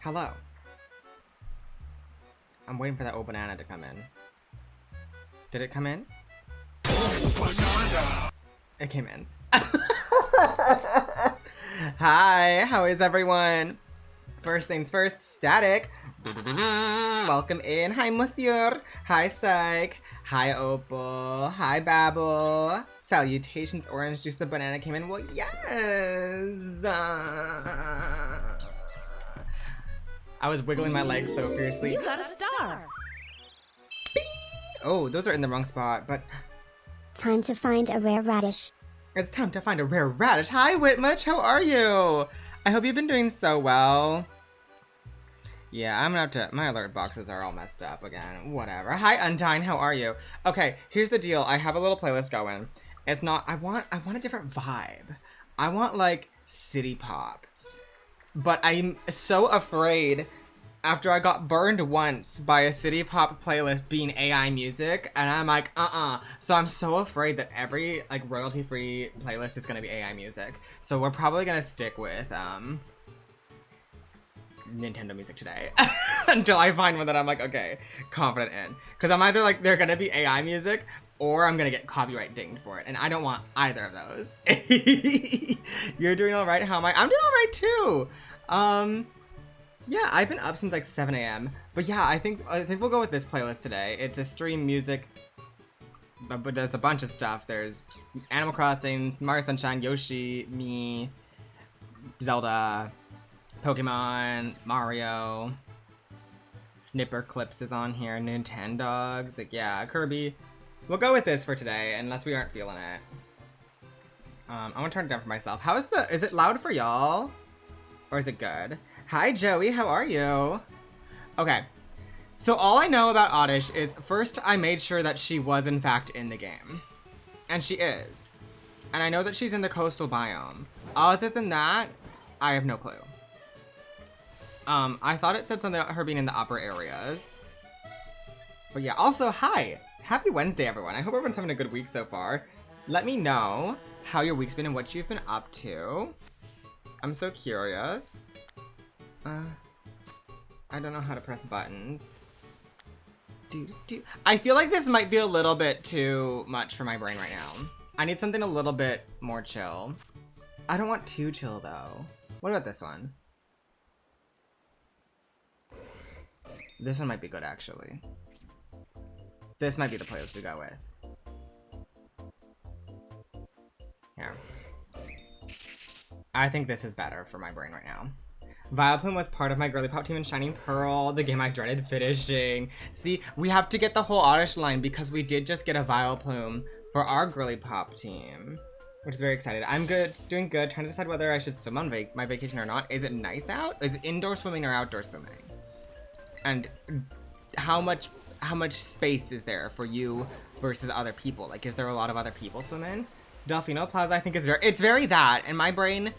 Hello. I'm waiting for that old banana to come in. Did it come in? Banana. It came in. Hi, how is everyone? First things first, static. Welcome in. Hi, Monsieur. Hi, Psych. Hi, Opal. Hi, Babble. Salutations, Orange Juice. The banana came in. Well, yes. I was wiggling my legs so fiercely. You got a star. Oh, those are in the wrong spot, but... Time to find a rare radish. It's time to find a rare radish. Hi, Whitmuch. How are you? I hope you've been doing so well. Yeah, I'm gonna have to... My alert boxes are all messed up again. Whatever. Hi, Undyne. How are you? Okay, here's the deal. I have a little playlist going. It's not... I want a different vibe. I want, like, city pop. But I'm so afraid after I got burned once by a city pop playlist being AI music, and I'm like, So I'm so afraid that every, like, royalty-free playlist is gonna be AI music. So we're probably gonna stick with, Nintendo music today until I find one that I'm like, okay, confident in. Because I'm either like, they're gonna be AI music, or I'm gonna get copyright dinged for it, and I don't want either of those. You're doing all right? How am I? I'm doing all right too. Yeah, I've been up since like 7 a.m. But yeah, I think we'll go with this playlist today. It's a stream music, but there's a bunch of stuff. There's Animal Crossing, Mario Sunshine, Yoshi, me, Zelda, Pokemon, Mario, Snipper Clips is on here, Nintendogs, like, yeah, Kirby. We'll go with this for today, unless we aren't feeling it. I want to turn it down for myself. How is is it loud for y'all? Or is it good? Hi, Joey, how are you? Okay, so all I know about ODDISH is, first, I made sure that she was, in fact, in the game. And she is. And I know that she's in the coastal biome. Other than that, I have no clue. I thought it said something about her being in the upper areas. But yeah, also, hi! Happy Wednesday, everyone. I hope everyone's having a good week so far. Let me know how your week's been and what you've been up to. I'm so curious. I don't know how to press buttons. I feel like this might be a little bit too much for my brain right now. I need something a little bit more chill. I don't want too chill, though. What about this one? This one might be good, actually. This might be the playlist to go with. Here. I think this is better for my brain right now. Vileplume was part of my girly pop team in Shining Pearl, the game I dreaded finishing. See, we have to get the whole ODDISH line because we did just get a Vileplume for our girly pop team, which is very excited. I'm good, doing good, trying to decide whether I should swim on my vacation or not. Is it nice out? Is it indoor swimming or outdoor swimming? And how much space is there for you versus other people? Like, is there a lot of other people swimming? Delfino Plaza, I think it's very that. In my brain,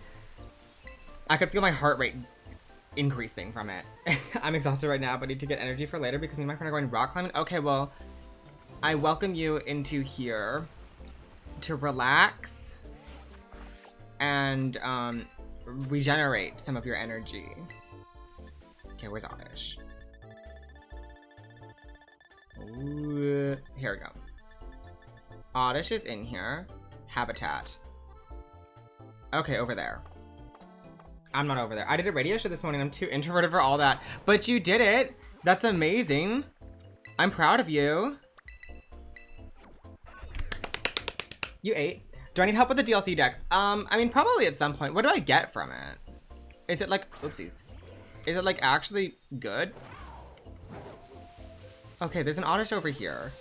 I could feel my heart rate increasing from it. I'm exhausted right now, but need to get energy for later because me and my friend are going rock climbing. Okay, well, I welcome you into here to relax and regenerate some of your energy. Okay, where's ODDISH? Ooh, here we go. ODDISH is in here. Habitat. Okay, over there. I'm not over there. I did a radio show this morning. I'm too introverted for all that. But you did it. That's amazing. I'm proud of you. You ate. Do I need help with the DLC decks? I mean, probably at some point. What do I get from it? Is it like, oopsies. Is it like actually good? Okay, there's an ODDISH over here.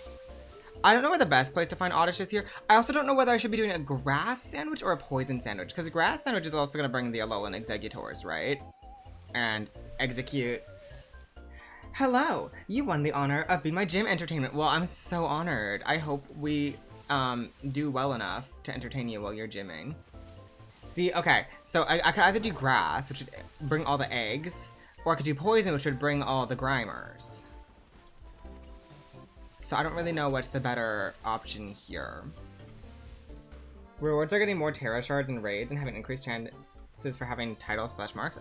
I don't know where the best place to find ODDISH is here. I also don't know whether I should be doing a grass sandwich or a poison sandwich, because a grass sandwich is also going to bring the Alolan Exegutors, right? And executes. Hello, you won the honor of being my gym entertainment. Well, I'm so honored. I hope we do well enough to entertain you while you're gymming. See, okay, so I could either do grass, which would bring all the eggs, or I could do poison, which would bring all the Grimers. So I don't really know what's the better option here. Rewards are getting more Terra Shards and raids and having increased chances for having titles/marks.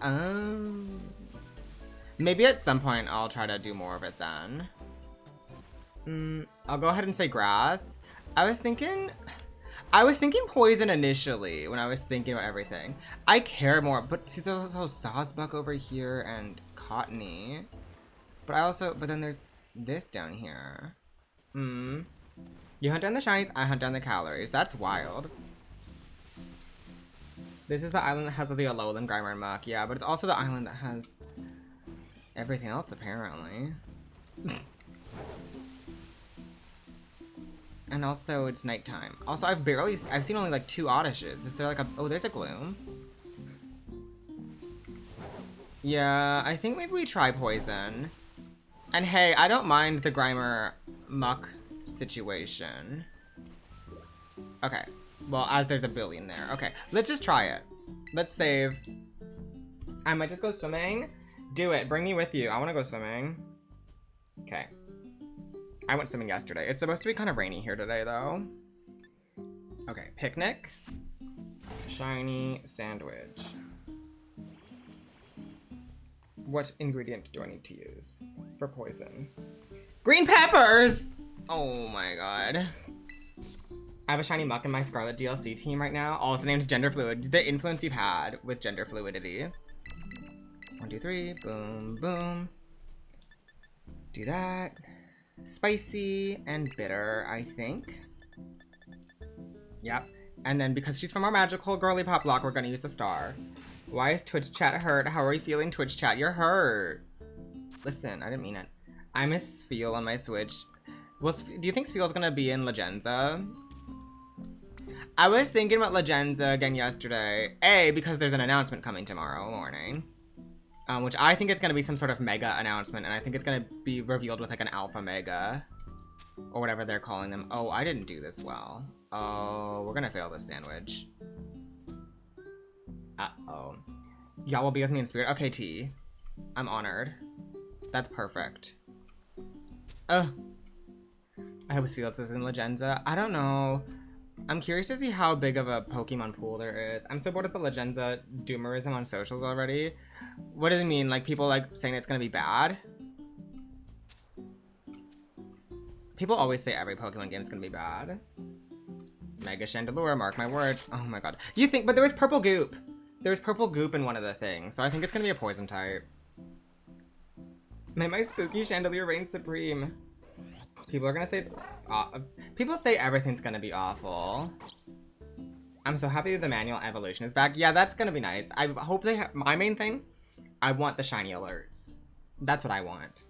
Maybe at some point I'll try to do more of it then. I'll go ahead and say grass. I was thinking poison initially when I was thinking about everything. I care more, but see there's also Sawsbuck over here and Cottony. But then there's this down here. You hunt down the shinies, I hunt down the calories. That's wild. This is the island that has the Alolan, Grimer, and Muck. Yeah, but it's also the island that has everything else, apparently. And also, it's nighttime. Also, I've seen only like 2 Oddishes. Is there like oh, there's a Gloom. Yeah, I think maybe we try poison. And hey, I don't mind the Grimer Muck situation. Okay, well, as there's a billion there. Okay, let's just try it. Let's save. I might just go swimming. Do it, bring me with you. I wanna go swimming. Okay. I went swimming yesterday. It's supposed to be kind of rainy here today, though. Okay, picnic. Shiny sandwich. What ingredient do I need to use for poison? Green peppers! Oh my god. I have a shiny Muck in my Scarlet DLC team right now. Also named Gender Fluid. The influence you've had with gender fluidity. 1, 2, 3. Boom, boom. Do that. Spicy and bitter, I think. Yep. And then because she's from our magical girly pop block, we're gonna use the star. Why is Twitch chat hurt? How are you feeling, Twitch chat? You're hurt. Listen, I didn't mean it. I miss Sfeel on my Switch. Well, do you think Sfeel's gonna be in Legenza? I was thinking about Legenza again yesterday. A, because there's an announcement coming tomorrow morning. Which I think it's gonna be some sort of mega announcement, and I think it's gonna be revealed with like an alpha mega. Or whatever they're calling them. Oh, I didn't do this well. Oh, we're gonna fail this sandwich. Uh-oh. Y'all will be with me in spirit. Okay, T. I'm honored. That's perfect. Ugh. I hope Sfeels is in Legenza. I don't know. I'm curious to see how big of a Pokemon pool there is. I'm so bored of the Legenza doomerism on socials already. What does it mean? Like, people, like, saying it's gonna be bad? People always say every Pokemon game's gonna be bad. Mega Chandelure, mark my words. Oh my god. You think, but there was purple goop. There was purple goop in one of the things, so I think it's gonna be a poison type. May my spooky Chandelier reign supreme. People are gonna say it's people say everything's gonna be awful. I'm so happy the manual evolution is back. Yeah, that's gonna be nice. I hope they have my main thing. I want the shiny alerts. That's what I want.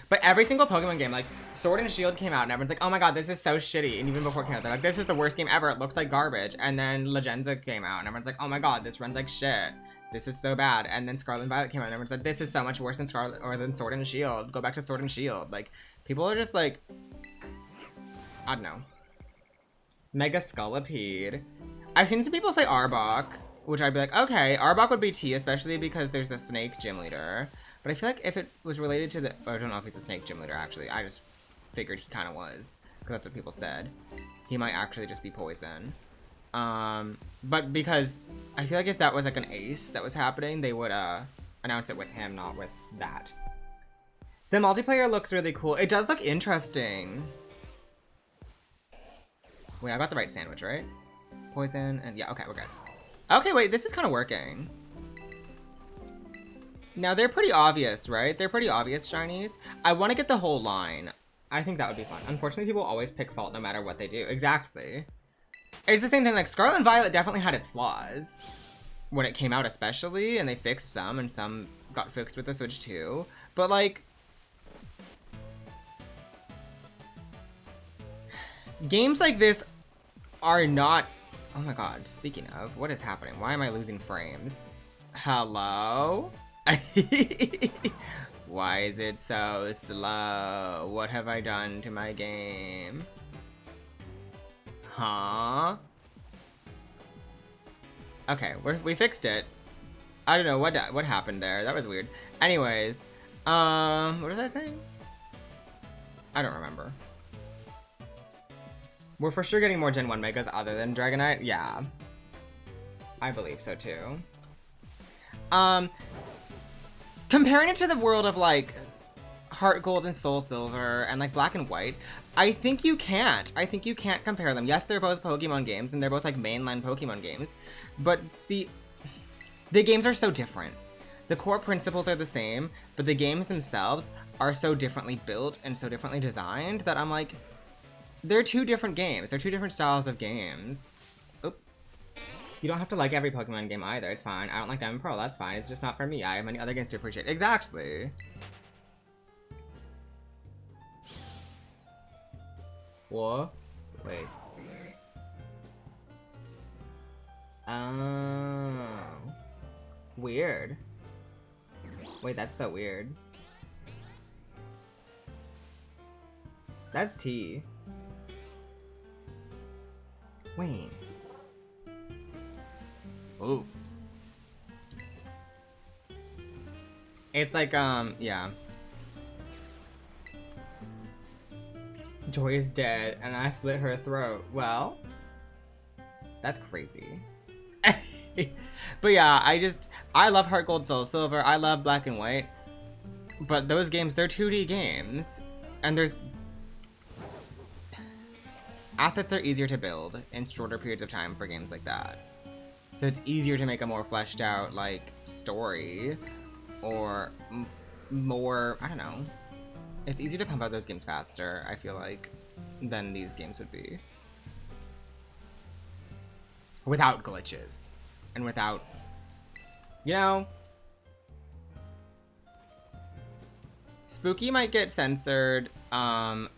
But every single Pokemon game, like Sword and Shield came out and everyone's like, oh my god, this is so shitty. And even before it came out, they're like, this is the worst game ever. It looks like garbage. And then Legenza came out and everyone's like, oh my god, this runs like shit. This is so bad. And then Scarlet and Violet came out and everyone's like, this is so much worse than Scarlet or than Sword and Shield. Go back to Sword and Shield. Like, people are just like, I don't know. Mega Scolipede. I've seen some people say Arbok, which I'd be like, okay, Arbok would be T, especially because there's a snake gym leader. But I feel like if it was related to the, I don't know if he's a snake gym leader actually. I just figured he kind of was, because that's what people said. He might actually just be poison. But because I feel like if that was like an ace that was happening, they would announce it with him, not with that. The multiplayer looks really cool. It does look interesting. Wait, I got the right sandwich, right? Poison and yeah, okay, we're good. Okay, wait, this is kind of working. Now they're pretty obvious, right? They're pretty obvious shinies. I want to get the whole line. I think that would be fun. Unfortunately, people always pick fault no matter what they do. Exactly. It's the same thing, like Scarlet and Violet definitely had its flaws when it came out especially, and they fixed some and some got fixed with the Switch too. But like, games like this are not, oh my god, speaking of, what is happening? Why am I losing frames? Hello? Why is it so slow? What have I done to my game? Huh? Okay, we fixed it. I don't know what happened there. That was weird. Anyways, what was I saying? I don't remember. We're for sure getting more Gen 1 Megas other than Dragonite. Yeah. I believe so too. comparing it to the world of like Heart Gold and Soul Silver and like Black and White, I think you can't. I think you can't compare them. Yes, they're both Pokemon games and they're both like mainline Pokemon games, but the games are so different. The core principles are the same, but the games themselves are so differently built and so differently designed that I'm like, they're two different games. They're two different styles of games. Oop. You don't have to like every Pokemon game either. It's fine. I don't like Diamond Pearl. That's fine. It's just not for me. I have many other games to appreciate. Exactly. What? Wait. Oh. Weird. Wait, that's so weird. That's T. Wait. Ooh. It's like, yeah. Joy is dead, and I slit her throat. Well, that's crazy. But yeah, I love Heart Gold, Soul Silver. I love Black and White. But those games, they're 2D games. And there's... assets are easier to build in shorter periods of time for games like that. So it's easier to make a more fleshed out, like, story. Or more, I don't know. It's easier to pump out those games faster, I feel like, than these games would be. Without glitches. And without, you know, Spooky might get censored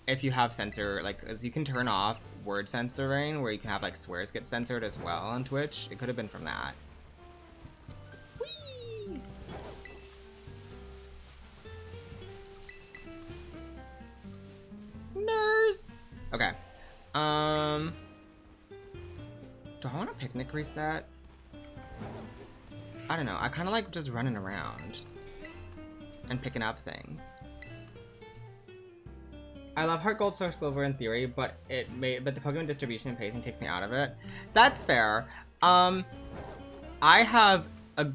if you have censor, like, as you can turn off word censoring, where you can have, like, swears get censored as well on Twitch. It could have been from that. Whee! Nurse! Okay. Do I want a picnic reset? I don't know. I kind of like just running around and picking up things. I love Heart Gold, Soul Silver in theory, but the Pokemon distribution and pacing takes me out of it. That's fair. I have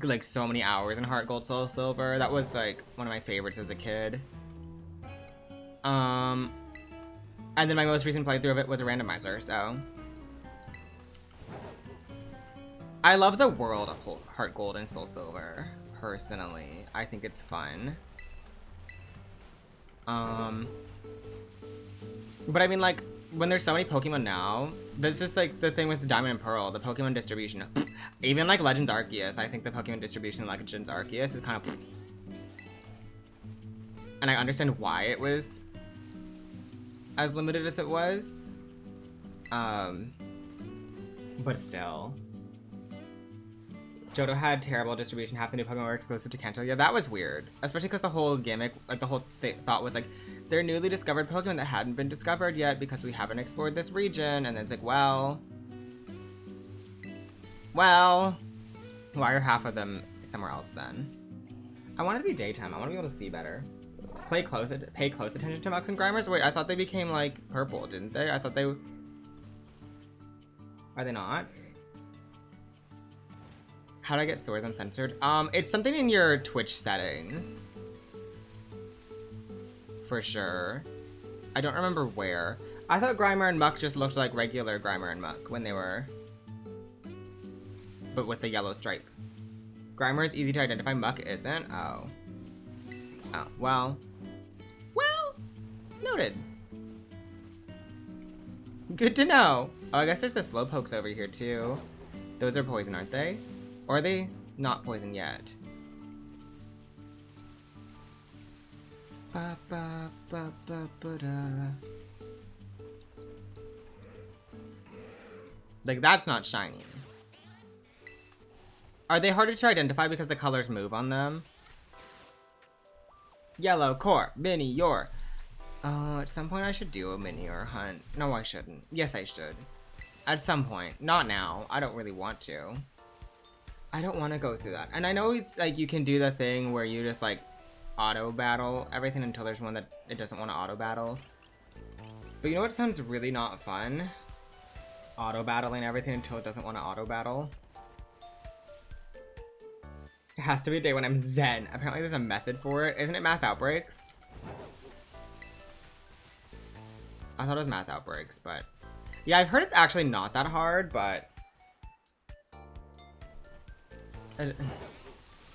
like so many hours in Heart Gold, Soul Silver. That was like one of my favorites as a kid. And then my most recent playthrough of it was a randomizer, so. I love the world of Heart Gold and Soul Silver, personally. I think it's fun. But I mean, like, when there's so many Pokemon now, this is like the thing with Diamond and Pearl, the Pokemon distribution. Even like Legends Arceus, I think the Pokemon distribution in Legends Arceus is kind of... And I understand why it was as limited as it was. But still. Johto had terrible distribution. Half the new Pokemon were exclusive to Kanto. Yeah, that was weird. Especially because the whole gimmick, like the whole thought was like, they're newly discovered Pokemon that hadn't been discovered yet because we haven't explored this region. And then it's like, well, why are half of them somewhere else then? I want it to be daytime. I want to be able to see better. Pay close attention to Mucks and Grimers. Wait, I thought they became like purple, didn't they? I thought they... Are they not? How do I get swords uncensored? It's something in your Twitch settings. For sure. I don't remember where. I thought Grimer and Muck just looked like regular Grimer and Muck when they were... But with the yellow stripe. Grimer is easy to identify, Muck isn't? Oh. Oh, well. Well, noted. Good to know. Oh, I guess there's the Slowpokes over here too. Those are poison, aren't they? Or are they not poison yet? Ba, ba, ba, ba, ba, da. Like, that's not shiny. Are they harder to identify because the colors move on them? Yellow, core, mini, your. At some point I should do a mini or hunt. No, I shouldn't. Yes, I should. At some point. Not now. I don't really want to. I don't want to go through that. And I know it's like you can do the thing where you just like auto battle everything until there's one that it doesn't want to auto battle. But you know what sounds really not fun? Auto battling everything until it doesn't want to auto battle. It has to be a day when I'm zen. Apparently there's a method for it. Isn't it mass outbreaks? I thought it was mass outbreaks, but... Yeah, I've heard it's actually not that hard, but...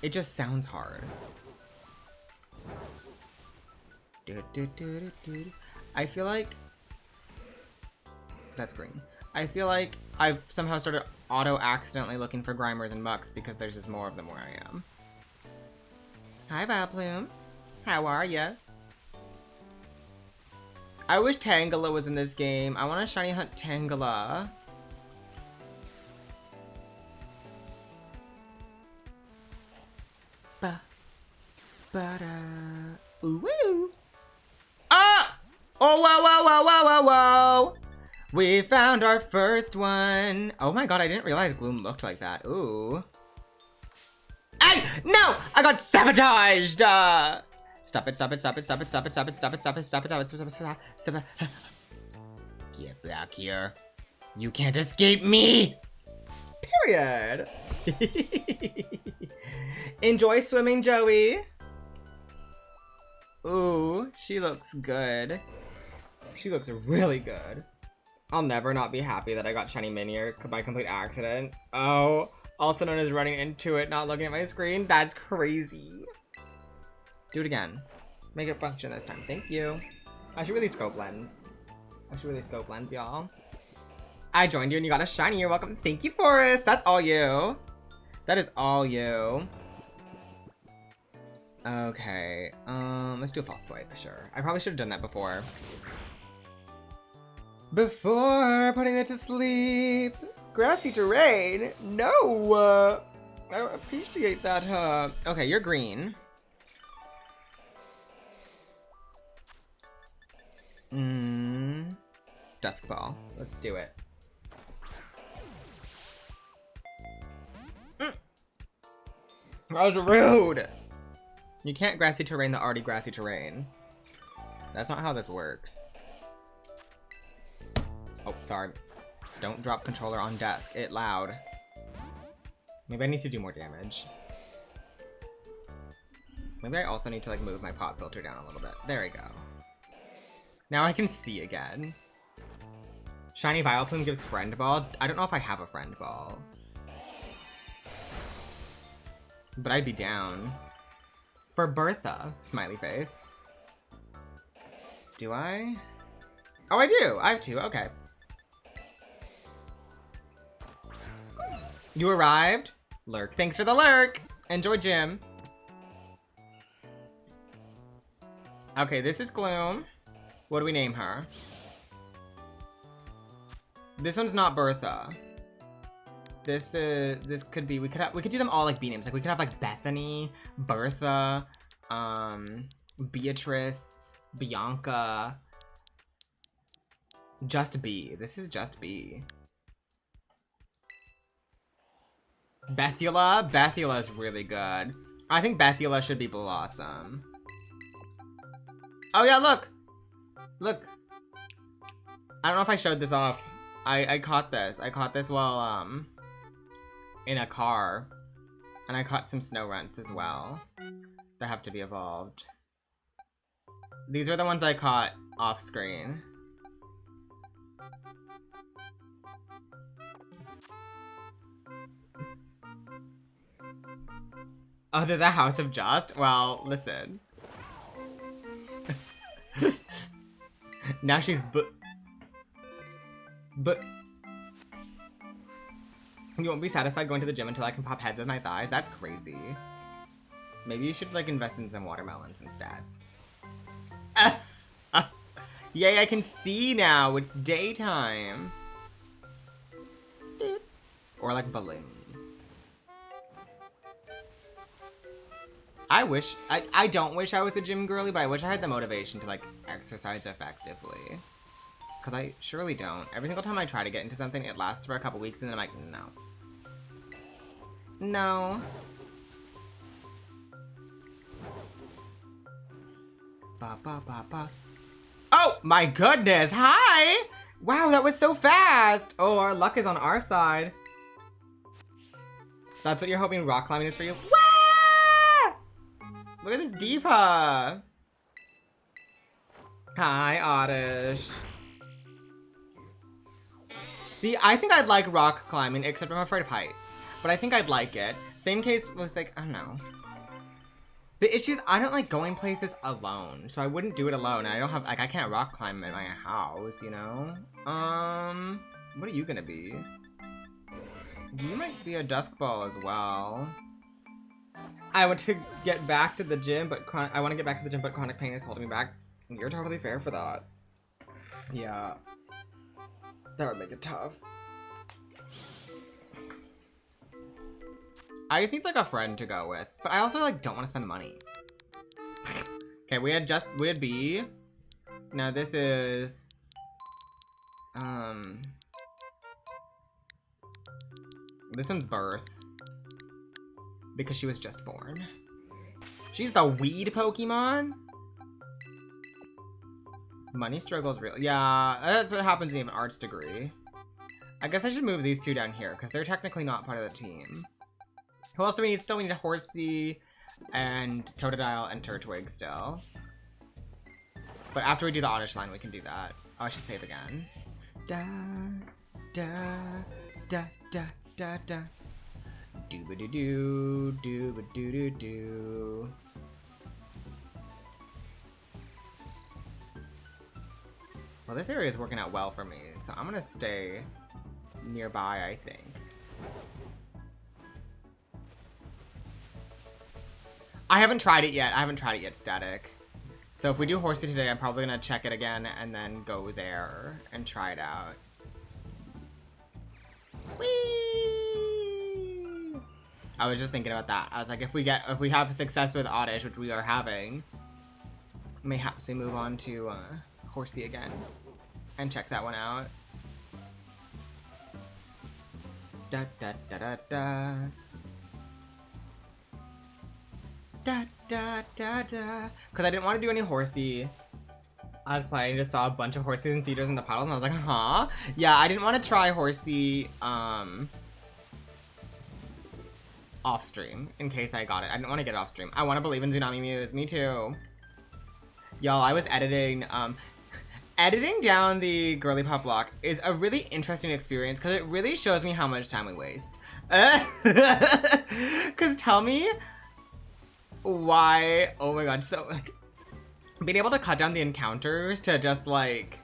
It just sounds hard. I feel like... That's green. I feel like I've somehow started auto-accidentally looking for Grimers and Mucks because there's just more of them where I am. Hi, Vileplume. How are ya? I wish Tangela was in this game. I want to shiny hunt Tangela. Ba, ba da, ooh woo. Ah! Oh wow wow wow wow wow wow! We found our first one. Oh my god, I didn't realize Gloom looked like that. Ooh. Ay! No! I got sabotaged! Stop it, stop it, stop it, stop it, stop it, stop it, stop it, stop it, stop it, stop it, stop it, stop it, stop it. Get back here. You can't escape me! Period. Enjoy swimming, Joey. Ooh, she looks good. She looks really good. I'll never not be happy that I got shiny Minior by complete accident. Oh, also known as running into it, not looking at my screen. That's crazy. Do it again. Make it function this time. Thank you. I should really scope lens. Y'all. I joined you and you got a shiny. You're welcome. Thank you, Forrest. That's all you. That is all you. Okay. Let's do a false swipe, sure. I probably should have done that before. Before putting it to sleep. Grassy terrain? No! I don't appreciate that, Okay, you're green. Duskfall. Let's do it. That was rude! You can't grassy terrain the already grassy terrain. That's not how this works. Oh, sorry. Don't drop controller on desk. It loud. Maybe I need to do more damage. Maybe I also need to like move my pop filter down a little bit. There we go. Now I can see again. Shiny Vileplume gives friend ball. I don't know if I have a friend ball. But I'd be down. For Bertha. Smiley face. Do I? Oh, I do. I have two. Okay. You arrived? Lurk. Thanks for the lurk. Enjoy gym. Okay, this is Gloom. What do we name her? This one's not Bertha. This could be, we could do them all like B names. Like we could have like Bethany, Bertha, Beatrice, Bianca. Just B. This is just B. Bethula? Bethula is really good. I think Bethula should be Blossom. Oh yeah, look! Look! I don't know if I showed this off. I caught this. I caught this while, in a car. And I caught some snow runts as well. That have to be evolved. These are the ones I caught off screen. Oh, they're the House of Just? Well, listen. Now she's but you won't be satisfied going to the gym until I can pop heads with my thighs? That's crazy. Maybe you should like invest in some watermelons instead. Yay, I can see now. It's daytime. Or like balloons. I don't wish I was a gym girly, but I wish I had the motivation to like exercise effectively. Cause I surely don't. Every single time I try to get into something, it lasts for a couple weeks and then I'm like, no. No. Ba ba ba ba. Oh my goodness, hi! Wow, that was so fast! Oh, our luck is on our side. That's what you're hoping rock climbing is for you? What? Look at this diva. Hi, Oddish. See, I think I'd like rock climbing, except I'm afraid of heights. But I think I'd like it. Same case with, like, I don't know. The issue is I don't like going places alone, so I wouldn't do it alone. And I don't have, like, I can't rock climb in my house, you know? What are you gonna be? You might be a dusk ball as well. I want to get back to the gym, but I want to get back to the gym, but chronic pain is holding me back. You're totally fair for that. Yeah. That would make it tough. I just need like a friend to go with, but I also like don't want to spend the money. Okay, we had B. Now this is this one's birth because she was just born. She's the weed Pokemon. Money struggles real. Yeah, that's what happens in an arts degree. I guess I should move these two down here because they're technically not part of the team. Who else do we need? Still, we need a Horsea and Totodile and Turtwig still. But after we do the Oddish line, we can do that. Oh, I should save again. Da, da, da, da, da, da. Dooba-doo-doo, dooba-doo-doo-doo. Well, this area is working out well for me, so I'm gonna stay nearby, I think. I haven't tried it yet, Static. So if we do Horsea today, I'm probably gonna check it again and then go there and try it out. Whee! I was just thinking about that. I was like, if we have success with Oddish, which we are having, mayhaps we move on to Horsea again and check that one out. Da da da da da. Da da da da. Because I didn't want to do any Horsea. I was playing, just saw a bunch of Horseas and Cedars in the puddles, and I was like, huh? Yeah, I didn't want to try Horsea off stream in case I got it. I didn't want to get it off stream. I want to believe in Tsunami Muse. Me too. Y'all, I was editing. Editing down the girly pop block is a really interesting experience because it really shows me how much time we waste. Because tell me why. Oh my god. So, like, being able to cut down the encounters to just like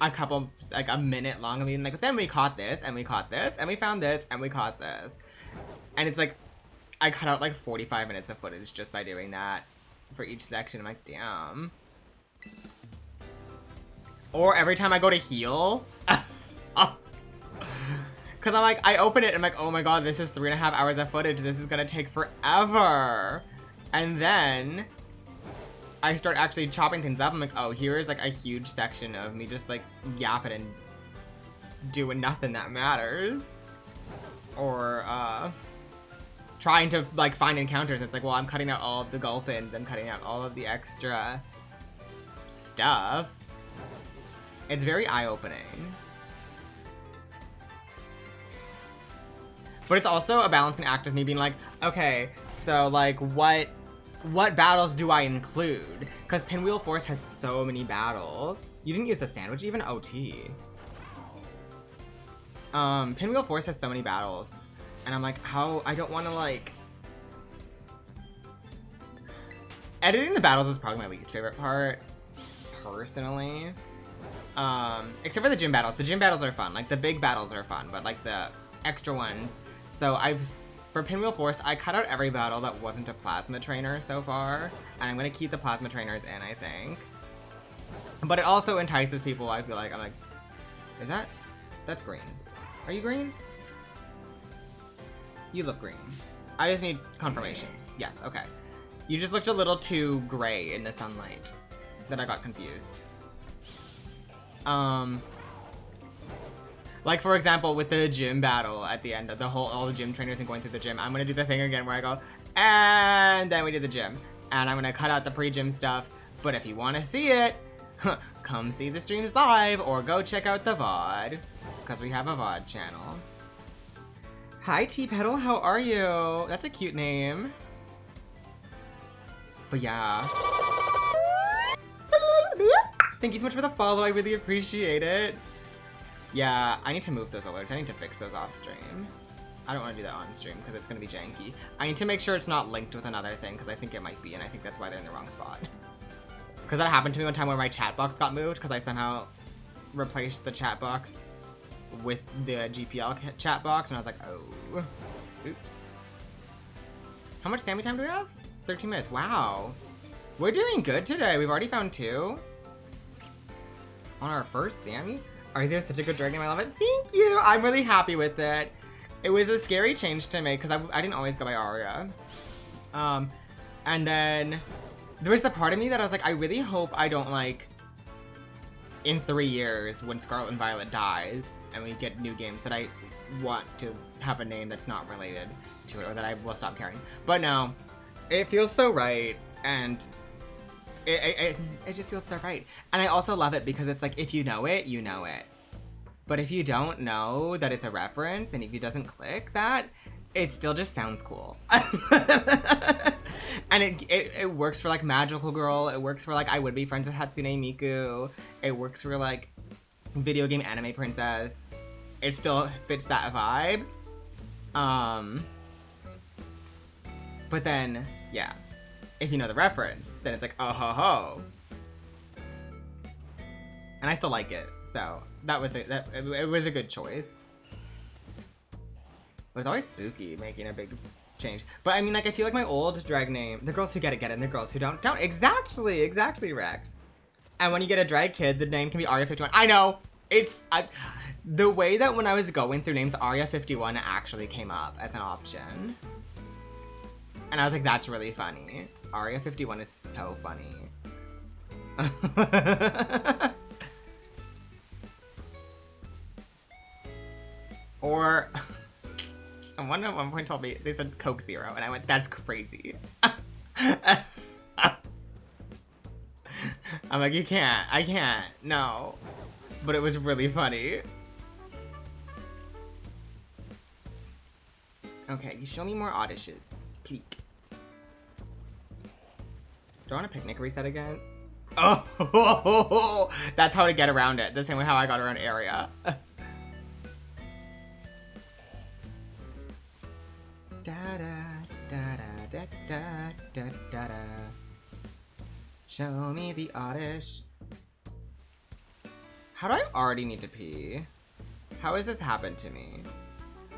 a couple, like a minute long. I mean, like, then we caught this and we caught this and we found this and we caught this. And it's like, I cut out like 45 minutes of footage just by doing that for each section. I'm like, damn. Or every time I go to heal. Oh. Cause I'm like, I open it and I'm like, oh my god, this is 3.5 hours of footage. This is gonna take forever. And then I start actually chopping things up. I'm like, oh, here's like a huge section of me just like yapping and doing nothing that matters. Or trying to like find encounters. It's like, well, I'm cutting out all of the Gulpins. I'm cutting out all of the extra stuff. It's very eye-opening. But it's also a balancing act of me being like, okay, so like what battles do I include? Because Pinwheel Force has so many battles. You didn't use a sandwich even? OT. Pinwheel Force has so many battles. And I'm like, how, I don't want to like... Editing the battles is probably my least favorite part, personally. Except for the gym battles. The gym battles are fun. Like, the big battles are fun, but like the extra ones. So for Pinwheel Force, I cut out every battle that wasn't a plasma trainer so far. And I'm gonna keep the plasma trainers in, I think. But it also entices people, I feel like. I'm like, that's green. Are you green? You look green. I just need confirmation. Yes, okay. You just looked a little too gray in the sunlight. Then I got confused. Like for example, with the gym battle at the end of all the gym trainers and going through the gym, I'm gonna do the thing again where I go, and then we did the gym. And I'm gonna cut out the pre-gym stuff, but if you wanna see it, come see the streams live or go check out the VOD, because we have a VOD channel. Hi T-Petal, how are you? That's a cute name. But yeah. Thank you so much for the follow. I really appreciate it. Yeah, I need to move those alerts. I need to fix those off stream. I don't want to do that on stream because it's going to be janky. I need to make sure it's not linked with another thing because I think it might be, and I think that's why they're in the wrong spot. Because that happened to me one time where my chat box got moved because I somehow replaced the chat box with the GPL chat box, and I was like, oh, oops. How much Sammy time do we have? 13 minutes. Wow. We're doing good today. We've already found 2. On our first Sammy? Aria Zero is such a good drag name. I love it. Thank you. I'm really happy with it. It was a scary change to make because I didn't always go by Aria. And then there was the part of me that I was like, I really hope I don't, like, in 3 years when Scarlet and Violet dies and we get new games, that I want to have a name that's not related to it, or that I will stop caring. But no, it feels so right, and it just feels so right. And I also love it because it's like, if you know it, you know it. But if you don't know that it's a reference, and if it doesn't click that, it still just sounds cool. And it works for, like, Magical Girl. It works for, like, I would be friends with Hatsune Miku. It works for, like, video game anime princess. It still fits that vibe. But then, yeah, if you know the reference, then it's like, oh ho ho. And I still like it, so it was a good choice. It was always spooky making a big change. But I mean, like, I feel like my old drag name, the girls who get it, and the girls who don't. Exactly, Rex. And when you get a drag kid, the name can be Aria51. I know! The way that when I was going through names, Aria51 actually came up as an option. And I was like, that's really funny. Aria51 is so funny. Or someone at one point told me, they said Coke Zero, and I went, that's crazy. I'm like, I can't, no. But it was really funny. Okay, you show me more ODDISHs, please. Do I want a picnic reset again? Oh, that's how to get around it. The same way how I got around Aria. Show me the ODDISH. How do I already need to pee? How has this happened to me?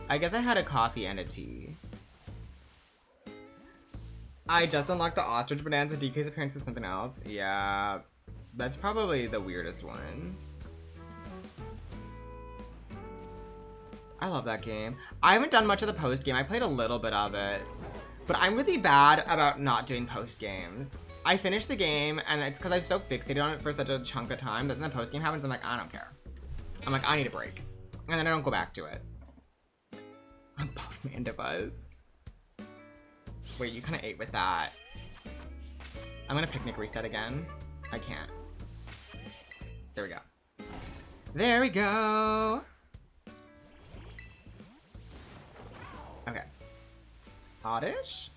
I guess I had a coffee and a tea. I just unlocked the ostrich bonanza. DK's appearance is something else. Yeah, that's probably the weirdest one. I love that game. I haven't done much of the post game. I played a little bit of it, but I'm really bad about not doing post games. I finished the game, and it's because I'm so fixated on it for such a chunk of time that then the post game happens, I'm like, I don't care. I'm like, I need a break, and then I don't go back to it. I'm Puff Manda Buzz. Wait, you kind of ate with that. I'm gonna picnic reset again. I can't. There we go. There we go. Okay. ODDISH?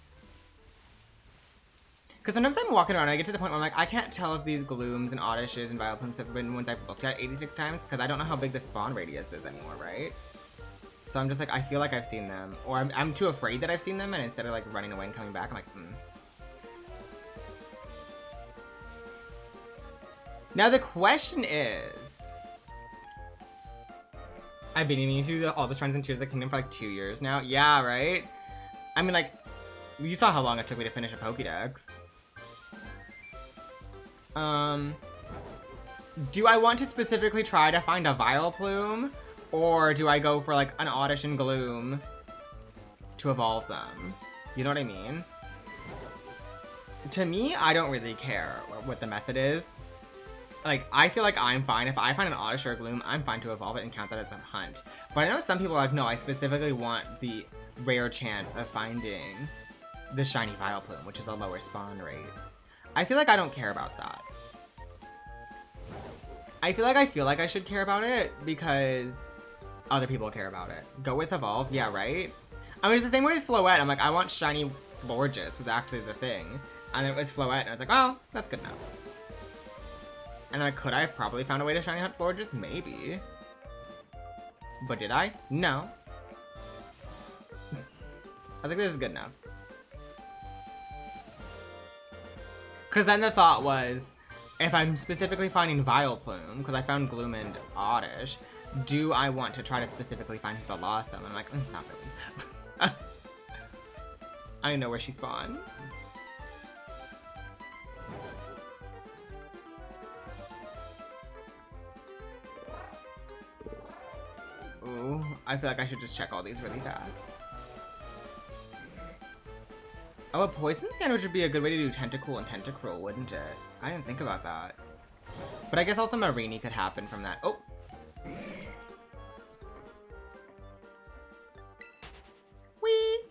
Because sometimes I'm walking around and I get to the point where I'm like, I can't tell if these Glooms and ODDISHs and Vileplumes have been ones I've looked at 86 times because I don't know how big the spawn radius is anymore, right? So I'm just like, I feel like I've seen them. Or I'm too afraid that I've seen them, and instead of like running away and coming back, I'm like, Now the question is, I've been needing to do all the Shrines and Tears of the Kingdom for like 2 years now. Yeah, right? I mean, like, you saw how long it took me to finish a Pokédex. Do I want to specifically try to find a Vileplume? Or do I go for like an ODDISH and Gloom to evolve them? You know what I mean? To me, I don't really care what the method is. Like, I feel like I'm fine. If I find an ODDISH or a Gloom, I'm fine to evolve it and count that as a hunt. But I know some people are like, no, I specifically want the rare chance of finding the shiny Vileplume, which is a lower spawn rate. I feel like I don't care about that. I feel like I should care about it because other people care about it. Go with evolve, yeah, right? I mean, it's the same way with Floette. I'm like, I want shiny Florges was actually the thing. And it was Floette, and I was like, oh, that's good enough. And I could have probably found a way to shiny hunt Forges, maybe. But did I? No. I was like, this is good enough. Because then the thought was, if I'm specifically finding Vileplume, because I found Gloom and Oddish, do I want to try to specifically find Blossom? I'm like, not really. I know where she spawns. Ooh, I feel like I should just check all these really fast. Oh, a poison sandwich would be a good way to do Tentacool and Tentacruel, wouldn't it? I didn't think about that. But I guess also Marini could happen from that. Oh! Whee!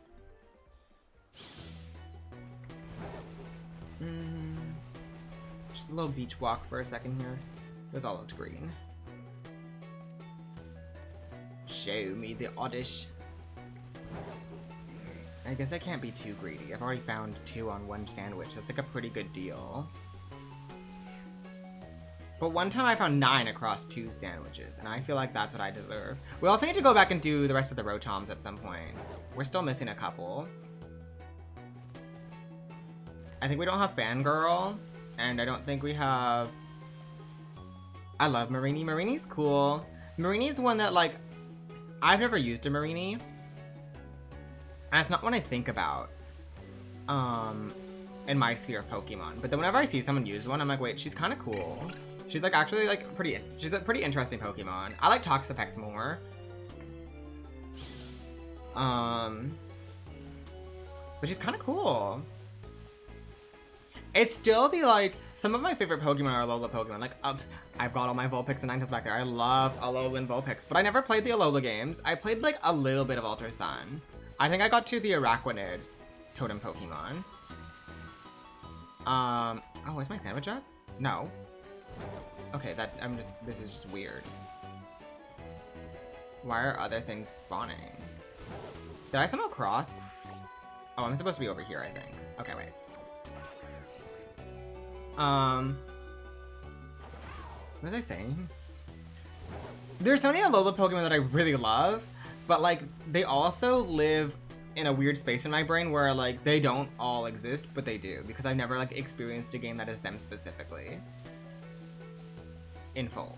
Just a little beach walk for a second here. Those all looked green. Show me the Oddish. I guess I can't be too greedy. I've already found 2 on 1 sandwich. That's like a pretty good deal. But one time I found 9 across 2 sandwiches, and I feel like that's what I deserve. We also need to go back and do the rest of the Rotoms at some point. We're still missing a couple. I think we don't have Fangirl, and I don't think we have... I love Marini. Marini's cool. Marini's the one that, like, I've never used a Marini. And it's not one I think about in my sphere of Pokemon. But then whenever I see someone use one, I'm like, wait, she's kind of cool. She's like actually like she's a pretty interesting Pokemon. I like Toxapex more. But she's kind of cool. It's still the like, some of my favorite Pokemon are Alola Pokemon. Like, I've got all my Vulpix and Ninetales back there. I love Alola and Vulpix, but I never played the Alola games. I played like a little bit of Ultra Sun. I think I got to the Araquanid totem Pokemon. Oh, is my sandwich up? No. Okay, this is just weird. Why are other things spawning? Did I somehow cross? Oh, I'm supposed to be over here, I think. Okay, wait. What was I saying? There's so many Alola Pokemon that I really love, but like, they also live in a weird space in my brain where like, they don't all exist, but they do, because I've never like experienced a game that is them specifically. In full.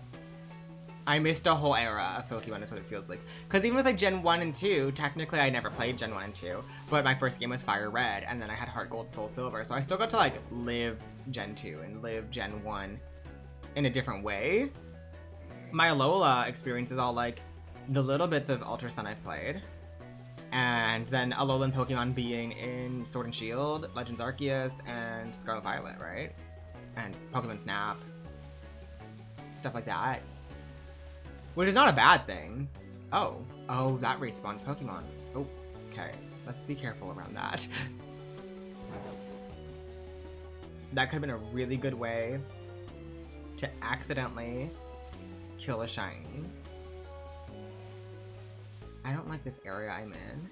I missed a whole era of Pokemon, is what it feels like. Because even with like Gen 1 and 2, technically I never played Gen 1 and 2, but my first game was Fire Red, and then I had Heart Gold, Soul Silver, so I still got to like live Gen 2 and live Gen 1 in a different way. My Alola experience is all like the little bits of Ultra Sun I've played, and then Alolan Pokemon being in Sword and Shield, Legends Arceus, and Scarlet Violet, right? And Pokemon Snap. Stuff like that. Which is not a bad thing. Oh, that respawns Pokemon. Oh, okay. Let's be careful around that. That could have been a really good way to accidentally kill a shiny. I don't like this area I'm in.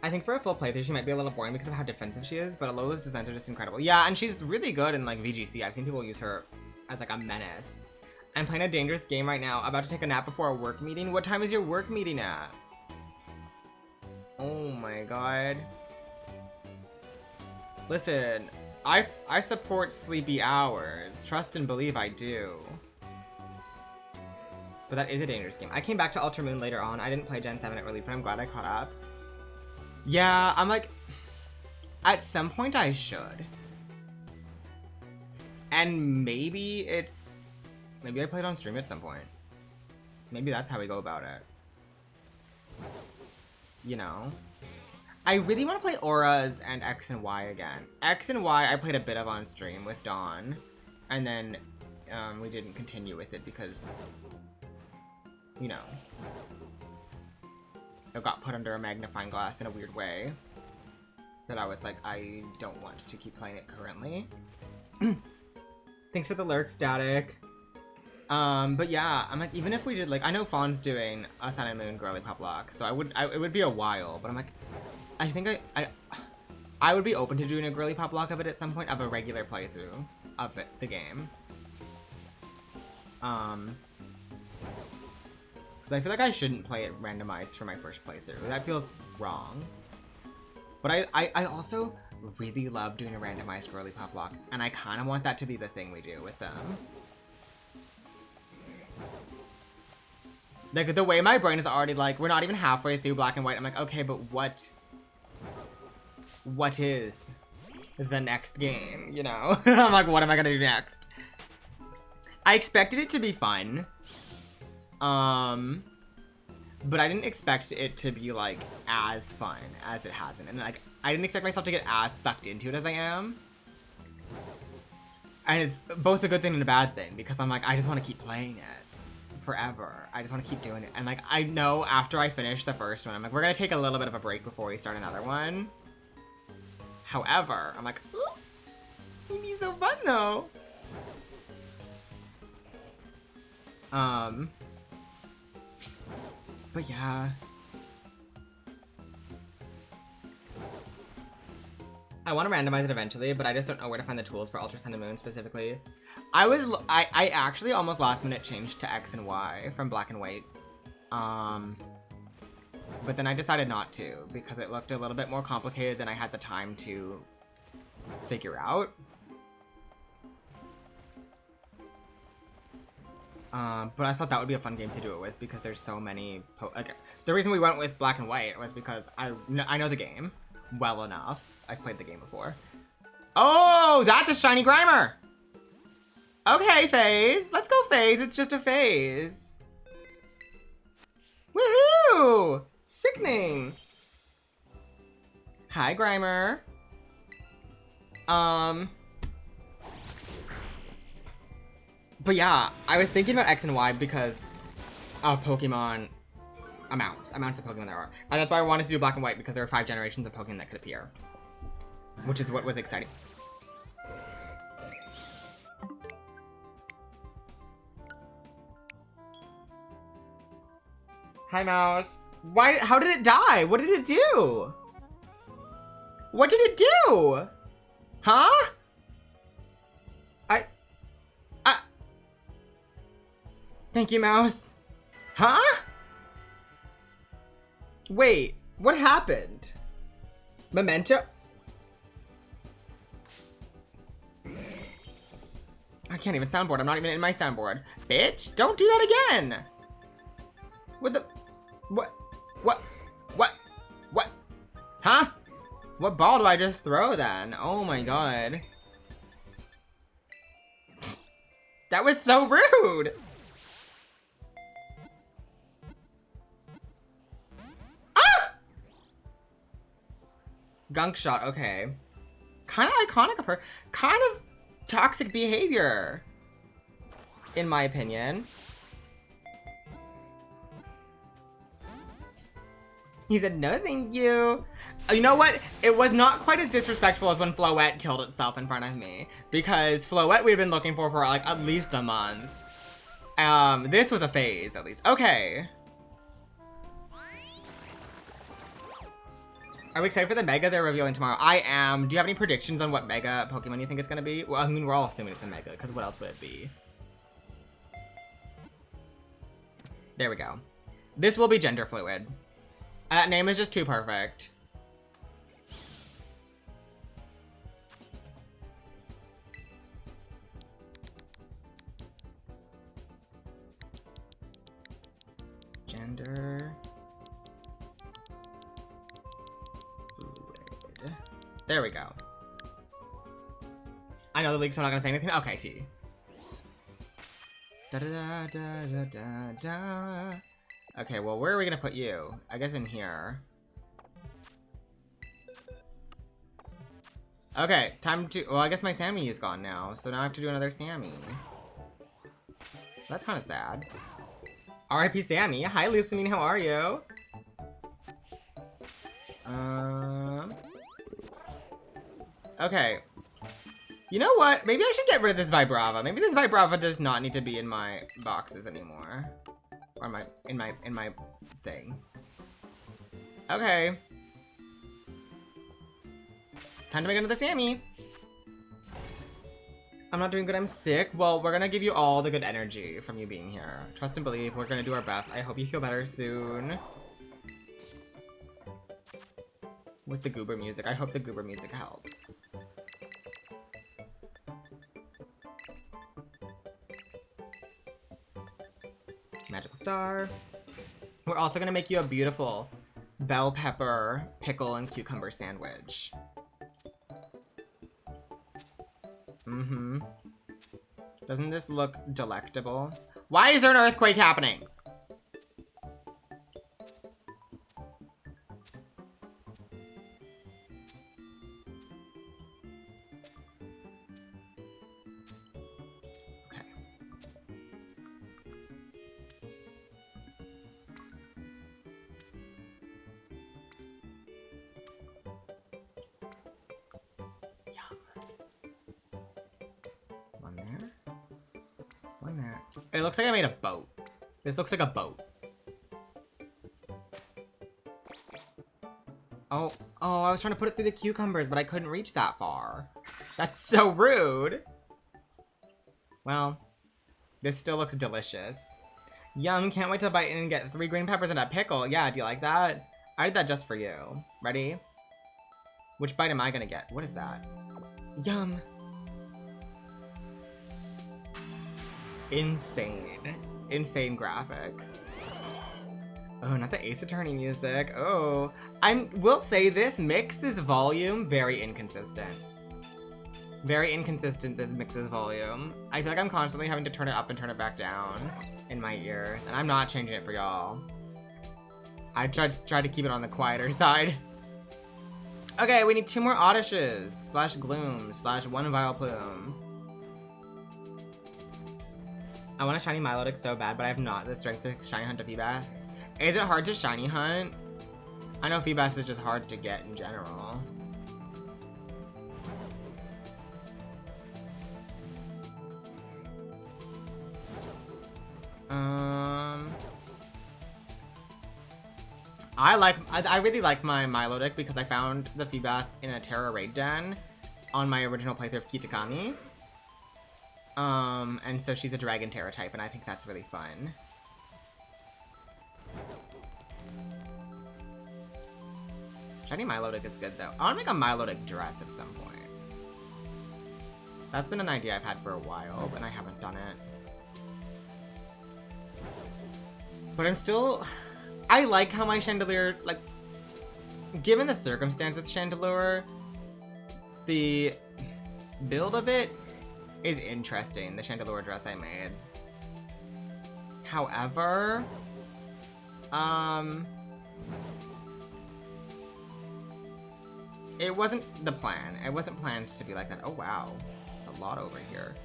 I think for a full playthrough she might be a little boring because of how defensive she is, but Alola's designs are just incredible. Yeah, and she's really good in like VGC. I've seen people use her as like a menace. I'm playing a dangerous game right now, about to take a nap before a work meeting. What time is your work meeting at? Oh my god. Listen, I support sleepy hours. Trust and believe I do. But that is a dangerous game. I came back to Ultra Moon later on. I didn't play Gen 7 at release, but I'm glad I caught up. Yeah, I'm like, at some point I should. And maybe I play it on stream at some point. Maybe that's how we go about it. You know? I really want to play Auras and X and Y again. X and Y I played a bit of on stream with Dawn. And then we didn't continue with it because, you know, it got put under a magnifying glass in a weird way. That I was like, I don't want to keep playing it currently. Thanks for the lurk, Static. But yeah, I'm like, even if we did, like, I know Fawn's doing a Sun and Moon Girly Pop Lock, so it would be a while, but I'm like, I think I would be open to doing a girly pop lock of it at some point, of a regular playthrough of it, the game. Because I feel like I shouldn't play it randomized for my first playthrough. That feels wrong. But I also really love doing a randomized girly pop lock, and I kind of want that to be the thing we do with them. Like, the way my brain is already like, we're not even halfway through Black and White. I'm like, okay, but what is the next game, you know? I'm like, what am I gonna do next? I expected it to be fun. But I didn't expect it to be, like, as fun as it has been. And, like, I didn't expect myself to get as sucked into it as I am. And it's both a good thing and a bad thing, because I'm like, I just want to keep playing it forever. I just want to keep doing it. And, like, I know after I finish the first one, I'm like, we're going to take a little bit of a break before we start another one. However, I'm like, ooh, it'd be so fun, though. But yeah. I want to randomize it eventually, but I just don't know where to find the tools for Ultra Sun and Moon specifically. I actually almost last minute changed to X and Y from Black and White. But then I decided not to, because it looked a little bit more complicated than I had the time to figure out. But I thought that would be a fun game to do it with, because there's so many okay. The reason we went with Black and White was because I know the game well enough. I've played the game before. Oh, that's a shiny Grimer! Okay, FaZe. Let's go, FaZe. It's just a FaZe. Woohoo! Sickening. Hi, Grimer. But yeah, I was thinking about X and Y because of Pokemon amounts of Pokemon there are. And that's why I wanted to do Black and White, because there are 5 generations of Pokemon that could appear. Which is what was exciting. Hi, Mouse. How did it die? What did it do? What did it do? Huh? Thank you, Mouse. Huh? Wait, what happened? Memento? I can't even soundboard. I'm not even in my soundboard. Bitch, don't do that again. What the? What? Huh? What ball do I just throw then? Oh my god. That was so rude. Gunk shot, okay. Kind of iconic of her. Kind of toxic behavior, in my opinion. He said, no, thank you. You know what? It was not quite as disrespectful as when Floette killed itself in front of me. Because Floette we've been looking for like at least a month. This was a phase, at least. Okay. Are we excited for the Mega they're revealing tomorrow? I am. Do you have any predictions on what Mega Pokemon you think it's gonna be? Well, I mean, we're all assuming it's a Mega, because what else would it be? There we go. This will be gender fluid. That name is just too perfect. Gender fluid. There we go. I know the leak, so I'm not gonna say anything. Okay, T. Da da da da da da. Okay, well, where are we gonna put you? I guess in here. Okay, time to. Well, I guess my Sammy is gone now, so now I have to do another Sammy. That's kind of sad. R.I.P. Sammy. Hi, Lusamine. How are you? Okay. You know what? Maybe I should get rid of this Vibrava. Maybe this Vibrava does not need to be in my boxes anymore. Or in my thing. Okay. Time to make another Sammy. I'm not doing good, I'm sick. Well, we're gonna give you all the good energy from you being here. Trust and believe, we're gonna do our best. I hope you feel better soon. With the goober music. I hope the goober music helps. Magical star. We're also gonna make you a beautiful bell pepper, pickle, and cucumber sandwich. Mm-hmm. Doesn't this look delectable? Why is there an earthquake happening? Okay. One there. One there. It looks like I made a boat. This looks like a boat. Oh, I was trying to put it through the cucumbers, but I couldn't reach that far. That's so rude. Well, this still looks delicious. Yum, can't wait to bite in and get 3 green peppers and a pickle. Yeah, do you like that? I did that just for you. Ready? Which bite am I gonna get? What is that? Yum. Insane. Insane graphics. Oh, not the Ace Attorney music. Oh. Will say this mixes volume very inconsistent. Very inconsistent, this mixes volume. I feel like I'm constantly having to turn it up and turn it back down in my ears. And I'm not changing it for y'all. I tried to keep it on the quieter side. Okay, we need 2 more Oddishes. / Gloom. / 1 Vileplume. I want a shiny Milotic so bad, but I have not the strength to shiny hunt a Feebas. Is it hard to shiny hunt? I know Feebas is just hard to get in general. I really like my Milotic because I found the Feebas in a Terra Raid Den on my original playthrough of Kitakami. And so she's a Dragon Terra type, and I think that's really fun. Shiny Milotic is good, though. I want to make a Milotic dress at some point. That's been an idea I've had for a while, but I haven't done it. But I'm still... I like how my Chandelure, like... Given the circumstance with Chandelure, the build of it is interesting, the Chandelure dress I made. However, it wasn't the plan. It wasn't planned to be like that. Oh wow, it's a lot over here.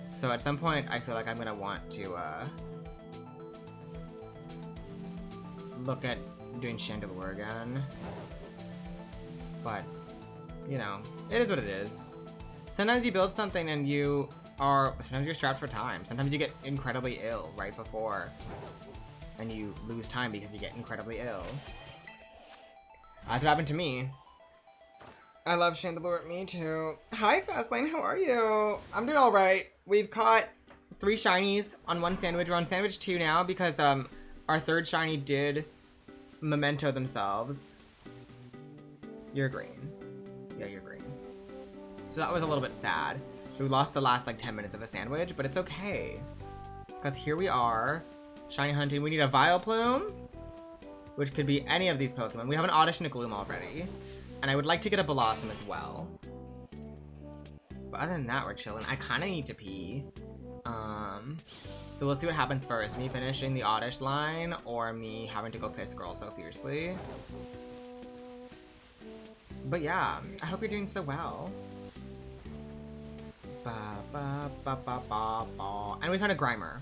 So at some point, I feel like I'm gonna want to look at doing Chandelure again. But, you know, it is what it is. Sometimes you build something and sometimes you're strapped for time. Sometimes you get incredibly ill right before. And you lose time because you get incredibly ill. That's what happened to me. I love Chandelure, me too. Hi Fastlane, how are you? I'm doing alright. We've caught 3 shinies on 1 sandwich. We're on sandwich 2 now because our 3rd shiny did memento themselves. You're green. Yeah, you're green. So that was a little bit sad. So we lost the last like 10 minutes of a sandwich, but it's okay. Because here we are, shiny hunting. We need a Vileplume, which could be any of these Pokemon. We have an Oddish and a Gloom already. And I would like to get a Blossom as well. But other than that, we're chilling. I kind of need to pee. So we'll see what happens first. Me finishing the Oddish line or me having to go piss girl so fiercely. But yeah, I hope you're doing so well. And we found a Grimer.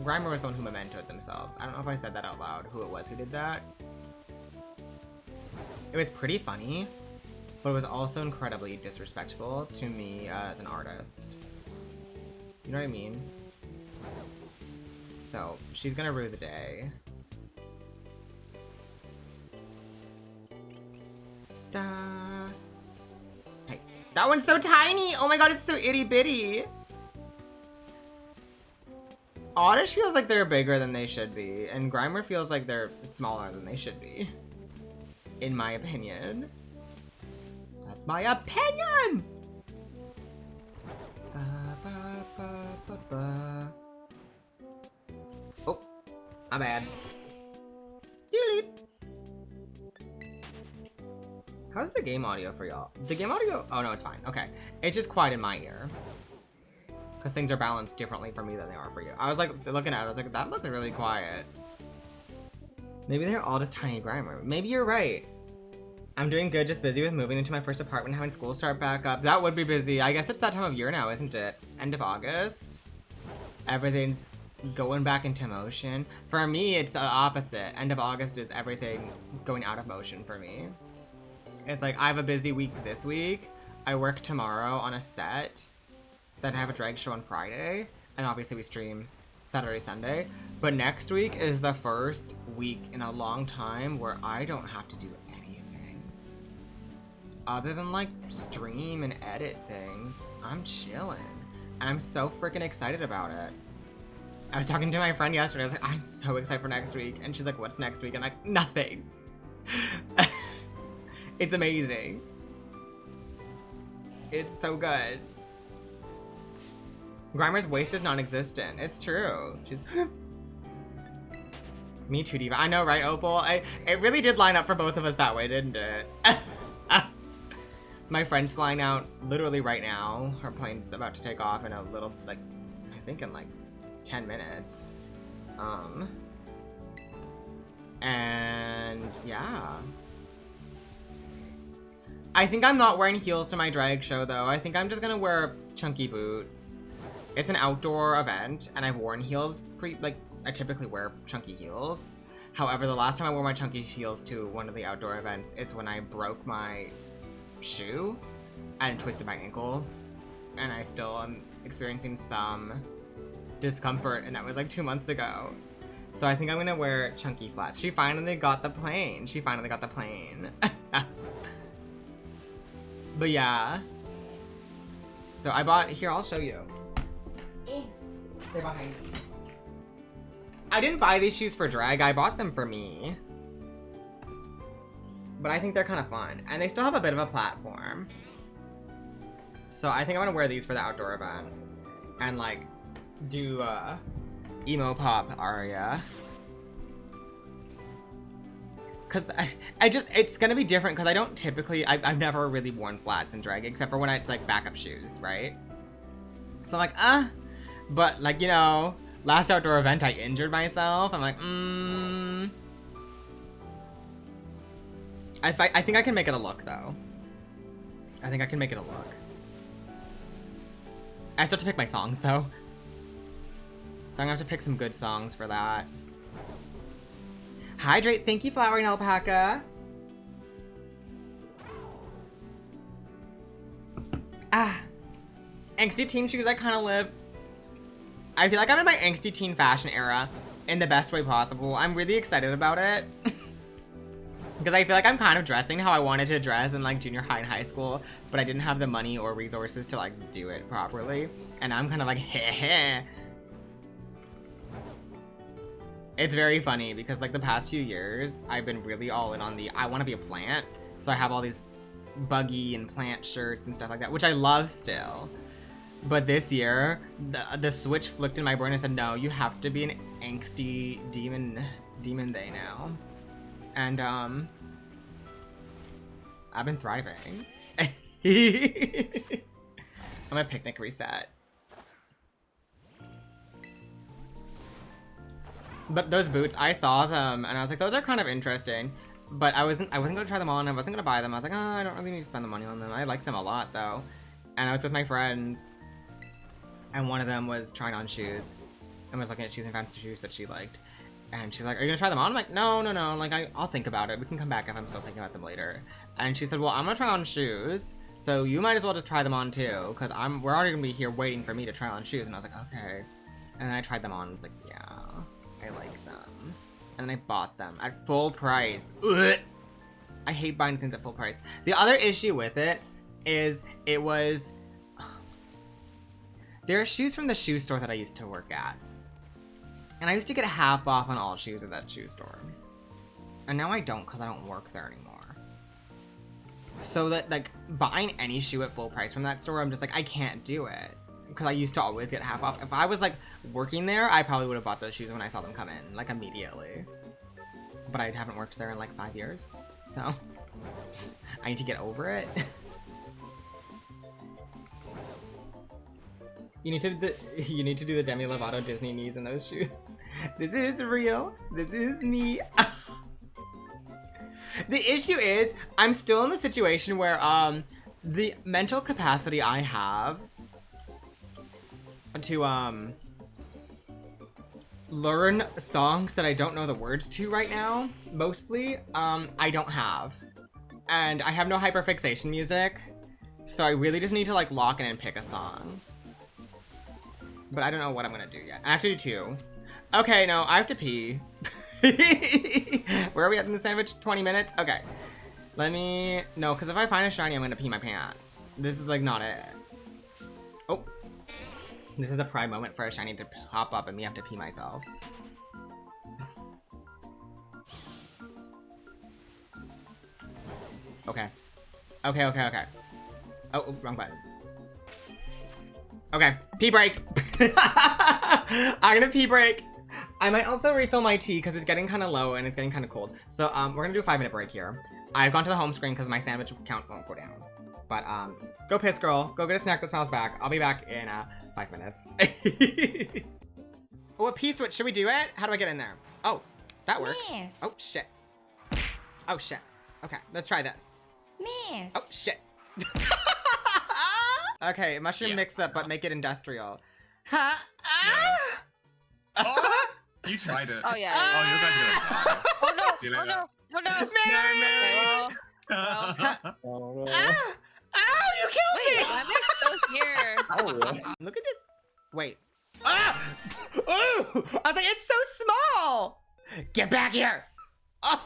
Grimer was the one who mementoed themselves. I don't know if I said that out loud, who it was who did that. It was pretty funny, but it was also incredibly disrespectful to me as an artist. You know what I mean? So, she's gonna rue the day. Da, Hey, that one's so tiny. Oh my god, it's so itty bitty. Oddish feels like they're bigger than they should be, and Grimer feels like they're smaller than they should be. In my opinion. That's my opinion! Oh, my bad. Delete. How's the game audio for y'all? The game audio, oh no, it's fine. Okay, it's just quiet in my ear. Because things are balanced differently for me than they are for you. I was like, looking at it, I was like, that looks really quiet. Maybe they're all just tiny Grimer. Maybe you're right. I'm doing good, just busy with moving into my first apartment, having school start back up. That would be busy. I guess it's that time of year now, isn't it? End of August. Everything's going back into motion. For me, it's the opposite. End of August is everything going out of motion for me. It's like, I have a busy week this week. I work tomorrow on a set. Then I have a drag show on Friday. And obviously we stream Saturday, Sunday. But next week is the first week in a long time where I don't have to do anything. Other than like stream and edit things. I'm chilling. And I'm so freaking excited about it. I was talking to my friend yesterday. I was like, I'm so excited for next week. And she's like, what's next week? And I'm like, nothing. It's amazing. It's so good. Grimer's waist is non-existent. It's true. She's... Me too, Diva. I know, right, Opal? It really did line up for both of us that way, didn't it? My friend's flying out literally right now. Her plane's about to take off in a little, like, I think in like 10 minutes. And yeah. I think I'm not wearing heels to my drag show though. I think I'm just gonna wear chunky boots. It's an outdoor event and I've worn heels I typically wear chunky heels. However, the last time I wore my chunky heels to one of the outdoor events, it's when I broke my shoe and twisted my ankle. And I still am experiencing some discomfort, and that was like 2 months ago. So I think I'm gonna wear chunky flats. She finally got the plane. She finally got the plane. But yeah. So I bought, here, I'll show you. They're behind me. I didn't buy these shoes for drag, I bought them for me. But I think they're kind of fun. And they still have a bit of a platform. So I think I'm gonna wear these for the outdoor event. And like, do emo pop Aria. Cause it's gonna be different because I don't typically, I've never really worn flats in drag except for when it's like backup shoes, right? So I'm like, but like, you know, last outdoor event I injured myself. I'm like, I think I can make it a look though. I think I can make it a look. I still have to pick my songs though. So I'm gonna have to pick some good songs for that. Hydrate, thank you, Flowering Alpaca. Angsty teen shoes I kind of live. I feel like I'm in my angsty teen fashion era in the best way possible. I'm really excited about it. Because I feel like I'm kind of dressing how I wanted to dress in like junior high and high school, but I didn't have the money or resources to like do it properly. And I'm kind of like, heh. It's very funny because like the past few years, I've been really all in on the, I want to be a plant. So I have all these buggy and plant shirts and stuff like that, which I love still. But this year, the switch flicked in my brain and said, no, you have to be an angsty demon they now. And I've been thriving. I'm a picnic reset. But those boots, I saw them and I was like, those are kind of interesting. But I wasn't gonna try them on. I wasn't gonna buy them. I was like, oh, I don't really need to spend the money on them. I like them a lot though. And I was with my friends, and one of them was trying on shoes and was looking at shoes and found shoes that she liked. And she's like, are you gonna try them on? I'm like, no. Like, I'll think about it. We can come back if I'm still thinking about them later. And she said, well, I'm gonna try on shoes, so you might as well just try them on too, because we're already gonna be here waiting for me to try on shoes. And I was like, okay. And then I tried them on and was like, yeah, I like them. And then I bought them at full price. Ugh. I hate buying things at full price. The other issue with it is it was... There are shoes from the shoe store that I used to work at. And I used to get half off on all shoes at that shoe store. And now I don't because I don't work there anymore. So that, like, buying any shoe at full price from that store, I'm just like, I can't do it. Because I used to always get half off. If I was, like, working there, I probably would have bought those shoes when I saw them come in, like, immediately. But I haven't worked there in, like, 5 years. So, I need to get over it. You need to do the Demi Lovato Disney knees in those shoes. This is real. This is me. The issue is, I'm still in the situation where, the mental capacity I have to, learn songs that I don't know the words to right now, mostly, I don't have. And I have no hyperfixation music, so I really just need to, like, lock in and pick a song. But I don't know what I'm gonna do yet. I have to do 2. Okay, no, I have to pee. Where are we at in the sandwich? 20 minutes? Okay. Let me... No, because if I find a shiny, I'm gonna pee my pants. This is, like, not it. Oh. This is a prime moment for a shiny to pop up and me have to pee myself. Okay. Okay. Oh, wrong button. Okay, pee break. I'm gonna pee break. I might also refill my tea because it's getting kind of low and it's getting kind of cold. So we're gonna do a 5-minute break here. I've gone to the home screen because my sandwich count won't go down. But go piss, girl. Go get a snack that smells back. I'll be back in 5 minutes. Oh, a pee switch. Should we do it? How do I get in there? Oh, that works. Miss. Oh shit. Oh shit. Okay, let's try this. Miss. Oh shit. Okay, mushroom mix-up, but make it industrial. Oh, you tried it. Oh yeah. Oh, you're gonna do it. Oh no. See you Oh later. no. Oh no. Mary! Well, Ow, you killed wait, me! why am I still here? Look at this. Wait. Ah! Ooh! I was like, it's so small! Get back here! Oh!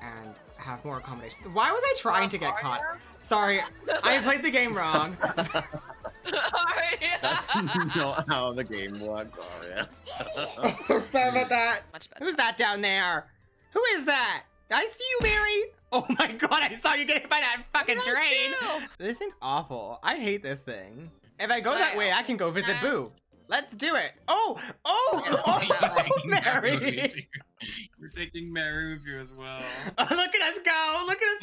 And have more accommodations. Why was I trying to get caught? Sorry, I played the game wrong. That's not how the game works, Aria. Sorry about that. Much better. Who's that down there? Who is that? I see you, Mary. Oh my god, I saw you get hit by that fucking train. This thing's awful. I hate this thing. If I go that way, I can go visit Boo. Let's do it. Oh, Mary. We're taking Mary with you as well. Oh, look at us go. Look at us.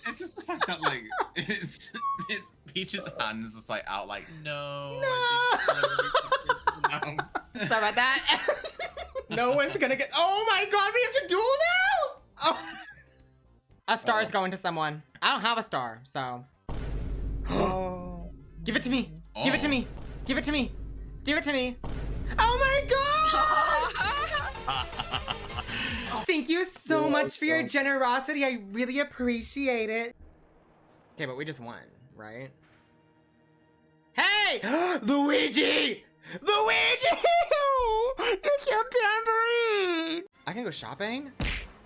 It's just the fact that, like, it's Peach's hands just, like, out, like, no. Sorry about that. No one's gonna get. Oh my god, we have to duel now. Oh. A star is going to someone. I don't have a star, so. Give it to me. Give it to me. Give it to me. Give it to me. Oh my god! Thank you so much for your generosity. I really appreciate it. Okay, but we just won, right? Hey! Luigi! Luigi! You killed Tambourine! I can go shopping?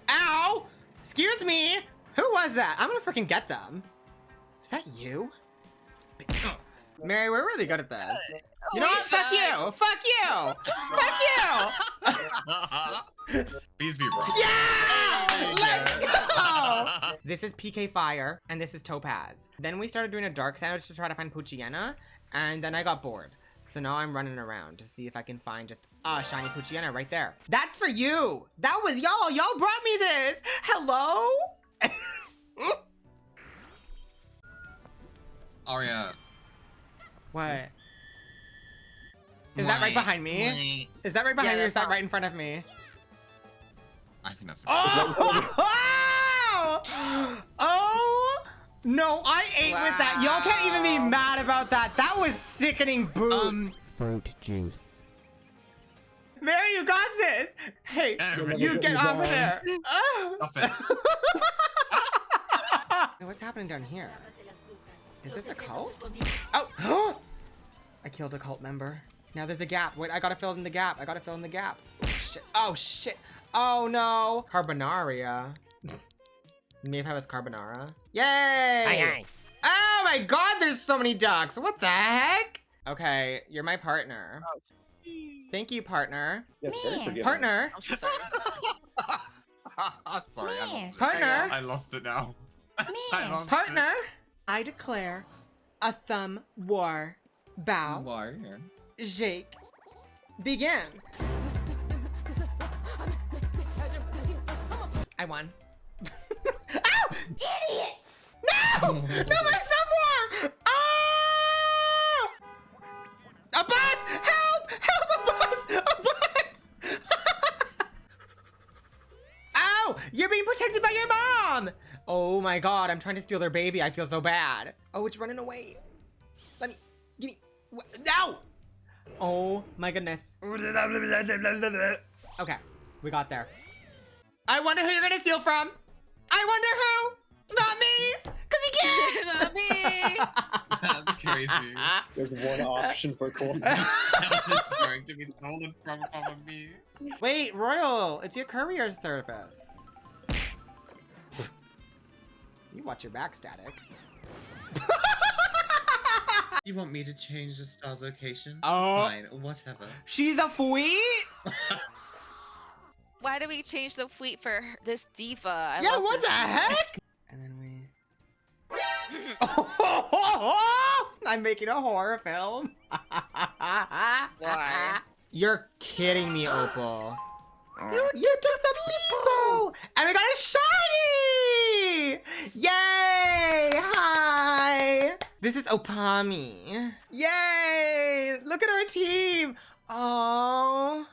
Ow! Excuse me! Who was that? I'm gonna freaking get them. Is that you? Mary, we're really good at this. You know what? Fuck you! Fuck you! Fuck you! Please be wrong. Yeah! Let's go! This is PK Fire, and this is Topaz. Then we started doing a dark sandwich to try to find Poochyena, and then I got bored. So now I'm running around to see if I can find just a shiny Poochyena right there. That's for you! That was y'all! Y'all brought me this! Hello? Aria. What? Is that right behind me? Is that right behind me or is that right in front of me? I think that's Oh! Oh! No, I ate with that. Y'all can't even be mad about that. That was sickening boobs. Fruit juice. Mary, you got this. Hey, you get off of there. Stop it. What's happening down here? Is this a cult? Oh! I killed a cult member. Now there's a gap. Wait, I gotta fill in the gap. I gotta fill in the gap. Shit. Oh, shit. Oh, no. Carbonaria. Maybe I was Carbonara. Yay! Aye, aye. Oh my god, there's so many ducks. What the heck? Okay, you're my partner. Thank you, partner. Yes, very Man. forgiving. Partner. I'm so sorry. Sorry, I Man. lost it. Partner. I lost it now. I Man. lost Partner. I declare a thumb war. Bow. Warrior. Jake. Begin. I won. Ow! Idiot! No! No, my thumb war! Oh! A bus! Help! Help! A bus! A bus! Ow! You're being protected by your mom! Oh my god, I'm trying to steal their baby. I feel so bad. Oh, it's running away. Let me. Give me. No! Oh my goodness. Okay, we got there. I wonder who you're gonna steal from. I wonder who. Not me, cause he can't. Not me. That's crazy. There's one option for corn. How is this going to be stolen from me? Wait, Royal, it's your courier service. You watch your back, Static. You want me to change the star's location? Oh. Fine, whatever. She's a fleet? Why do we change the fleet for this diva? I Yeah, love what the this. heck? And then we... I'm making a horror film. Why? You're kidding me, Opal. You took the Beebo! And we got a shiny! Yay! Hi! This is Opami. Yay! Look at our team! Oh,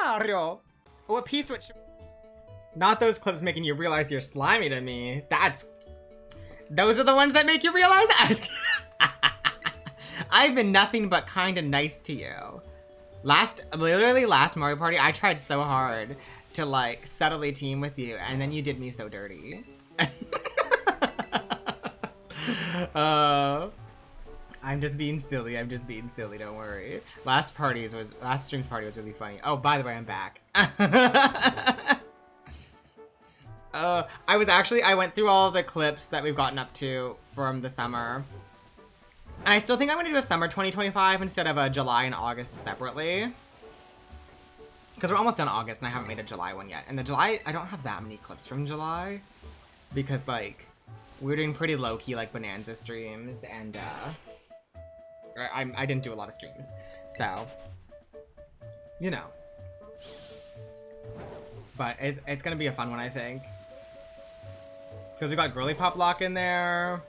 Mario! Oh, a P-switch. Not those clips making you realize you're slimy to me. Those are the ones that make you realize that? I've been nothing but kind and nice to you. Literally last Mario Party, I tried so hard to like subtly team with you, and then you did me so dirty. I'm just being silly. Don't worry. Last stream's party was really funny. Oh, by the way, I'm back. I went through all the clips that we've gotten up to from the summer. And I still think I'm gonna do a summer 2025 instead of a July and August separately. Because we're almost done August and I haven't made a July one yet. And the July, I don't have that many clips from July. Because like, we're doing pretty low-key like Bonanza streams and I didn't do a lot of streams. So, you know. But it's gonna be a fun one, I think. Because we got Girly Pop Lock in there.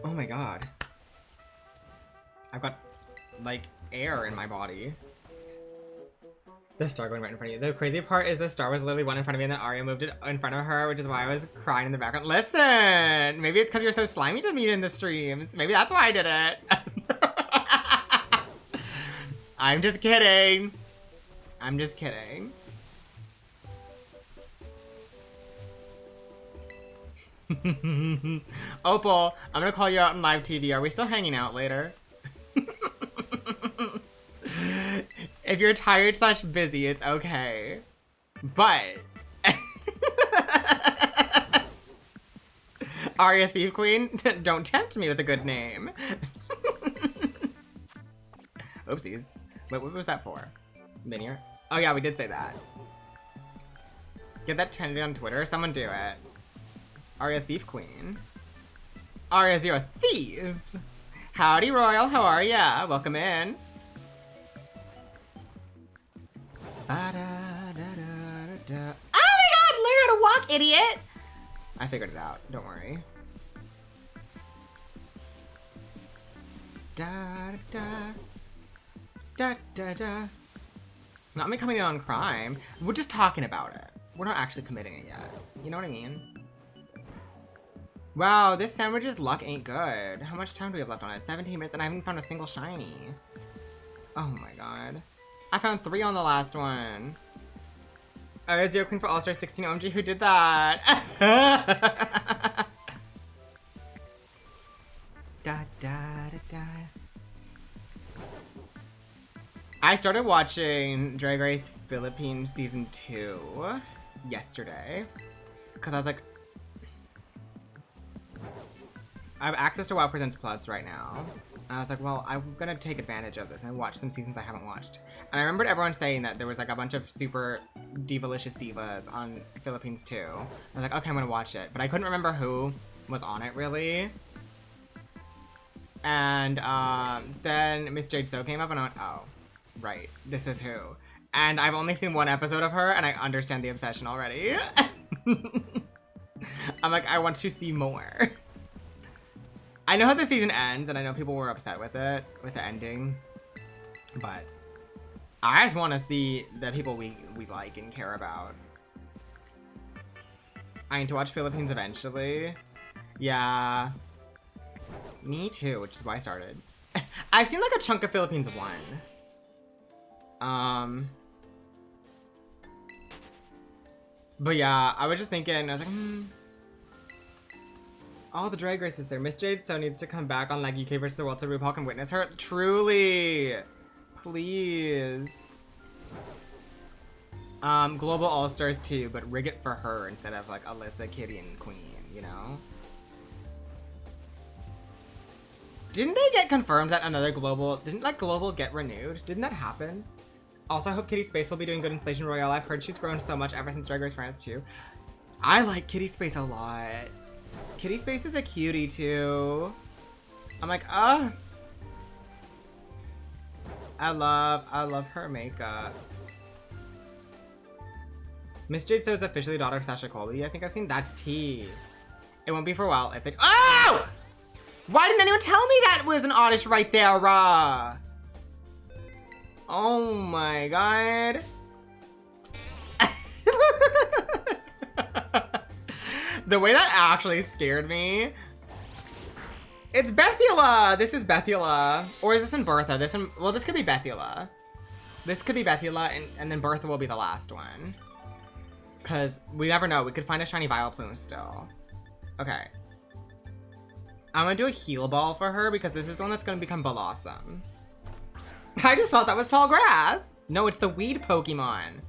Oh my god. I've got, like, air in my body. The star going right in front of you. The crazy part is the star was literally one in front of me and then Aria moved it in front of her, which is why I was crying in the background. Listen! Maybe it's because you're so slimy to me in the streams. Maybe that's why I did it. I'm just kidding. I'm just kidding. Opal, I'm gonna call you out on live TV. Are we still hanging out later? If you're tired / busy, it's okay. But Aria Thief Queen, don't tempt me with a good name. Oopsies. Wait, what was that for? Linear? Oh yeah, we did say that. Get that trending on Twitter. Someone do it. Aria Thief Queen. Aria Zero Thief. Howdy, Royal. How are ya? Welcome in. Oh my god! Learn how to walk, idiot! I figured it out. Don't worry. Da da da da da. Not me coming in on crime. We're just talking about it. We're not actually committing it yet. You know what I mean? Wow, this sandwich's luck ain't good. How much time do we have left on it? 17 minutes and I haven't found a single shiny. Oh my god. I found 3 on the last one. Aria Zero Queen for All-Star 16. OMG, who did that? Da, da, da, da. I started watching Drag Race Philippines Season 2 yesterday. Because I was like, I have access to WoW Presents Plus right now. And I was like, well, I'm gonna take advantage of this and watch some seasons I haven't watched. And I remembered everyone saying that there was like a bunch of super divalicious divas on Philippines too. I was like, okay, I'm gonna watch it. But I couldn't remember who was on it really. And then Miss Jade So came up and I went, oh, right, this is who. And I've only seen one episode of her and I understand the obsession already. I'm like, I want to see more. I know how the season ends and I know people were upset with it, with the ending. But I just want to see the people we like and care about. I need to watch Philippines eventually. Yeah. Me too, which is why I started. I've seen like a chunk of Philippines 1. But yeah, I was just thinking, I was like, Oh, the Drag Race is there. Miss Jade So needs to come back on like UK versus the World so RuPaul can witness her. Truly. Please. Global All-Stars too, but rig it for her instead of like Alyssa, Kitty, and Queen, you know? Didn't they get confirmed that another Global... Didn't, like, Global get renewed? Didn't that happen? Also, I hope Kitty Space will be doing good in Station Royale. I've heard she's grown so much ever since Drag Race France too. I like Kitty Space a lot. Kitty Space is a cutie too. I'm like, I love her makeup. Miss Jade So is officially daughter of Sasha Colby. I think I've seen that's tea. It won't be for a while if they... Oh! Why didn't anyone tell me that was an oddish right there, Oh my god. The way that actually scared me. It's Bethula! This is Bethula. Or is this in Bertha? This could be Bethula. This could be Bethula, and then Bertha will be the last one. Because we never know. We could find a shiny Violet Plume still. Okay. I'm gonna do a heal ball for her because this is the one that's gonna become Blossom. I just thought that was tall grass. No, it's the weed Pokemon.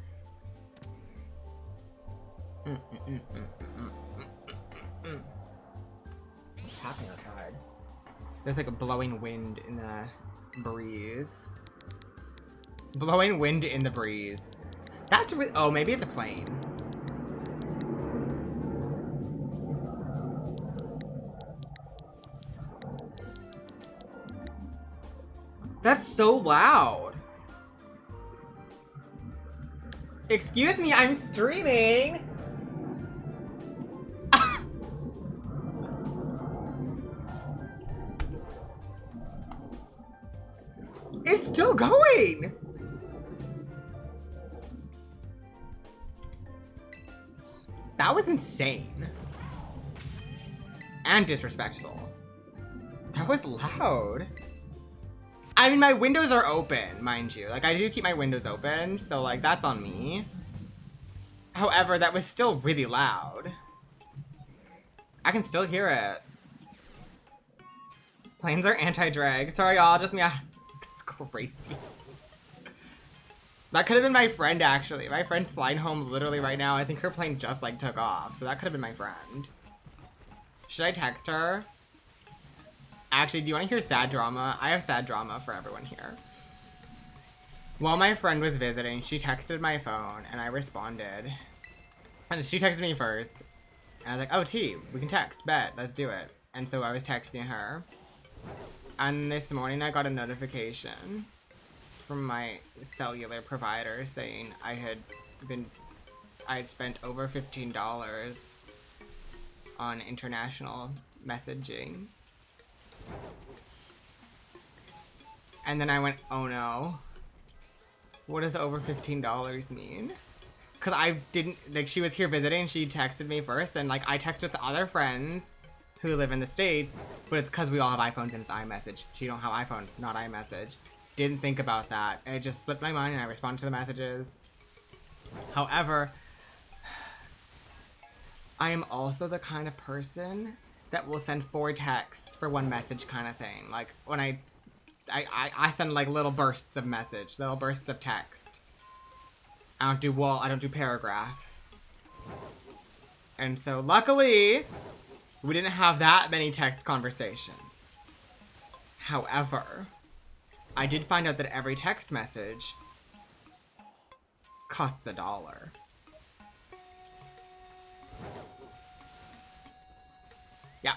What's happening outside? There's like a blowing wind in the breeze. Blowing wind in the breeze. That's really, oh, maybe it's a plane. That's so loud. Excuse me, I'm streaming. It's still going. That was insane. And disrespectful. That was loud. I mean, my windows are open, mind you. Like, I do keep my windows open, so, like, that's on me. However, that was still really loud. I can still hear it. Planes are anti-drag. Sorry, y'all, just me. That's crazy. That could have been my friend, actually. My friend's flying home literally right now. I think her plane just, like, took off, so that could have been my friend. Should I text her? Actually, do you want to hear sad drama? I have sad drama for everyone here. While my friend was visiting, she texted my phone, and I responded. And she texted me first. And I was like, oh, T, we can text, bet, let's do it. And so I was texting her. And this morning I got a notification from my cellular provider saying I had spent over $15 on international messaging. And then I went, oh no. What does over $15 mean? Because I didn't, like, she was here visiting, she texted me first, and like I texted with the other friends who live in the States, but it's because we all have iPhones and it's iMessage. She don't have iPhone, not iMessage. Didn't think about that. It just slipped my mind and I responded to the messages. However, I am also the kind of person that will send 4 texts for 1 message kind of thing. Like, when I send, like, little bursts of message, little bursts of text. I don't do paragraphs. And so, luckily, We didn't have that many text conversations. However, I did find out that every text message costs $1. Yeah.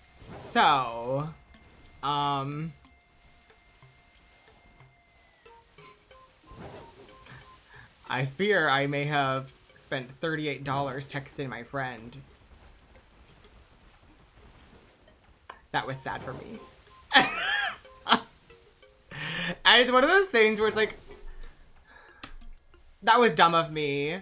So, I fear I may have spent $38 texting my friend. That was sad for me. And it's one of those things where it's like, that was dumb of me.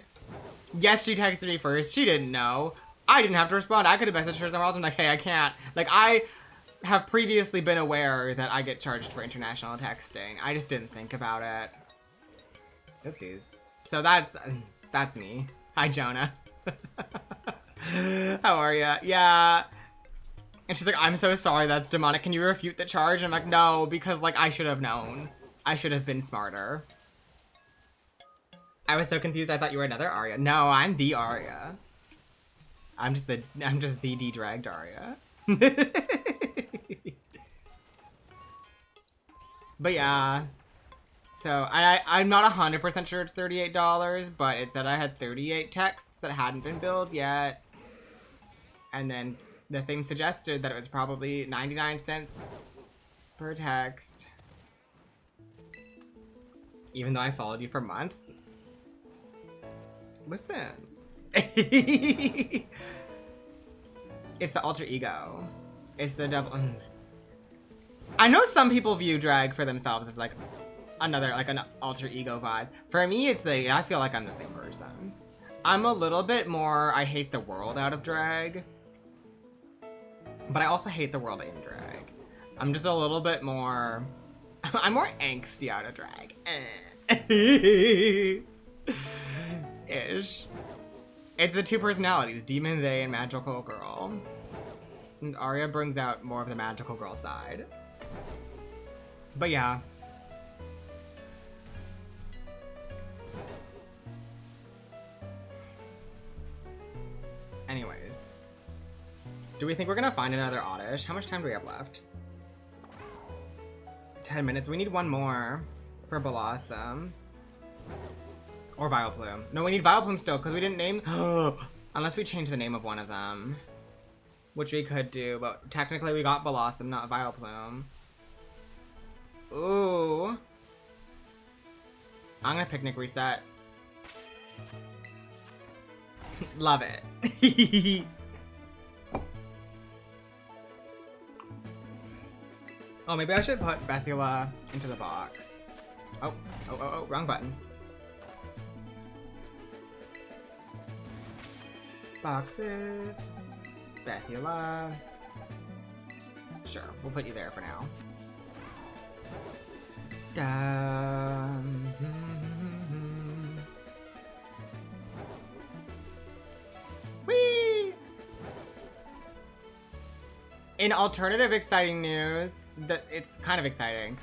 Yes, she texted me first. She didn't know. I didn't have to respond. I could have messaged her somewhere else. I'm like, hey, I can't. Like, I have previously been aware that I get charged for international texting. I just didn't think about it. Oopsies. So that's me. Hi, Jonah. How are ya? Yeah. And she's like, I'm so sorry, that's demonic. Can you refute the charge? And I'm like, no, because, like, I should have known. I should have been smarter. I was so confused, I thought you were another Aria. No, I'm the Aria. I'm just the de-dragged Aria. But yeah. So, I'm not 100% sure it's $38, but it said I had 38 texts that hadn't been billed yet. And then the thing suggested that it was probably 99 cents per text. Even though I followed you for months. Listen. It's the alter ego. It's the double. I know some people view drag for themselves as like another, like an alter ego vibe. For me, it's like, I feel like I'm the same person. I'm a little bit more, I hate the world out of drag. But I also hate the world in drag. I'm just a little bit more, I'm more angsty out of drag. Ish. It's the two personalities, Demon They and Magical Girl. And Aria brings out more of the Magical Girl side. But yeah. Anyways. Do we think we're gonna find another ODDISH? How much time do we have left? 10 minutes. We need one more for Blossom. Or Vileplume. No, we need Vileplume still, because we didn't name... Unless we change the name of one of them. Which we could do, but technically we got Blossom, not Vileplume. Ooh. I'm gonna Picnic Reset. Love it. Oh, maybe I should put Bethula into the box. Oh, wrong button. Boxes. Bethula. Sure, we'll put you there for now. Whee! In alternative exciting news, it's kind of exciting.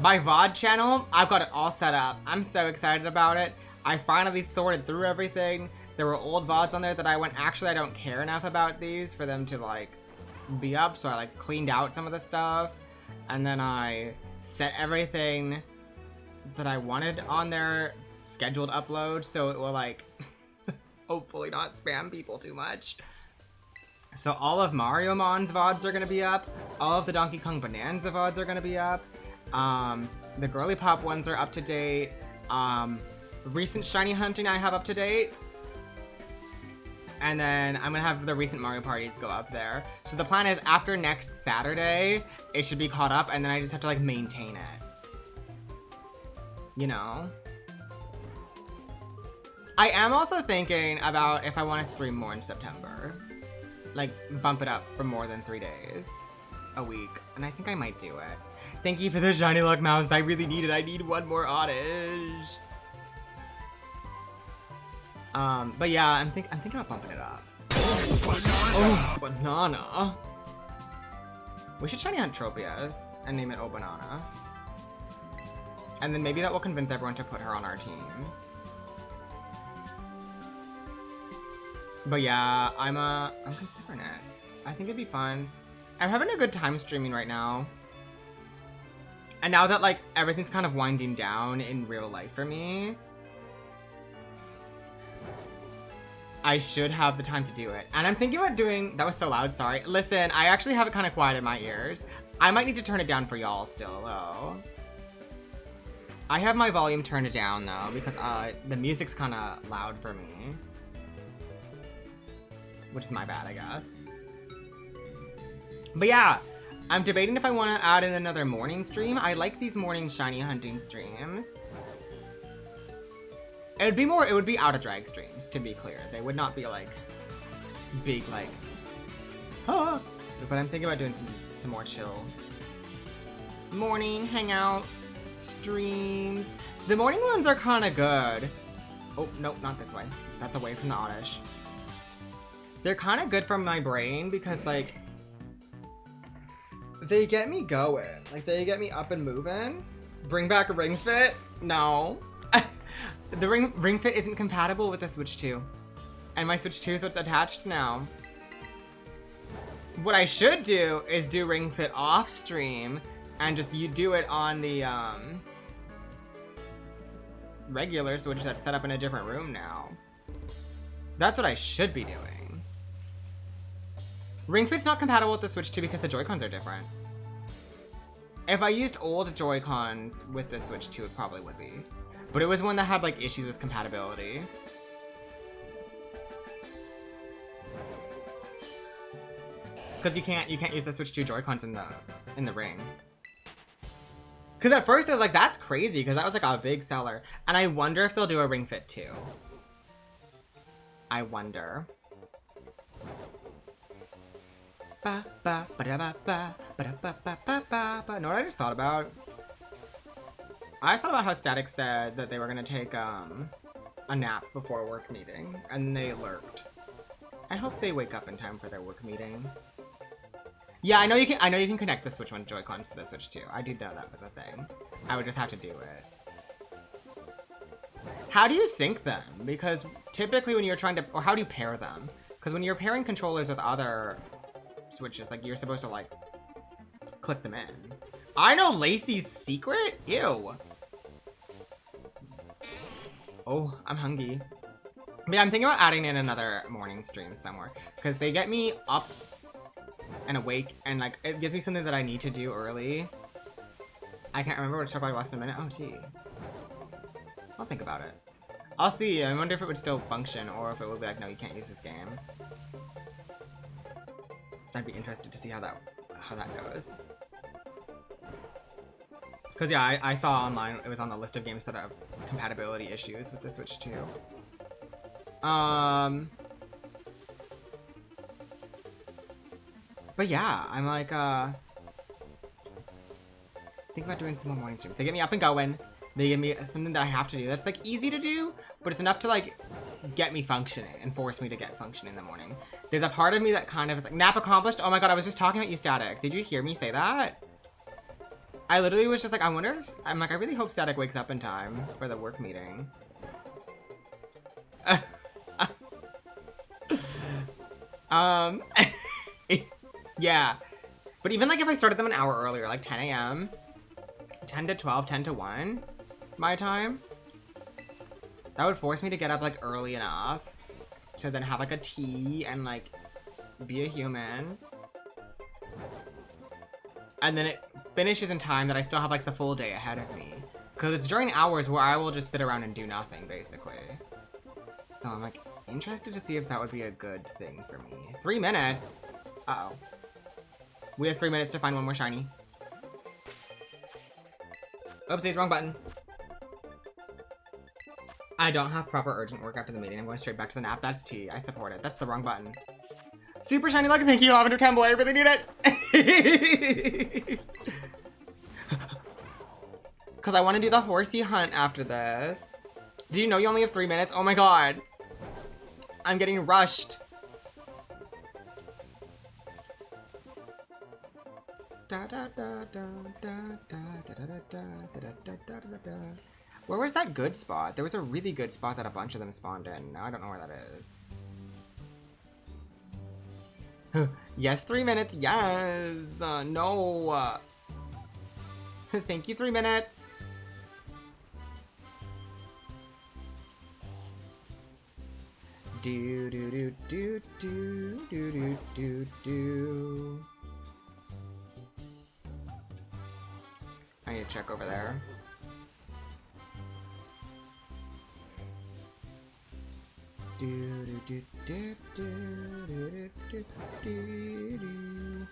My VOD channel, I've got it all set up. I'm so excited about it. I finally sorted through everything. There were old VODs on there that I went, actually I don't care enough about these for them to like be up, so I like cleaned out some of the stuff. And then I set everything that I wanted on their scheduled upload, so it will like hopefully not spam people too much. So all of Mario Mon's VODs are gonna be up. All of the Donkey Kong Bonanza VODs are gonna be up. The Girly Pop ones are up to date. Recent Shiny Hunting I have up to date. And then I'm gonna have the recent Mario parties go up there. So the plan is after next Saturday, it should be caught up, and then I just have to like maintain it. You know? I am also thinking about if I want to stream more in September. Like, bump it up for more than 3 days a week. And I think I might do it. Thank you for the shiny luck mouse. I really need it. I need one more ODDISH. But yeah, I'm thinking about bumping it up. Oh, banana. We should shiny hunt Tropius and name it Oh Banana. And then maybe that will convince everyone to put her on our team. But yeah, I'm considering it. I think it'd be fun. I'm having a good time streaming right now. And now that like everything's kind of winding down in real life for me, I should have the time to do it. And I'm thinking about doing, that was so loud, sorry. Listen, I actually have it kind of quiet in my ears. I might need to turn it down for y'all still though. I have my volume turned down though because the music's kind of loud for me. Which is my bad, I guess. But yeah, I'm debating if I want to add in another morning stream. I like these morning shiny hunting streams. It would be out of drag streams, to be clear. They would not be like big like ah. But I'm thinking about doing some more chill morning hangout streams. The morning ones are kind of good. Oh, nope, not this way. That's away from the ODDISH. They're kind of good for my brain because like they get me going. Like, they get me up and moving. Bring back Ring Fit? No. The Ring Fit isn't compatible with the Switch 2. And my Switch 2 is what's attached now. What I should do is do Ring Fit off stream and just you do it on the regular Switch that's set up in a different room now. That's what I should be doing. Ring Fit's not compatible with the Switch 2 because the Joy-Cons are different. If I used old Joy-Cons with the Switch 2, it probably would be. But it was one that had like issues with compatibility. Because you can't use the Switch 2 Joy-Cons in the ring. Because at first I was like, that's crazy, because that was like a big seller. And I wonder if they'll do a Ring Fit too. I wonder. Know what I just thought about? I just thought about how Static said that they were gonna take a nap before a work meeting, and they lurked. I hope they wake up in time for their work meeting. Yeah, I know you can connect the Switch 1 Joy-Cons to the Switch 2. I did know that was a thing. I would just have to do it. How do you sync them? Because typically when you're trying to, or how do you pair them? Because when you're pairing controllers with other Switches, like you're supposed to like click them in. I know Lacey's secret? Ew. Oh, I'm hungry. But yeah, I'm thinking about adding in another morning stream somewhere. Because they get me up and awake and like it gives me something that I need to do early. I can't remember what to talk about less than a minute. Oh gee. I'll think about it. I'll see. I wonder if it would still function or if it would be like, no, you can't use this game. I'd be interested to see how that goes. Cause yeah, I saw online it was on the list of games that have compatibility issues with the Switch 2. But yeah, I'm like think about doing some more morning streams. They get me up and going. They give me something that I have to do. That's like easy to do, but it's enough to like get me functioning and force me to get functioning in the morning. There's a part of me that kind of is like, nap accomplished. Oh my god, I was just talking about you, Static. Did you hear me say that? I literally was just like, I wonder if, I'm like, I really hope Static wakes up in time for the work meeting. Yeah. But even like if I started them an hour earlier, like 10 a.m., 10 to 12, 10 to 1, my time, that would force me to get up like early enough to then have like a tea and like be a human. And then it finishes in time that I still have like the full day ahead of me. Because it's during hours where I will just sit around and do nothing, basically. So I'm like interested to see if that would be a good thing for me. 3 minutes? Uh-oh. We have 3 minutes to find one more shiny. Oopsies, wrong button. I don't have proper urgent work after the meeting. I'm going straight back to the nap. That's T. I support it. That's the wrong button. Super shiny luck. Thank you, Lavender Temple. I really need it. Because I want to do the Horsea hunt after this. Did you know you only have 3 minutes? Oh my god. I'm getting rushed. Where was that good spot? There was a really good spot that a bunch of them spawned in. Now I don't know where that is. Yes, 3 minutes. Yes. No. Thank you, 3 minutes. Do do do do do do do do do. I need to check over there. Do do do do do do do do do.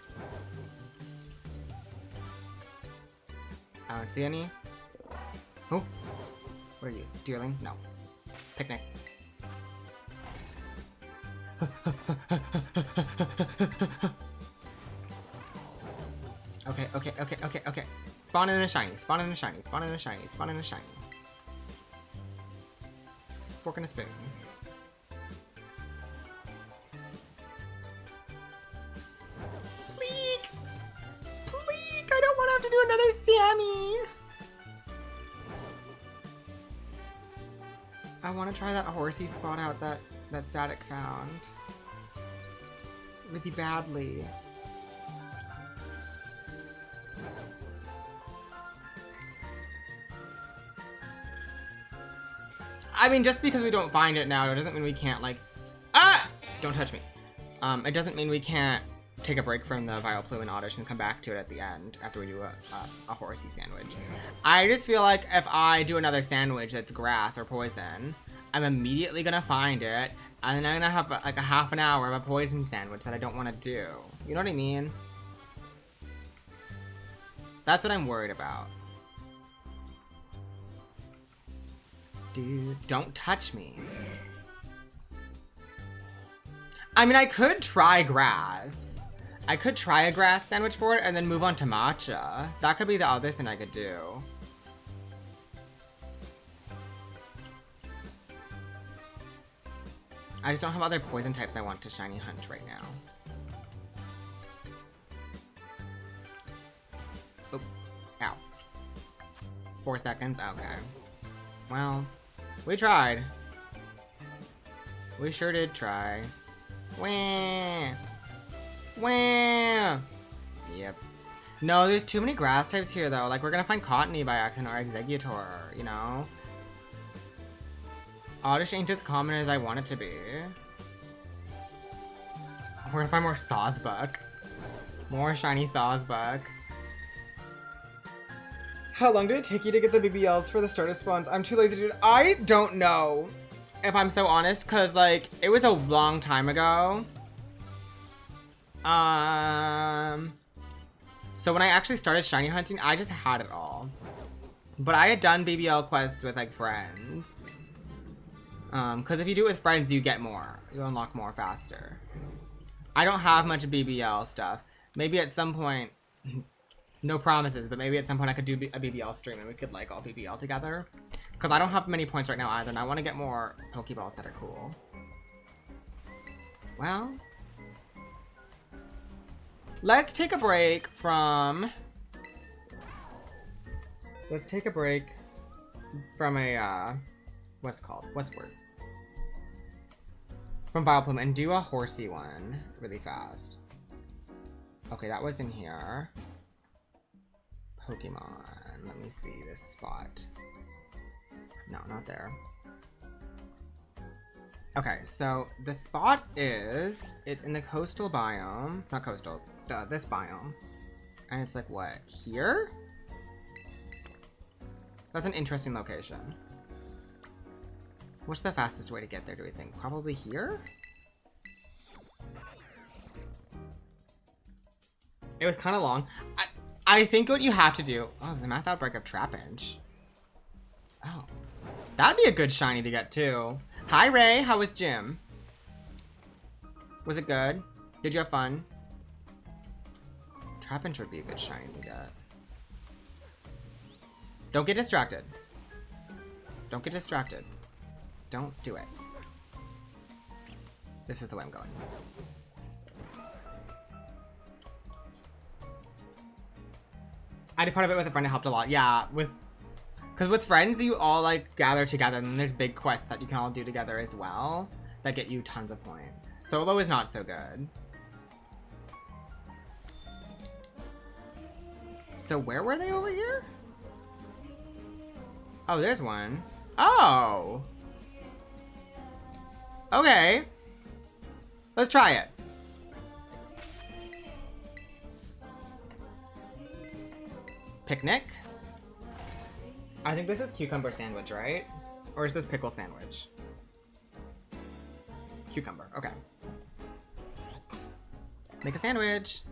I don't see any. Oh, where are you, dearling? No. Picnic. Okay. Spawn in a shiny, spawn in a shiny, spawn in a shiny, spawn in a shiny. Fork and a spoon. Pleek! Pleek! I don't want to have to do another Sammy! I want to try that Horsea spot out that Static found. Really badly. I mean, just because we don't find it now, it doesn't mean we can't, like... Ah! Don't touch me. It doesn't mean we can't take a break from the Vileplume and Oddish and come back to it at the end after we do a Horsea sandwich. I just feel like if I do another sandwich that's grass or poison, I'm immediately gonna find it, and then I'm gonna have like a half an hour of a poison sandwich that I don't want to do. You know what I mean? That's what I'm worried about. Dude, don't touch me. I mean, I could try grass. I could try a grass sandwich for it and then move on to matcha. That could be the other thing I could do. I just don't have other poison types I want to shiny hunt right now. Oh, ow. 4 seconds? Okay. Well, we tried. We sure did try. Wah! Wah! Yep. No, there's too many grass types here, though. Like, we're gonna find Cottony by accident or Executor, you know? Oddish ain't as common as I want it to be. We're gonna find more Sawsbuck. More shiny Sawsbuck. How long did it take you to get the BBLs for the starter spawns? I'm too lazy to do it. I don't know, if I'm so honest, because, like, it was a long time ago. So when I actually started shiny hunting, I just had it all. But I had done BBL quests with, like, friends. Because if you do it with friends, you get more. You unlock more faster. I don't have much BBL stuff. Maybe at some point... No promises, but maybe at some point I could do a BBL stream and we could, like, all BBL together. Because I don't have many points right now either, and I want to get more Pokeballs that are cool. Well... Let's take a break from... Let's take a break from a, what's it called? Westward. From Vileplume and do a Horsea one really fast. Okay, that was in here. Pokemon. Let me see this spot. No, not there. Okay, so the spot is, it's in the coastal biome. Not coastal, this biome. And it's like, what, here? That's an interesting location. What's the fastest way to get there, do we think? Probably here? It was kind of long. I think what you have to do... Oh, there's a mass outbreak of Trapinch. Oh. That'd be a good shiny to get, too. Hi, Ray. How was gym? Was it good? Did you have fun? Trapinch would be a good shiny to get. Don't get distracted. Don't get distracted. Don't do it. This is the way I'm going. I did part of it with a friend. It helped a lot. Yeah, because with friends, you all, like, gather together, and then there's big quests that you can all do together as well that get you tons of points. Solo is not so good. So where were they over here? Oh, there's one. Oh! Okay. Let's try it. Picnic? I think this is cucumber sandwich, right? Or is this pickle sandwich? Cucumber, okay. Make a sandwich.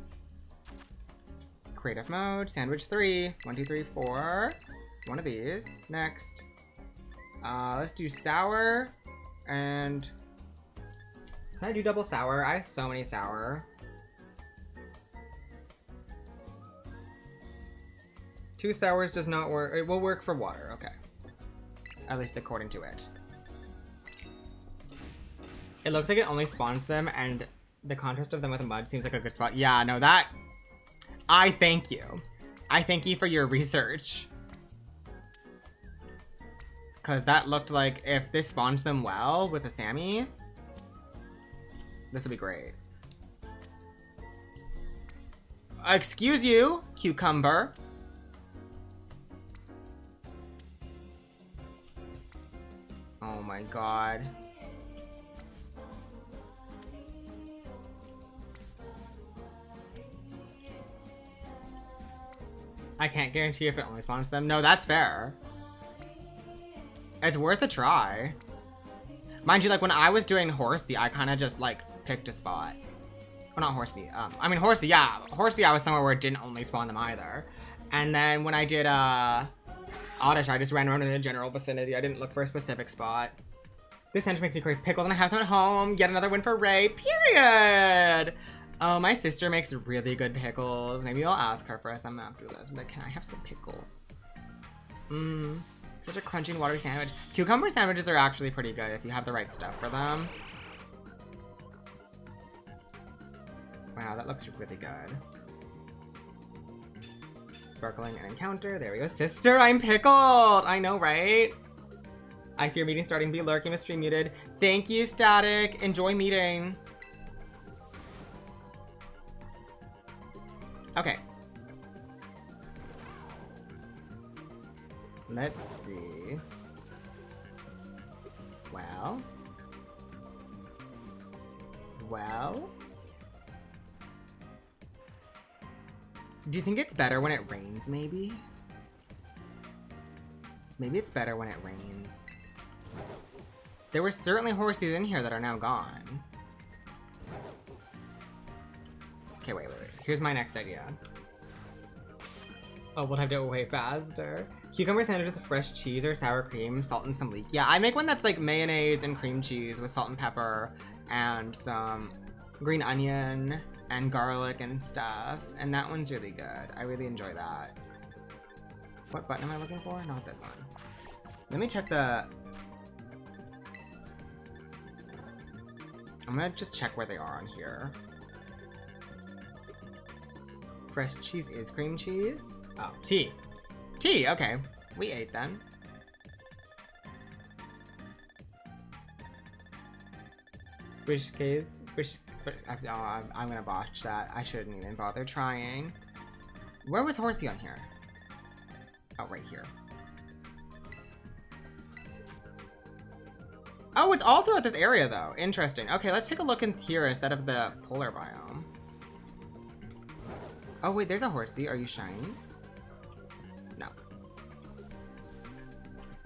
Creative mode, sandwich 3. 1, 2, 3, 4. One of these. Next. Let's do sour. And can I do double sour? I have so many sour. 2 sours does not work. It will work for water, okay. At least according to it. It looks like it only spawns them, and the contrast of them with mud seems like a good spot. Yeah, no, that... I thank you. I thank you for your research. Because that looked like if this spawns them well with a Sammy, this will be great. Excuse you, cucumber. Oh my god. I can't guarantee if it only spawns them. No, that's fair. It's worth a try. Mind you, like, when I was doing Horsea, I kind of just, like, picked a spot. Well, not Horsea. I mean, Horsea, yeah. Horsea, I was somewhere where it didn't only spawn them either. And then when I did, ODDISH, I just ran around in the general vicinity. I didn't look for a specific spot. This sandwich makes me crave pickles and I have some at home. Yet another win for Ray. Period! Oh, my sister makes really good pickles. Maybe I'll ask her for some after this. But can I have some pickle? Such a crunchy and watery sandwich. Cucumber sandwiches are actually pretty good if you have the right stuff for them. Wow, that looks really good. Sparkling and encounter. There we go. Sister, I'm pickled! I know, right? I fear meeting starting. Be lurking with stream muted. Thank you, Static. Enjoy meeting. Okay. Let's see. Well. Do you think it's better when it rains, maybe? Maybe it's better when it rains. There were certainly horses in here that are now gone. Okay, wait. Here's my next idea. Oh, we'll have to do it way faster. Cucumber sandwich with fresh cheese or sour cream, salt and some leek. Yeah, I make one that's like mayonnaise and cream cheese with salt and pepper and some green onion and garlic and stuff. And that one's really good. I really enjoy that. What button am I looking for? Not this one. Let me check the... I'm gonna just check where they are on here. Fresh cheese is cream cheese. Oh, tea. Tea, okay. We ate then. Fish case. Oh, I'm gonna botch that. I shouldn't even bother trying. Where was Horsea on here? Oh, right here. Oh, it's all throughout this area though. Interesting. Okay, let's take a look in here instead of the polar biome. Oh wait, there's a Horsea. Are you shiny? No.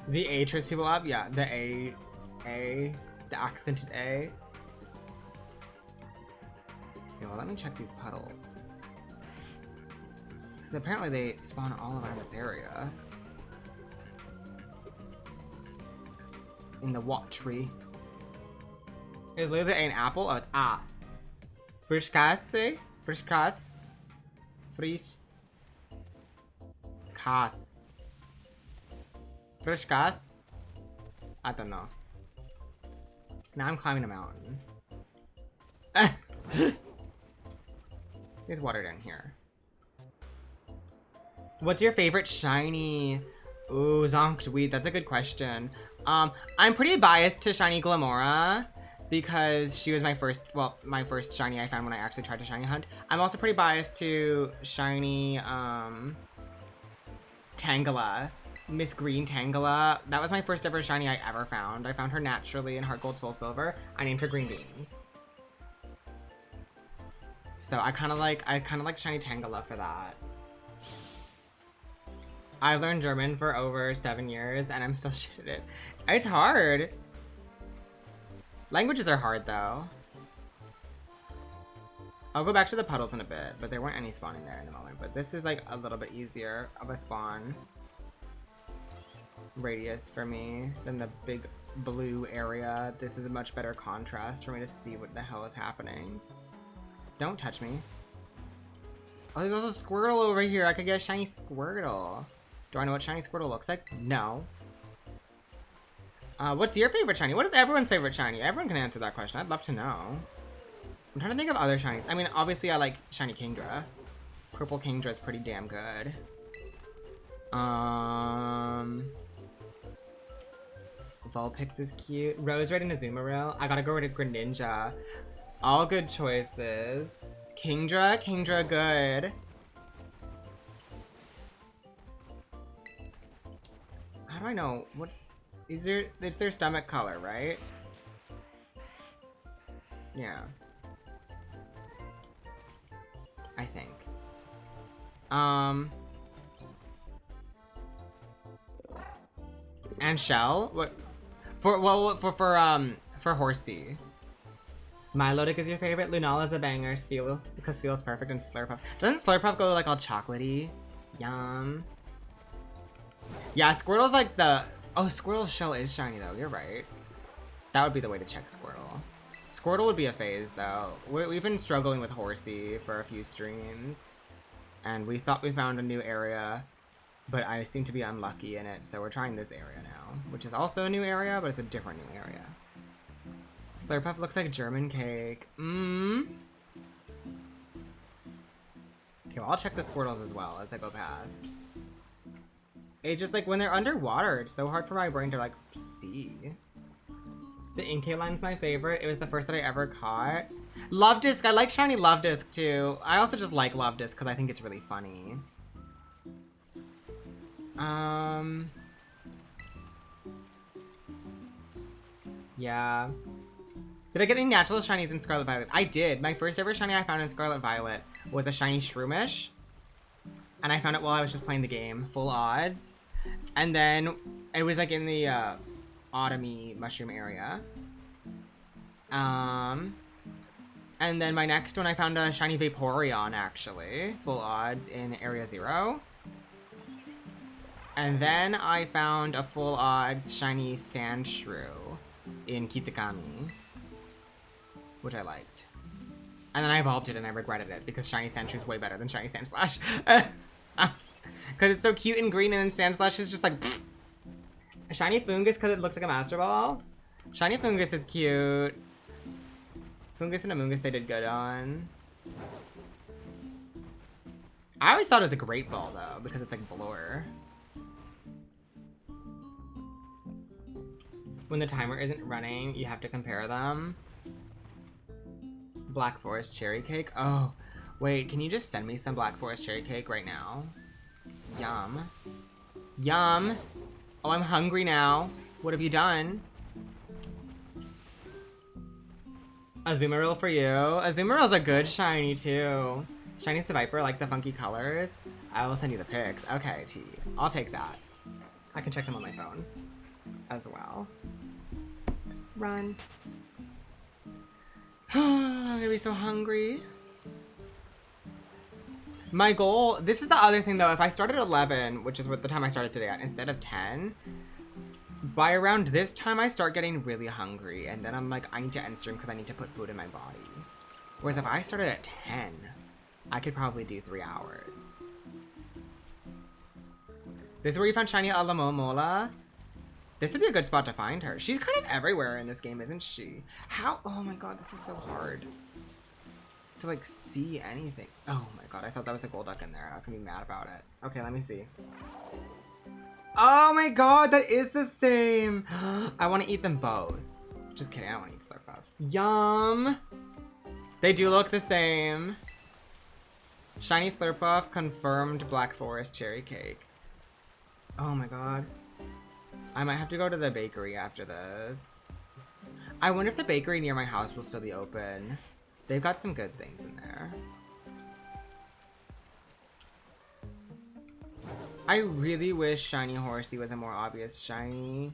The A trips people up? Yeah, the A, the accented A. Okay, well let me check these puddles. Because apparently they spawn all around this area. In the what tree? Is literally an apple? Oh, it's A. Frischkäse? Frischkäse? Frischkäse. Frischkäse? I don't know. Now I'm climbing a mountain. There's water down here. What's your favorite shiny? Ooh, Zonked, that's a good question. I'm pretty biased to shiny Glamora because she was my first shiny I found when I actually tried to shiny hunt. I'm also pretty biased to shiny, Tangela. Miss Green Tangela. That was my first ever shiny I ever found. I found her naturally in Heart Gold Soul Silver. I named her Green Beans. So I kind of like shiny Tangela for that. I've learned German for over 7 years and I'm still shit at it. It's hard. Languages are hard though. I'll go back to the puddles in a bit, but there weren't any spawning there in the moment. But this is like a little bit easier of a spawn radius for me than the big blue area. This is a much better contrast for me to see what the hell is happening. Don't touch me. Oh, there's also Squirtle over here. I could get a shiny Squirtle. Do I know what shiny Squirtle looks like? No. What's your favorite shiny? What is everyone's favorite shiny? Everyone can answer that question. I'd love to know. I'm trying to think of other shinies. I mean, obviously I like shiny Kingdra. Purple Kingdra is pretty damn good. Vulpix is cute. Rose Red and Azumarill. I gotta go with Greninja. All good choices. Kingdra good. How do I know? It's their stomach color, right? Yeah. I think. And Shell? What? For Horsea. Milotic is your favorite? Lunala's a banger, because feels perfect, and Slurpuff. Doesn't Slurpuff go like all chocolatey? Yum. Yeah, Squirtle's like the... Oh, Squirtle's shell is shiny though, you're right. That would be the way to check Squirtle. Squirtle would be a phase though. We've been struggling with Horsea for a few streams. And we thought we found a new area, but I seem to be unlucky in it, so we're trying this area now. Which is also a new area, but it's a different new area. Slurpuff looks like German cake. Okay, well, I'll check the Squirtles as well as I go past. It's just like when they're underwater, it's so hard for my brain to like see. The Inkay line's my favorite. It was the first that I ever caught. Love Disc, I like shiny Love Disc too. I also just like Love Disc because I think it's really funny. Yeah. Did I get any natural shinies in Scarlet Violet? I did. My first ever shiny I found in Scarlet Violet was a shiny Shroomish. And I found it while I was just playing the game, full odds. And then it was like in the autumny mushroom area. And then my next one I found a shiny Vaporeon actually, full odds in Area Zero. And then I found a full odds shiny Sandshrew in Kitakami, which I liked. And then I evolved it and I regretted it because shiny Sandshrew is way better than shiny Sandslash. Because it's so cute and green, and then Sandslash is just like pfft. A shiny Fungus because it looks like a Master Ball. Shiny Fungus is cute. Fungus and Amoongus they did good on. I always thought it was a Great Ball though because it's like blur. When the timer isn't running, you have to compare them. Black Forest Cherry Cake. Oh, wait, can you just send me some Black Forest Cherry Cake right now? Yum. Yum. Oh, I'm hungry now. What have you done? Azumarill for you. Azumarill's a good shiny too. Shiny Seviper, like the funky colors. I will send you the pics. Okay, T. I'll take that. I can check them on my phone as well. Run. I'm gonna be so hungry. My goal, this is the other thing though, if I start at 11, which is what the time I started today at, instead of 10, by around this time I start getting really hungry, and then I'm like, I need to end stream because I need to put food in my body. Whereas if I started at 10, I could probably do 3 hours. This is where you found shiny Alamomola. This would be a good spot to find her. She's kind of everywhere in this game, isn't she? How? Oh my god, this is so hard to like see anything. Oh my god, I thought that was a Golduck in there. I was gonna be mad about it. Okay, let me see. Oh my god, that is the same. I want to eat them both. Just kidding, I don't want to eat Slurpuff. Yum. They do look the same. Shiny Slurpuff confirmed Black Forest Cherry Cake. Oh my god. I might have to go to the bakery after this. I wonder if the bakery near my house will still be open. They've got some good things in there. I really wish Shiny Horsea was a more obvious shiny.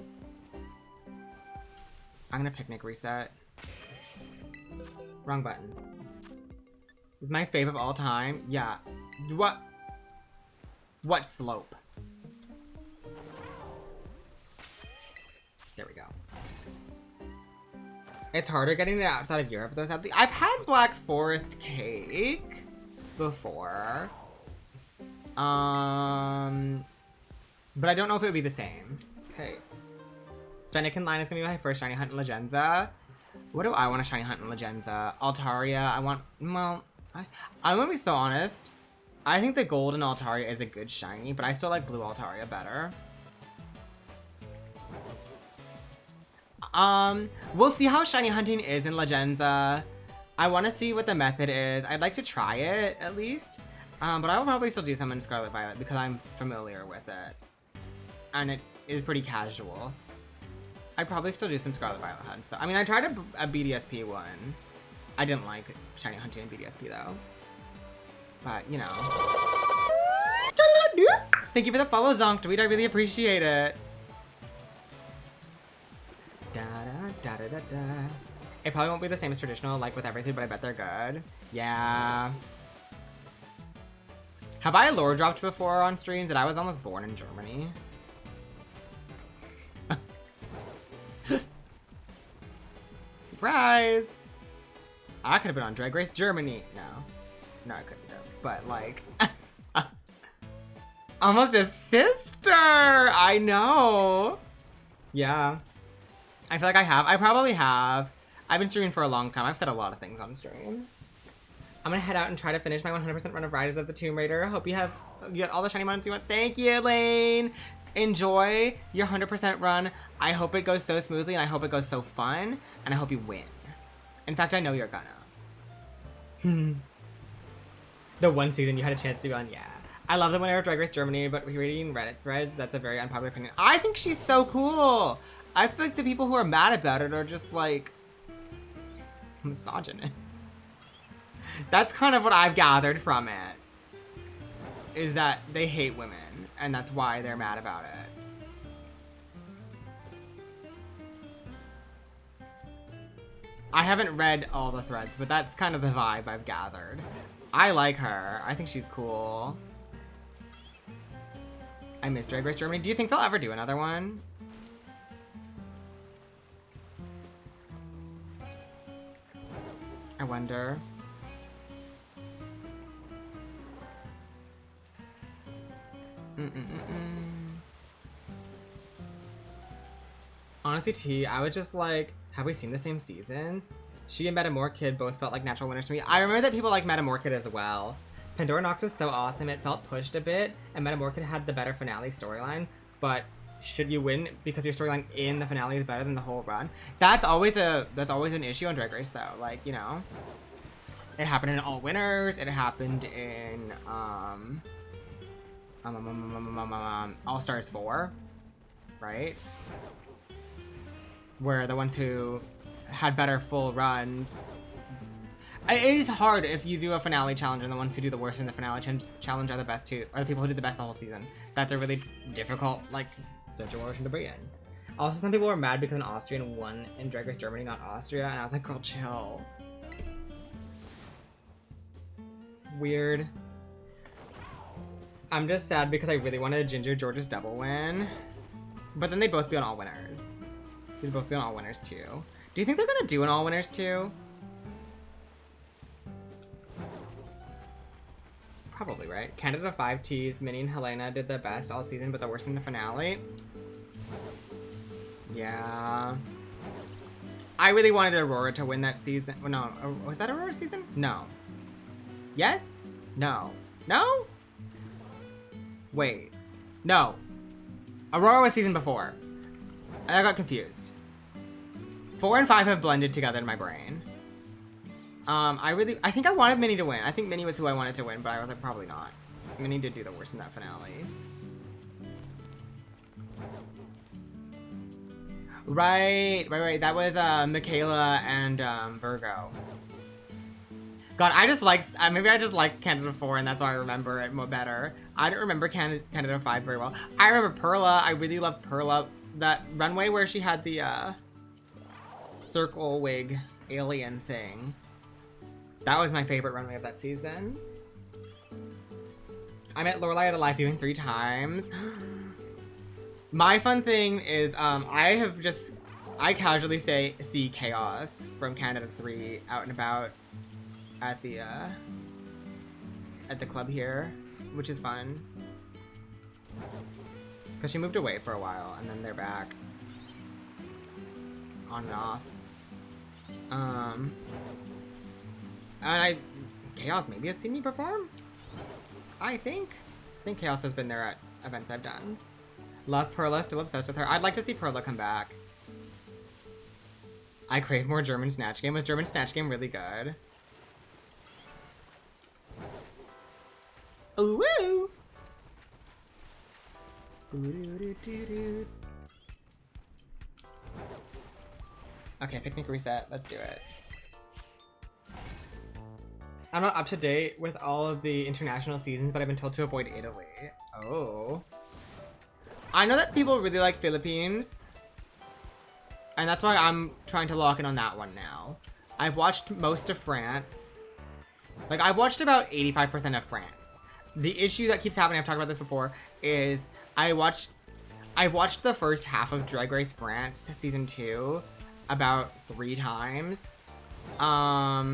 I'm gonna picnic reset. Wrong button. Is my fave of all time? Yeah. What slope? There we go. It's harder getting it outside of Europe, though, sadly. I've had Black Forest cake before. But I don't know if it would be the same. Okay. Fennekin Line is gonna be my first shiny hunt in Legenza. What do I want to shiny hunt in Legenza? Altaria, I'm gonna be so honest. I think the golden Altaria is a good shiny, but I still like blue Altaria better. We'll see how shiny hunting is in Legenza. I want to see what the method is. I'd like to try it, at least. But I will probably still do some in Scarlet Violet because I'm familiar with it. And it is pretty casual. I'd probably still do some Scarlet Violet hunts, though. I mean, I tried a BDSP one. I didn't like shiny hunting in BDSP, though. But, you know. Thank you for the follow, Zonk Tweet. I really appreciate it. It probably won't be the same as traditional, like with everything, but I bet they're good. Yeah. Have I lore dropped before on streams that I was almost born in Germany? Surprise! I could have been on Drag Race Germany. No, I couldn't have. But like, almost a sister. I know. Yeah. I feel like I have. I probably have. I've been streaming for a long time. I've said a lot of things on stream. I'm gonna head out and try to finish my 100% run of Riders of the Tomb Raider. Hope you get all the shiny moments you want. Thank you, Elaine. Enjoy your 100% run. I hope it goes so smoothly, and I hope it goes so fun, and I hope you win. In fact, I know you're gonna. The one season you had a chance to be on, yeah. I love the winner of Drag Race Germany, but reading Reddit threads, that's a very unpopular opinion. I think she's so cool. I feel like the people who are mad about it are just like misogynists. That's kind of what I've gathered from it. Is that they hate women, and that's why they're mad about it. I haven't read all the threads, but that's kind of the vibe I've gathered. I like her. I think she's cool. I miss Drag Race Germany. Do you think they'll ever do another one? I wonder. Honestly, T, I was just like, have we seen the same season? She and Metamorkid both felt like natural winners to me. I remember that people like Metamorkid as well. Pandora Nox was so awesome, it felt pushed a bit, and Metamorkid had the better finale storyline, but should you win because your storyline in the finale is better than the whole run? That's always an issue on Drag Race though, like, you know. It happened in All Winners, it happened in All Stars 4, right? Where the ones who had better full runs. It is hard if you do a finale challenge and the ones who do the worst in the finale challenge are the best too, or the people who do the best the whole season. That's a really difficult, like, situation to be in. Also, some people were mad because an Austrian won in Drag Race Germany, not Austria, and I was like, girl, chill. Weird. I'm just sad because I really wanted Ginger George's double win. But then they'd both be on All Winners. They'd both be on All Winners too. Do you think they're gonna do an All Winners too? Probably, right? Canada 5Ts, Minnie and Helena did the best all season, but the worst in the finale. Yeah. I really wanted Aurora to win that season. Well, no, was that Aurora's season? No. Yes? No. No? Wait. No. Aurora was season before. I got confused. 4 and 5 have blended together in my brain. I think I wanted Minnie to win. I think Minnie was who I wanted to win, but I was like, probably not. Minnie did do the worst in that finale. Right. That was Michaela and Virgo. God, I just like, maybe I just like Candida 4 and that's why I remember it better. I don't remember Candida 5 very well. I remember Perla. I really loved Perla. That runway where she had the circle wig alien thing. That was my favorite runway of that season. I met Lorelai at a live viewing 3 times. My fun thing is, I casually see Chaos from Canada 3 out and about at the club here, which is fun. Cause she moved away for a while and then they're back. On and off. And Chaos maybe has seen me perform? I think Chaos has been there at events I've done. Love Perla, still obsessed with her. I'd like to see Perla come back. I crave more German Snatch Game. Was German Snatch Game really good? Ooh woo! Okay, picnic reset. Let's do it. I'm not up to date with all of the international seasons, but I've been told to avoid Italy. Oh. I know that people really like Philippines. And that's why I'm trying to lock in on that one now. I've watched most of France. Like, I've watched about 85% of France. The issue that keeps happening, I've talked about this before, is I watched the first half of Drag Race France season 2 about 3 times. Okay, I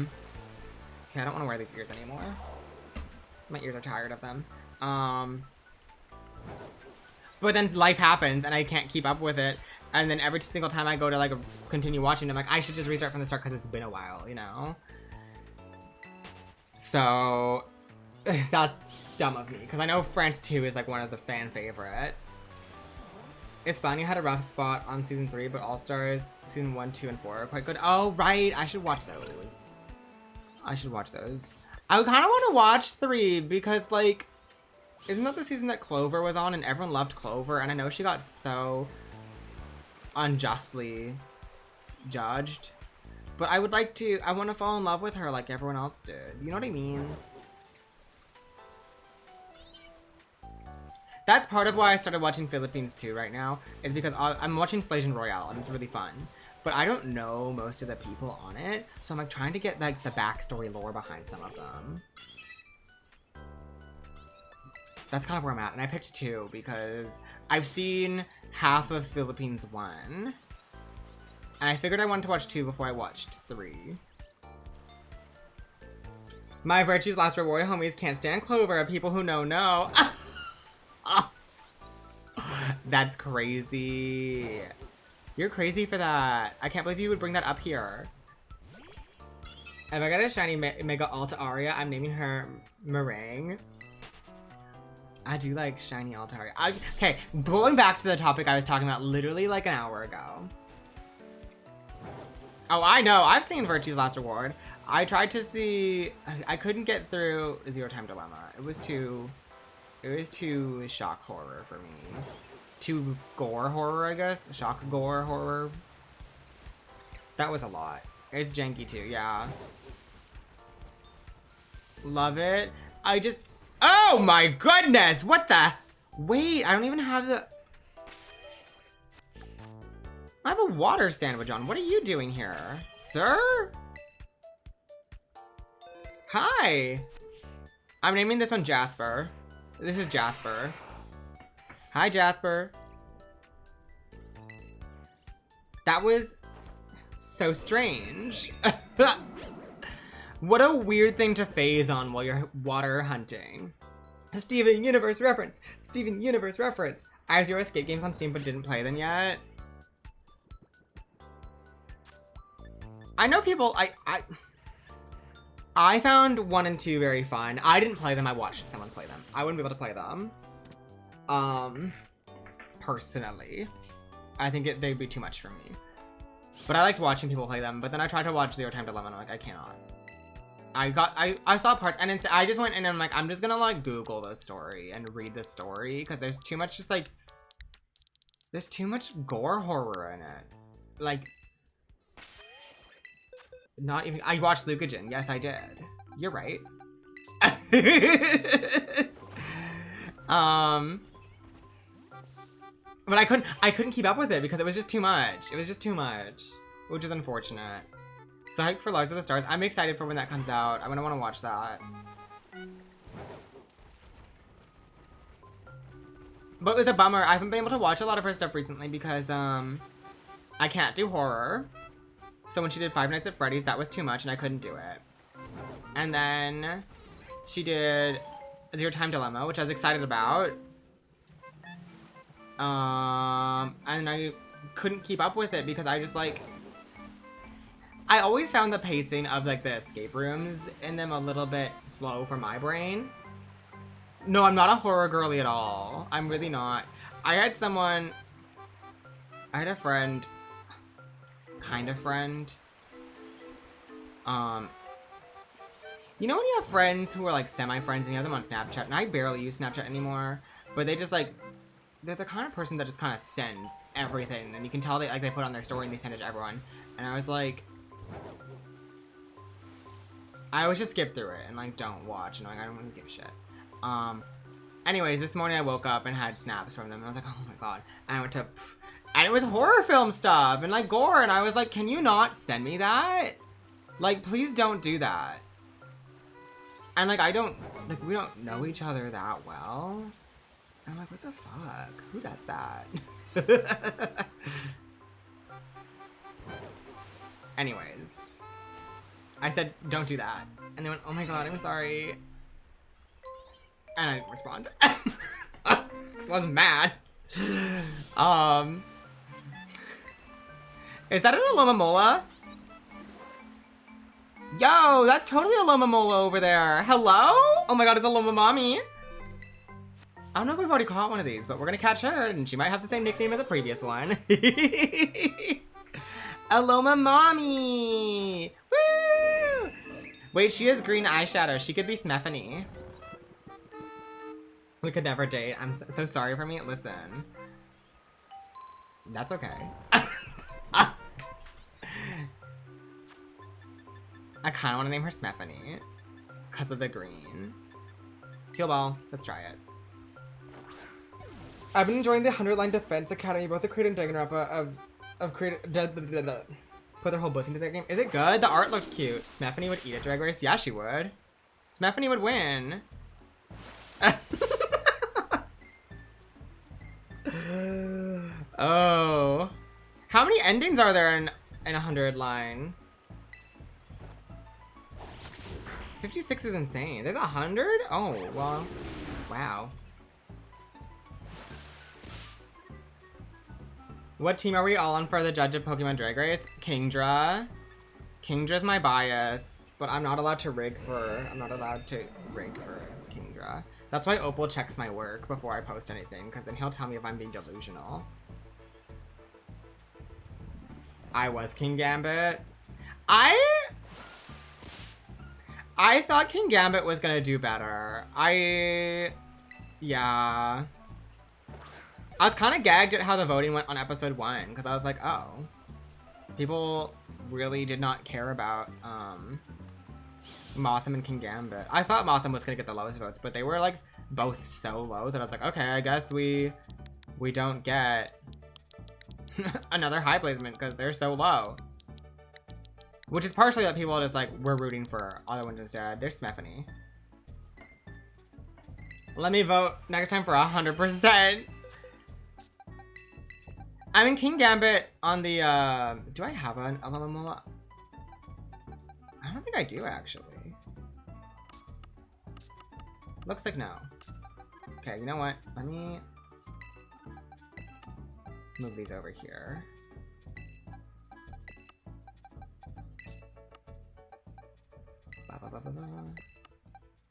don't want to wear these ears anymore. My ears are tired of them. But then life happens and I can't keep up with it. And then every single time I go to like continue watching, I'm like, I should just restart from the start because it's been a while, you know? So that's dumb of me because I know France 2 is like one of the fan favorites. Espana had a rough spot on season 3, but All Stars season 1, 2, and 4 are quite good. Oh, right. I should watch those. I kind of want to watch 3 because, like, isn't that the season that Clover was on and everyone loved Clover? And I know she got so unjustly judged. But I want to fall in love with her like everyone else did. You know what I mean? That's part of why I started watching Philippines too right now, is because I'm watching Slation Royale and it's really fun. But I don't know most of the people on it, so I'm like trying to get like the backstory lore behind some of them. That's kind of where I'm at, and I picked 2 because I've seen half of Philippines 1. And I figured I wanted to watch 2 before I watched 3. My Virtue's last reward, homies, can't stand Clover. People who know. That's crazy. You're crazy for that. I can't believe you would bring that up here. If I got a shiny Mega Alta Aria, I'm naming her Meringue. I do like shiny Alta Aria. Okay, going back to the topic I was talking about literally like an hour ago. Oh, I know. I've seen Virtue's Last Reward. I tried to see... I couldn't get through Zero Time Dilemma. It was too shock horror for me. Too gore horror, I guess. Shock gore horror. That was a lot. It's janky too, yeah. Love it. Oh my goodness! What the? Wait, I don't even have the... I have a water sandwich on. What are you doing here? Sir? Hi. I'm naming this one Jasper. This is Jasper. Hi, Jasper. That was so strange. What a weird thing to phase on while you're water hunting. Steven Universe reference. Steven Universe reference. I have 0 escape games on Steam but didn't play them yet. I know people, I found 1 and 2 very fun. I didn't play them, I watched someone play them. I wouldn't be able to play them. Personally. I think they'd be too much for me. But I liked watching people play them, but then I tried to watch Zero Time Dilemma and I'm like, I cannot. I saw parts and I just went and I'm like, I'm just gonna like Google the story and read the story because there's too much just like There's too much gore horror in it. Like, not even. I watched Lucajin. Yes, I did. You're right. But I couldn't keep up with it because it was just too much. It was just too much, which is unfortunate. Psyched for Lives of the Stars. I'm excited for when that comes out. I'm gonna want to watch that. But it was a bummer. I haven't been able to watch a lot of her stuff recently because I can't do horror. So when she did Five Nights at Freddy's, that was too much and I couldn't do it. And then she did Zero Time Dilemma, which I was excited about. And I couldn't keep up with it because I just like, I always found the pacing of like the escape rooms in them a little bit slow for my brain. No, I'm not a horror girly at all. I'm really not. I had a friend, kind of friend. You know when you have friends who are like semi-friends and you have them on Snapchat, and I barely use Snapchat anymore, but they just like, they're the kind of person that just kind of sends everything, and you can tell they like they put on their story and they send it to everyone. And I was like, I always just skip through it and like don't watch, and like I don't really give a shit. Anyways, this morning I woke up and had snaps from them, and I was like, oh my god. And I went to, and it was horror film stuff and like gore, and I was like, can you not send me that? Like, please don't do that. And like, we don't know each other that well. I'm like, what the fuck? Who does that? Anyways, I said, don't do that. And they went, oh my god, I'm sorry. And I didn't respond. I wasn't mad. Is that an Alomamola? Yo, that's totally Alomamola over there. Hello? Oh my god, it's Alomamami. I don't know if we've already caught one of these, but we're gonna catch her, and she might have the same nickname as the previous one. Alomamami! Woo! Wait, she has green eyeshadow. She could be Smephany. We could never date. I'm so sorry for me. Listen. That's okay. I kind of want to name her Smephany because of the green. Heal ball. Let's try it. I've been enjoying the 100-line defense academy, both the Creator and Danganronpa of Creator put their whole books into their game. Is it good? The art looked cute. Smephany would eat at Drag Race? Yeah, she would. Smephany would win. Oh. How many endings are there in 100-line? 56 is insane. There's 100? Oh, well, wow. What team are we all on for the judge of Pokemon Drag Race? Kingdra. Kingdra's my bias, but I'm not allowed to rig for Kingdra. That's why Opal checks my work before I post anything, because then he'll tell me if I'm being delusional. I was King Gambit. I thought King Gambit was gonna do better. Yeah. I was kind of gagged at how the voting went on episode 1, because I was like, oh. People really did not care about, Motham and King Gambit. I thought Motham was gonna get the lowest votes, but they were, like, both so low that I was like, okay, I guess we don't get another high placement, because they're so low. Which is partially that people are just like, we're rooting for other ones instead. There's Smephany. Let me vote next time for 100%. I'm in King Gambit on the, do I have an Alomomola? I don't think I do, actually. Looks like no. Okay, you know what? Let me move these over here.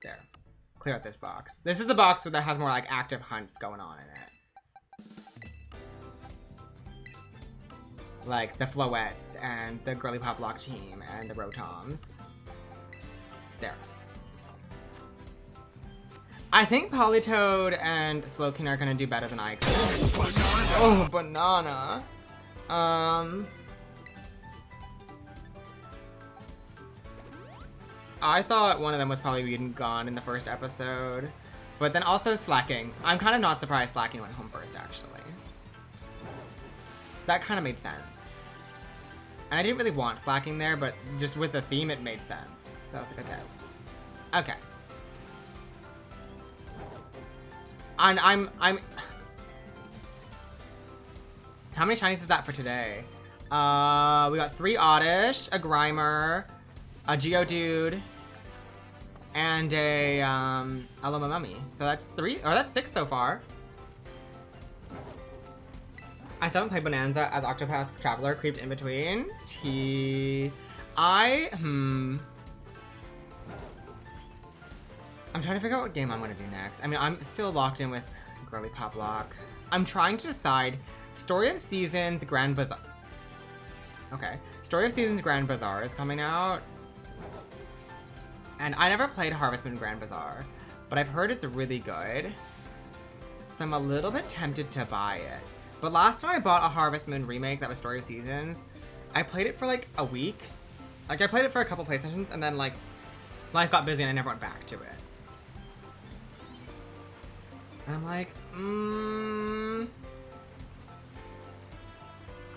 There. Clear out this box. This is the box that has more like active hunts going on in it. Like the Floettes and the Girly Pop Lock team and the Rotoms. There. I think Politoed and Slowking are gonna do better than I expected. Oh, banana. I thought one of them was probably being gone in the first episode. But then also Slacking. I'm kind of not surprised Slacking went home first, actually. That kind of made sense. And I didn't really want Slacking there, but just with the theme, it made sense. So I was like, okay. Okay. And I'm... How many shinies is that for today? We got 3 Oddish, a Grimer, a Geodude, and a Loma Mummy. So that's 3, or that's 6 so far. I still haven't played Bonanza as Octopath Traveler creeped in between. I'm trying to figure out what game I'm gonna do next. I mean, I'm still locked in with Girly Pop Lock. I'm trying to decide Story of Seasons Grand Bazaar. Okay. Story of Seasons Grand Bazaar is coming out. And I never played Harvest Moon Grand Bazaar, but I've heard it's really good. So I'm a little bit tempted to buy it. But last time I bought a Harvest Moon remake that was Story of Seasons, I played it for like a week. Like I played it for a couple play sessions and then like life got busy and I never went back to it. And I'm like,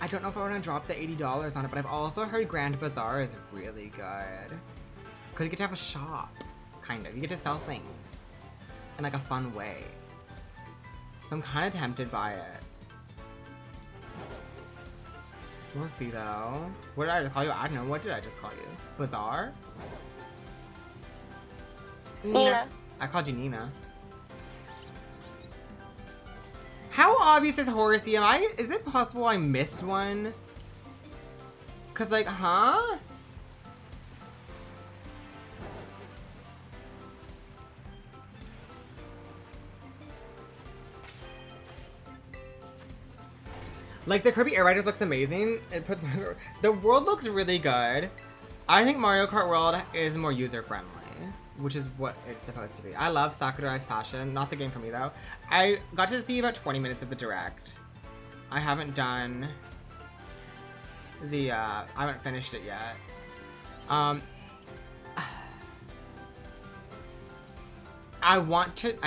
I don't know if I want to drop the $80 on it, but I've also heard Grand Bazaar is really good. Because you get to have a shop, kind of. You get to sell things in like a fun way. So I'm kind of tempted by it. We'll see though. What did I call you? I don't know. What did I just call you? Bazaar? Nina. I called you Nina. How obvious is Horsea? Is it possible I missed one? Cause like, huh? Like the Kirby Air Riders looks amazing. It puts the world looks really good. I think Mario Kart World is more user friendly, which is what it's supposed to be. I love Sakurai's Passion, not the game for me though. I got to see about 20 minutes of the direct. I haven't done the I haven't finished it yet. I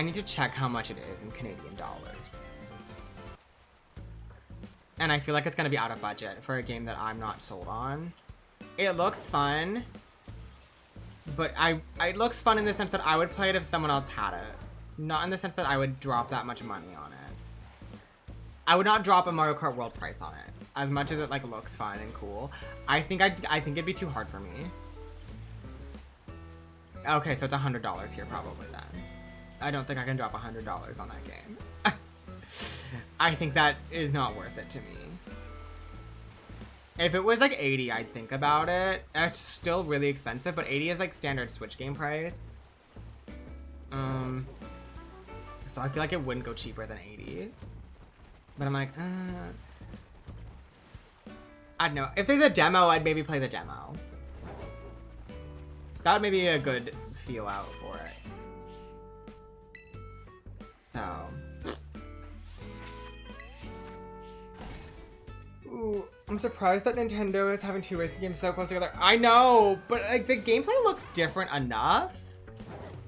need to check how much it is in Canadian dollars. And I feel like it's gonna be out of budget for a game that I'm not sold on. It looks fun, but it looks fun in the sense that I would play it if someone else had it. Not in the sense that I would drop that much money on it. I would not drop a Mario Kart World price on it. As much as it like looks fun and cool. I think it'd be too hard for me. Okay, so it's $100 here probably then. I don't think I can drop $100 on that game. I think that is not worth it to me. If it was like 80, I'd think about it. It's still really expensive, but 80 is like standard Switch game price. So I feel like it wouldn't go cheaper than 80. But I'm like, I don't know. If there's a demo, I'd maybe play the demo. That would maybe be a good feel out for it. So. Ooh, I'm surprised that Nintendo is having 2 racing games so close together. I know, but like the gameplay looks different enough.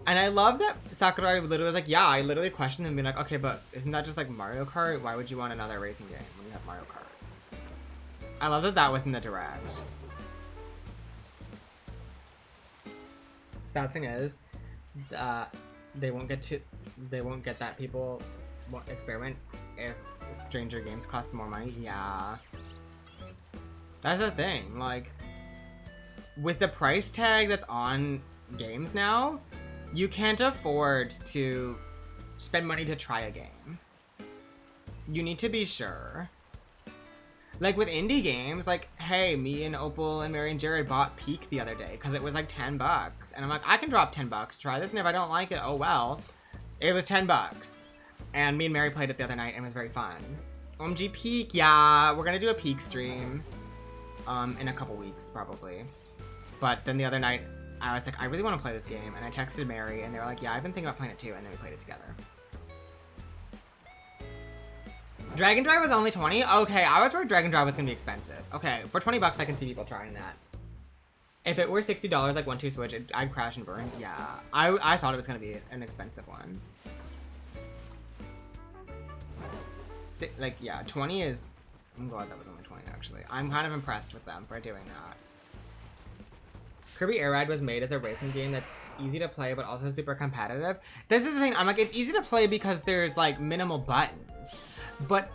And I love that Sakurai literally was like, yeah, I literally questioned him being like, okay, but isn't that just like Mario Kart? Why would you want another racing game when you have Mario Kart? I love that that was in the direct. Sad thing is, they won't get that people won't experiment if stranger games cost more money. Yeah. That's the thing, like, with the price tag that's on games now, you can't afford to spend money to try a game. You need to be sure. Like with indie games, like, hey, me and Opal and Mary and Jared bought Peak the other day because it was like $10. And I'm like, I can drop $10, try this, and if I don't like it, oh well. It was $10. And me and Mary played it the other night and it was very fun. OMG Peak, yeah, we're gonna do a Peak stream in a couple weeks probably. But then the other night, I was like, I really want to play this game. And I texted Mary, and they were like, yeah, I've been thinking about playing it too. And then we played it together. Dragon Drive was only 20? Okay, I was worried Dragon Drive was gonna be expensive. Okay, for 20 bucks, I can see people trying that. If it were $60, like 1-2 Switch, I'd crash and burn. Yeah, I thought it was gonna be an expensive one. Like, yeah, 20 is... I'm glad that was only 20, actually. I'm kind of impressed with them for doing that. Kirby Air Ride was made as a racing game that's easy to play, but also super competitive. This is the thing, I'm like, it's easy to play because there's, like, minimal buttons. But...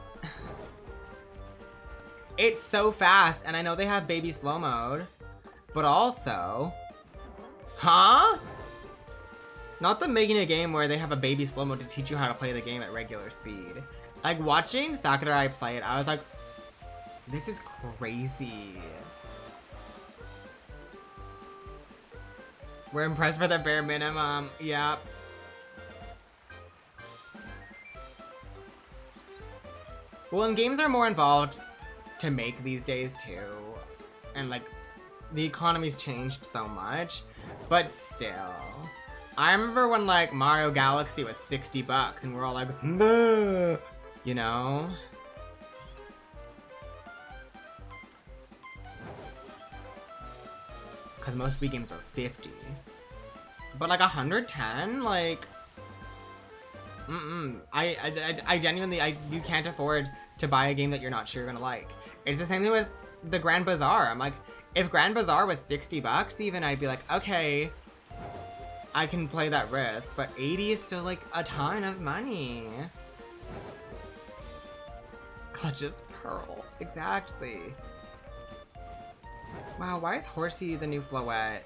it's so fast, and I know they have baby slow mode. But also... Huh? Not them making a game where they have a baby slow mode to teach you how to play the game at regular speed. Like, watching Sakurai play it, I was like, this is crazy. We're impressed for the bare minimum. Yep. Well, and games are more involved to make these days, too. And, like, the economy's changed so much. But still. I remember when, like, Mario Galaxy was 60 bucks, and we're all like, no. You know? Because most Wii games are 50. But like 110? Like... I genuinely, you can't afford to buy a game that you're not sure you're gonna like. It's the same thing with the Grand Bazaar. I'm like, if Grand Bazaar was 60 bucks even, I'd be like, okay, I can play that risk. But 80 is still like a ton of money. Clutches pearls. Exactly. Wow, why is Horsea the new Floette?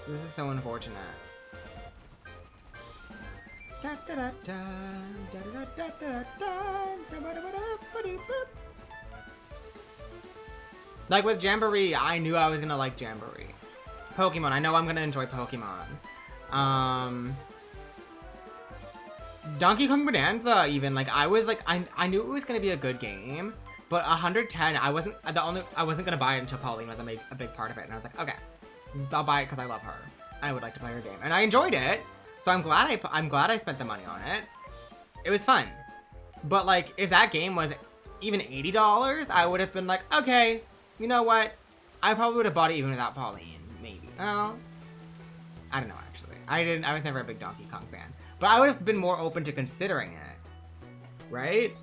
This is so unfortunate. Like with Jamboree, I knew I was gonna like Jamboree. Pokemon, I know I'm gonna enjoy Pokemon. Donkey Kong Bonanza, even, like, I was like, I knew it was gonna be a good game, but 110, I wasn't gonna buy it until Pauline was a big part of it, and I was like, okay, I'll buy it because I love her, and I would like to play her game, and I enjoyed it, so I'm glad I spent the money on it. It was fun, but like, if that game was even $80, I would have been like, okay, you know what, I probably would have bought it even without Pauline, maybe. Well, I don't know, actually. I was never a big Donkey Kong fan. But I would have been more open to considering it, right?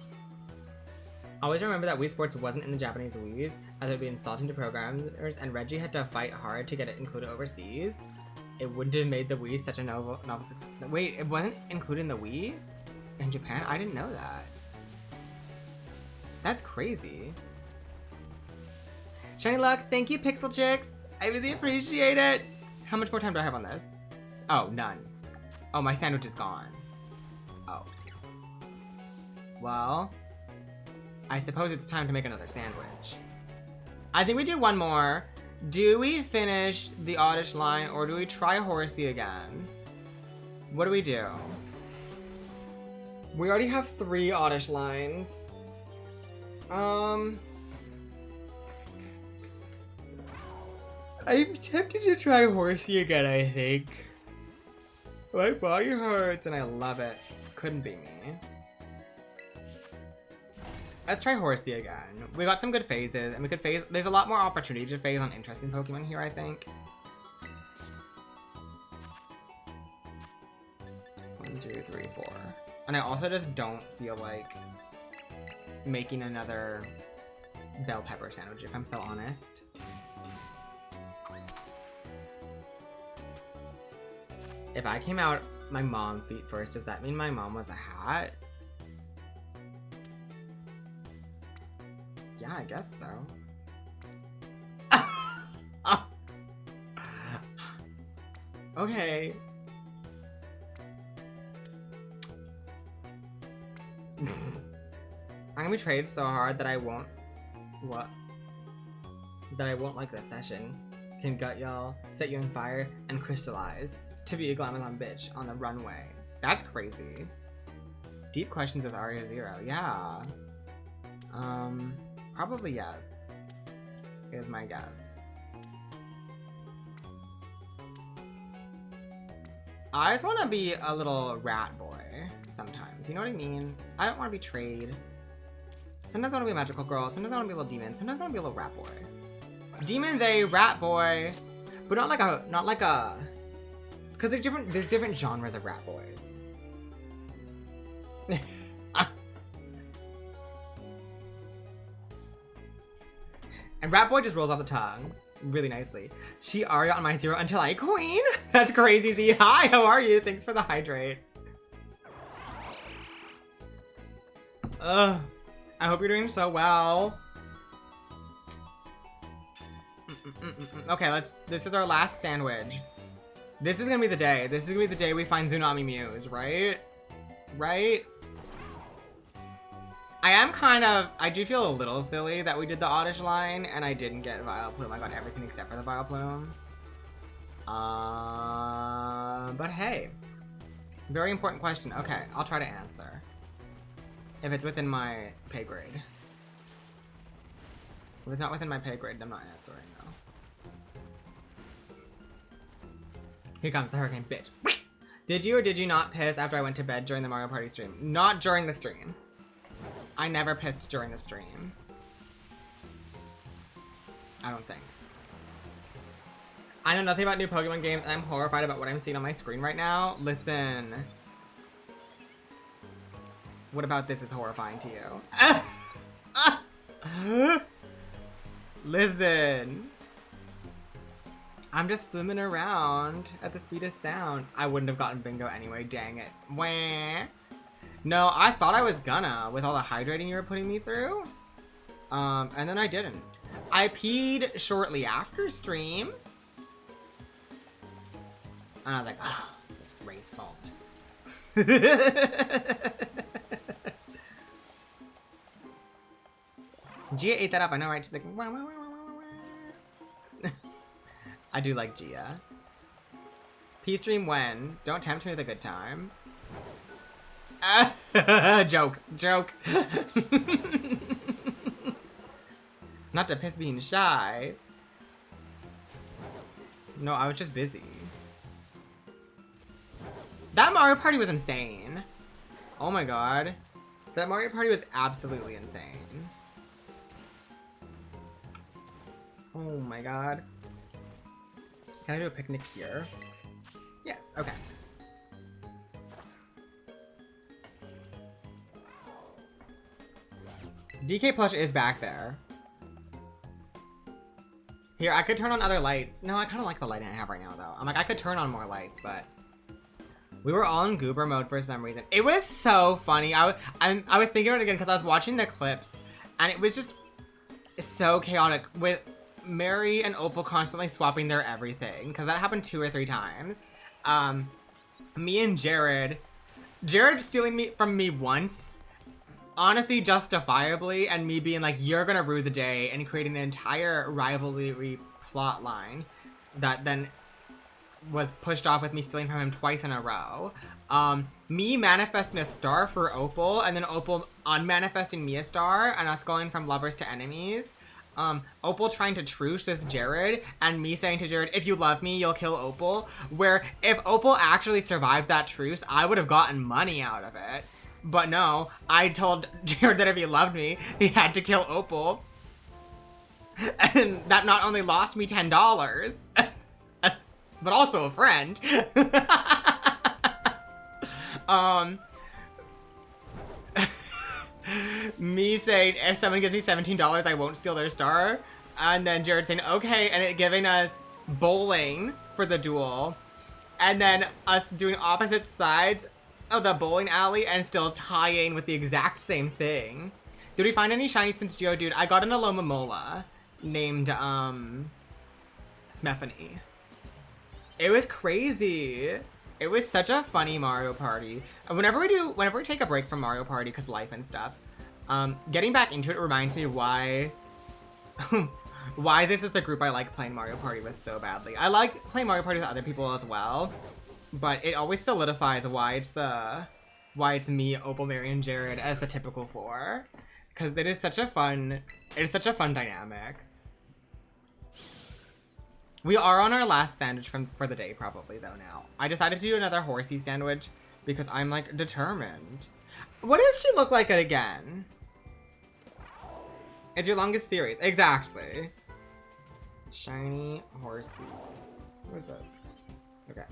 Always remember that Wii Sports wasn't in the Japanese Wii's, as it would be insulting to programmers, and Reggie had to fight hard to get it included overseas. It wouldn't have made the Wii such a novel success. Wait, it wasn't included in the Wii? In Japan? I didn't know that. That's crazy. Shiny Luck, thank you, Pixel Chicks. I really appreciate it. How much more time do I have on this? Oh, none. Oh, my sandwich is gone. Oh. Well, I suppose it's time to make another sandwich. I think we do one more. Do we finish the Oddish line, or do we try Horsea again? What do we do? We already have 3 Oddish lines. I'm tempted to try Horsea again, I think. My body hurts and I love it. Couldn't be me. Let's try Horsea again. We got some good phases, and we could phase. There's a lot more opportunity to phase on interesting Pokemon here, I think. 1, 2, 3, 4. And I also just don't feel like making another bell pepper sandwich, if I'm so honest. If I came out my mom feet first, does that mean my mom was a hat? Yeah, I guess so. Okay. I'm gonna be traded so hard that I won't... What? That I won't like this session. Can gut y'all, set you on fire, and crystallize. To be a Glamazon bitch on the runway. That's crazy. Deep questions with Aria Zero. Yeah. Probably yes. is my guess. I just want to be a little rat boy sometimes. You know what I mean? I don't want to be trade. Sometimes I want to be a magical girl. Sometimes I want to be a little demon. Sometimes I want to be a little rat boy. Demon, they, rat boy, but not like a, because there's different genres of rat boys. And rat boy just rolls off the tongue really nicely. She Aria on my zero until I queen. That's crazy. Z. Hi, how are you? Thanks for the hydrate. I hope you're doing so well. Okay, this is our last sandwich. This is gonna be the day. This is gonna be the day we find Tsunami Muse, right? Right? I do feel a little silly that we did the ODDISH line and I didn't get Vileplume. I got everything except for the Vileplume. But hey. Very important question. Okay, I'll try to answer. If it's within my pay grade. If it's not within my pay grade, I'm not answering, though. Here comes the hurricane, bitch. Did you or did you not piss after I went to bed during the Mario Party stream? Not during the stream. I never pissed during the stream. I don't think. I know nothing about new Pokemon games, and I'm horrified about what I'm seeing on my screen right now. Listen. What about this is horrifying to you? Listen. I'm just swimming around at the speed of sound. I wouldn't have gotten bingo anyway, dang it. Wah. No, I thought I was gonna with all the hydrating you were putting me through. And then I didn't. I peed shortly after stream. And I was like, oh, it's Ray's fault. Gia ate that up, I know, right? She's like, wah, wah, wah, wah, wah. I do like Gia. P-stream when? Don't tempt me with a good time. Joke. Not to piss being shy. No, I was just busy. That Mario Party was insane. Oh my god. That Mario Party was absolutely insane. Oh my god. Can I do a picnic here? Yes, okay. DK plush is back there. Here, I could turn on other lights. No, I kind of like the lighting I have right now, though. I'm like, I could turn on more lights, but we were all in goober mode for some reason. It was so funny. I was thinking about it again because I was watching the clips, and it was just so chaotic with Mary and Opal constantly swapping their everything, because that happened 2 or 3 times. Me and Jared stealing from me once, honestly justifiably, and me being like, you're gonna rue the day, and creating an entire rivalry plot line that then was pushed off with me stealing from him twice in a row. Me manifesting a star for Opal, and then Opal unmanifesting me a star, and us going from lovers to enemies. Opal trying to truce with Jared, and me saying to Jared, if you love me, you'll kill Opal. Where if Opal actually survived that truce, I would have gotten money out of it. But no, I told Jared that if he loved me, he had to kill Opal. And that not only lost me $10, but also a friend. Me saying, if someone gives me $17, I won't steal their star. And then Jared saying, okay, and it giving us bowling for the duel. And then us doing opposite sides of the bowling alley and still tying with the exact same thing. Did we find any shiny since Geodude? I got an Alomomola named, Smephany. It was crazy. It was such a funny Mario Party. And whenever we take a break from Mario Party because life and stuff, getting back into it reminds me why why this is the group I like playing Mario Party with so badly. I like playing Mario Party with other people as well, but it always solidifies why it's me, Opal, Mary, and Jared as the typical 4. Because it is such a fun dynamic. We are on our last sandwich for the day probably though now. I decided to do another Horsea sandwich because I'm like determined. What does she look like again? It's your longest series. Exactly. Shiny Horsea. What is this? Okay.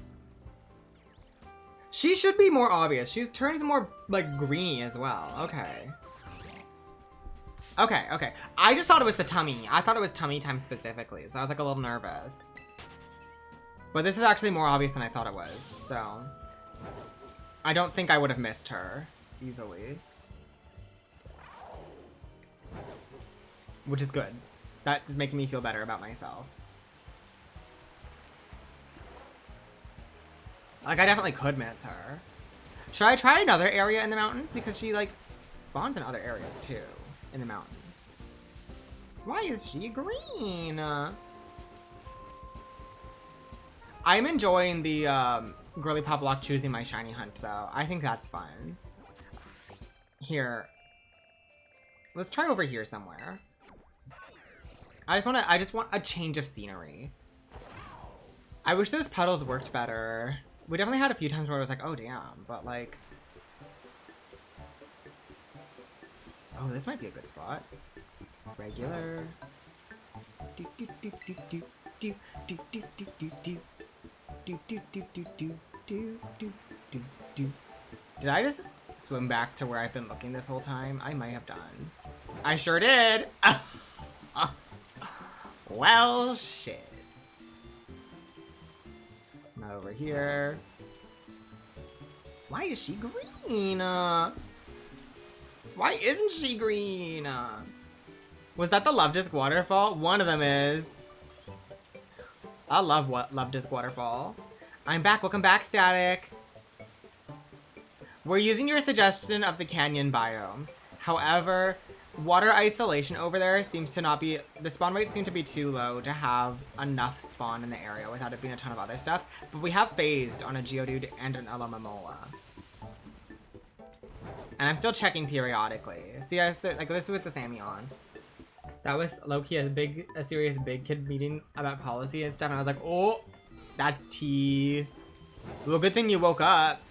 She should be more obvious. She turns more like greeny as well. Okay. Okay, okay. I just thought it was the tummy. I thought it was tummy time specifically, so I was like a little nervous. But this is actually more obvious than I thought it was, so I don't think I would have missed her easily. Which is good. That is making me feel better about myself. Like, I definitely could miss her. Should I try another area in the mountains? Because she, like, spawns in other areas, too, in the mountains. Why is she green? I'm enjoying the, girly pop block choosing my shiny hunt, though. I think that's fun. Here. Let's try over here somewhere. I just want a change of scenery. I wish those puddles worked better. We definitely had a few times where I was like, oh damn, but like... Oh, this might be a good spot. Regular. Do do do do do do do do do do do do do do do do do do do do. Did I just swim back to where I've been looking this whole time? I might have done. I sure did! Well, shit. Not over here. Why is she green? Why isn't she green? Was that the Love Disc waterfall? One of them is. I love Love Disc waterfall. I'm back. Welcome back, Static. We're using your suggestion of the canyon biome. However, water isolation over there seems to not be, the spawn rates seem to be too low to have enough spawn in the area without it being a ton of other stuff. But we have phased on a Geodude and an Alomomola. And I'm still checking periodically. See, I still, like, this is with the Sammy on. That was low-key a serious big kid meeting about policy and stuff, and I was like, oh, that's tea. Well, good thing you woke up.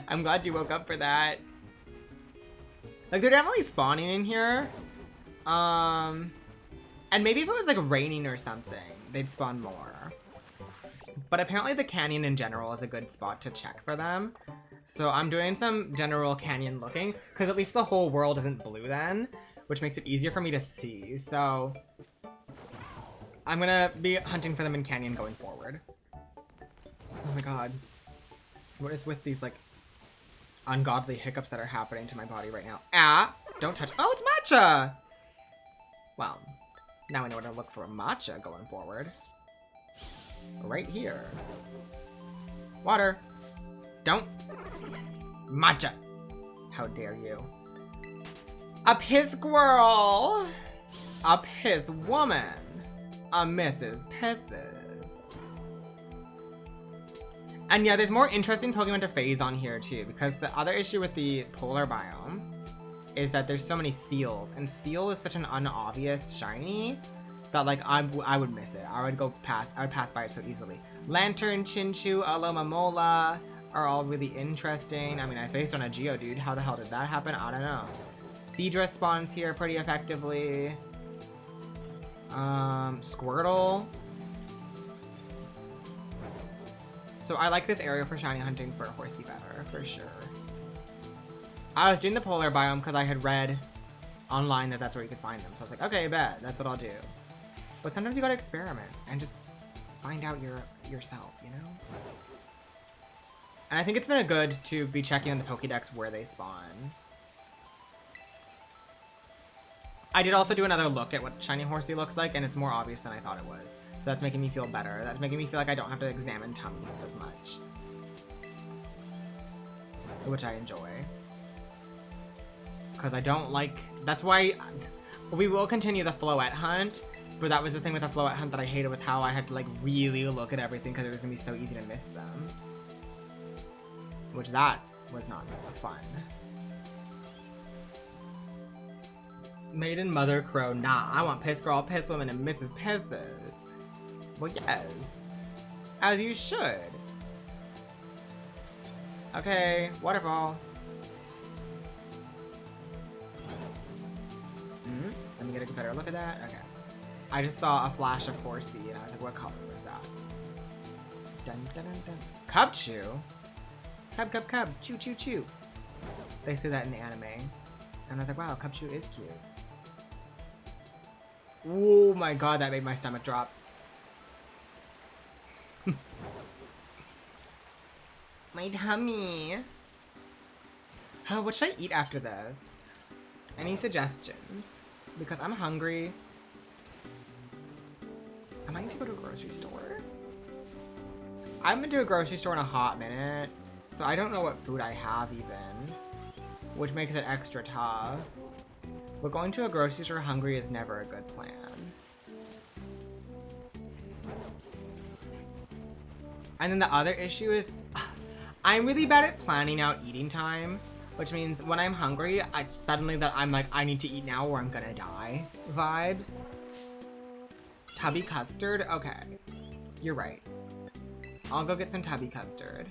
I'm glad you woke up for that. Like, they're definitely spawning in here. And maybe if it was, like, raining or something, they'd spawn more. But apparently the canyon in general is a good spot to check for them. So I'm doing some general canyon looking, because at least the whole world isn't blue then, which makes it easier for me to see. So I'm gonna be hunting for them in canyon going forward. Oh my god. What is with these, like, ungodly hiccups that are happening to my body right now? Ah! Don't touch. Oh, it's Matcha! Well, now I know where to look for a Matcha going forward. Right here. Water. Don't. Matcha. How dare you. A piss squirrel. A piss woman. A Mrs. Pisses. And yeah, there's more interesting Pokemon to phase on here too, because the other issue with the polar biome is that there's so many seals, and seal is such an unobvious shiny that like I would miss it. I would pass by it so easily. Lantern, Chinchou, Alomomola are all really interesting. I mean, I faced on a Geodude. How the hell did that happen? I don't know. Seadra spawns here pretty effectively. Squirtle. So I like this area for shiny hunting for Horsea better, for sure. I was doing the polar biome because I had read online that that's where you could find them. So I was like, okay, bet, that's what I'll do. But sometimes you gotta experiment and just find out yourself, you know? And I think it's been good to be checking on the Pokédex where they spawn. I did also do another look at what shiny Horsea looks like, and it's more obvious than I thought it was. So that's making me feel better. That's making me feel like I don't have to examine tummies as much. Which I enjoy. Because I don't like... That's why... We will continue the Floette hunt, but that was the thing with the Floette hunt that I hated, was how I had to like really look at everything because it was going to be so easy to miss them. Which that was not fun. Maiden Mother Crow, nah. I want Piss Girl, Piss Woman, and Mrs. Pisses. Well, yes. As you should. Okay, waterfall. Let me get a better look at that. Okay. I just saw a flash of Horsea, and I was like, what color was that? Dun dun dun dun. Cubchoo? Cub, cub, cub. Choo, choo, choo. They say that in the anime. And I was like, wow, Cubchoo is cute. Oh my god, that made my stomach drop. My tummy. Oh, what should I eat after this? Any suggestions? Because I'm hungry. I might need to go to a grocery store. I haven't been to a grocery store in a hot minute, so I don't know what food I have even, which makes it extra tough. But going to a grocery store hungry is never a good plan. And then the other issue is, I'm really bad at planning out eating time, which means when I'm hungry, it's suddenly that I'm like, I need to eat now or I'm gonna die vibes. Tubby custard? Okay. You're right. I'll go get some tubby custard.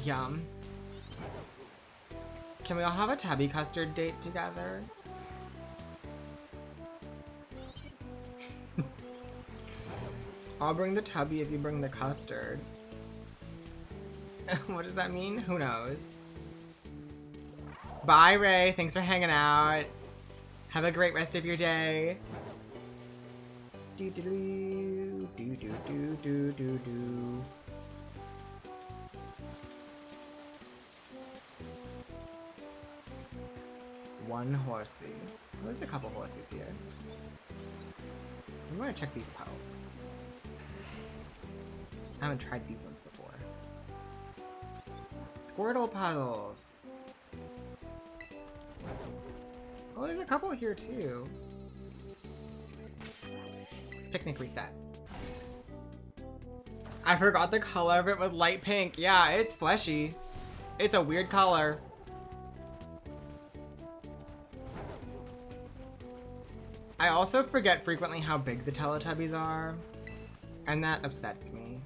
Yum. Can we all have a tubby custard date together? I'll bring the tubby if you bring the custard. What does that mean? Who knows? Bye, Ray. Thanks for hanging out. Have a great rest of your day. Do do do do do do do do do. One Horsea. Oh, there's a couple Horseas here. I want to check these puddles. I haven't tried these ones before. Squirtle puddles. Oh, there's a couple here too. Picnic reset. I forgot the color of it was light pink. Yeah, it's fleshy. It's a weird color. I also forget frequently how big the Teletubbies are, and that upsets me.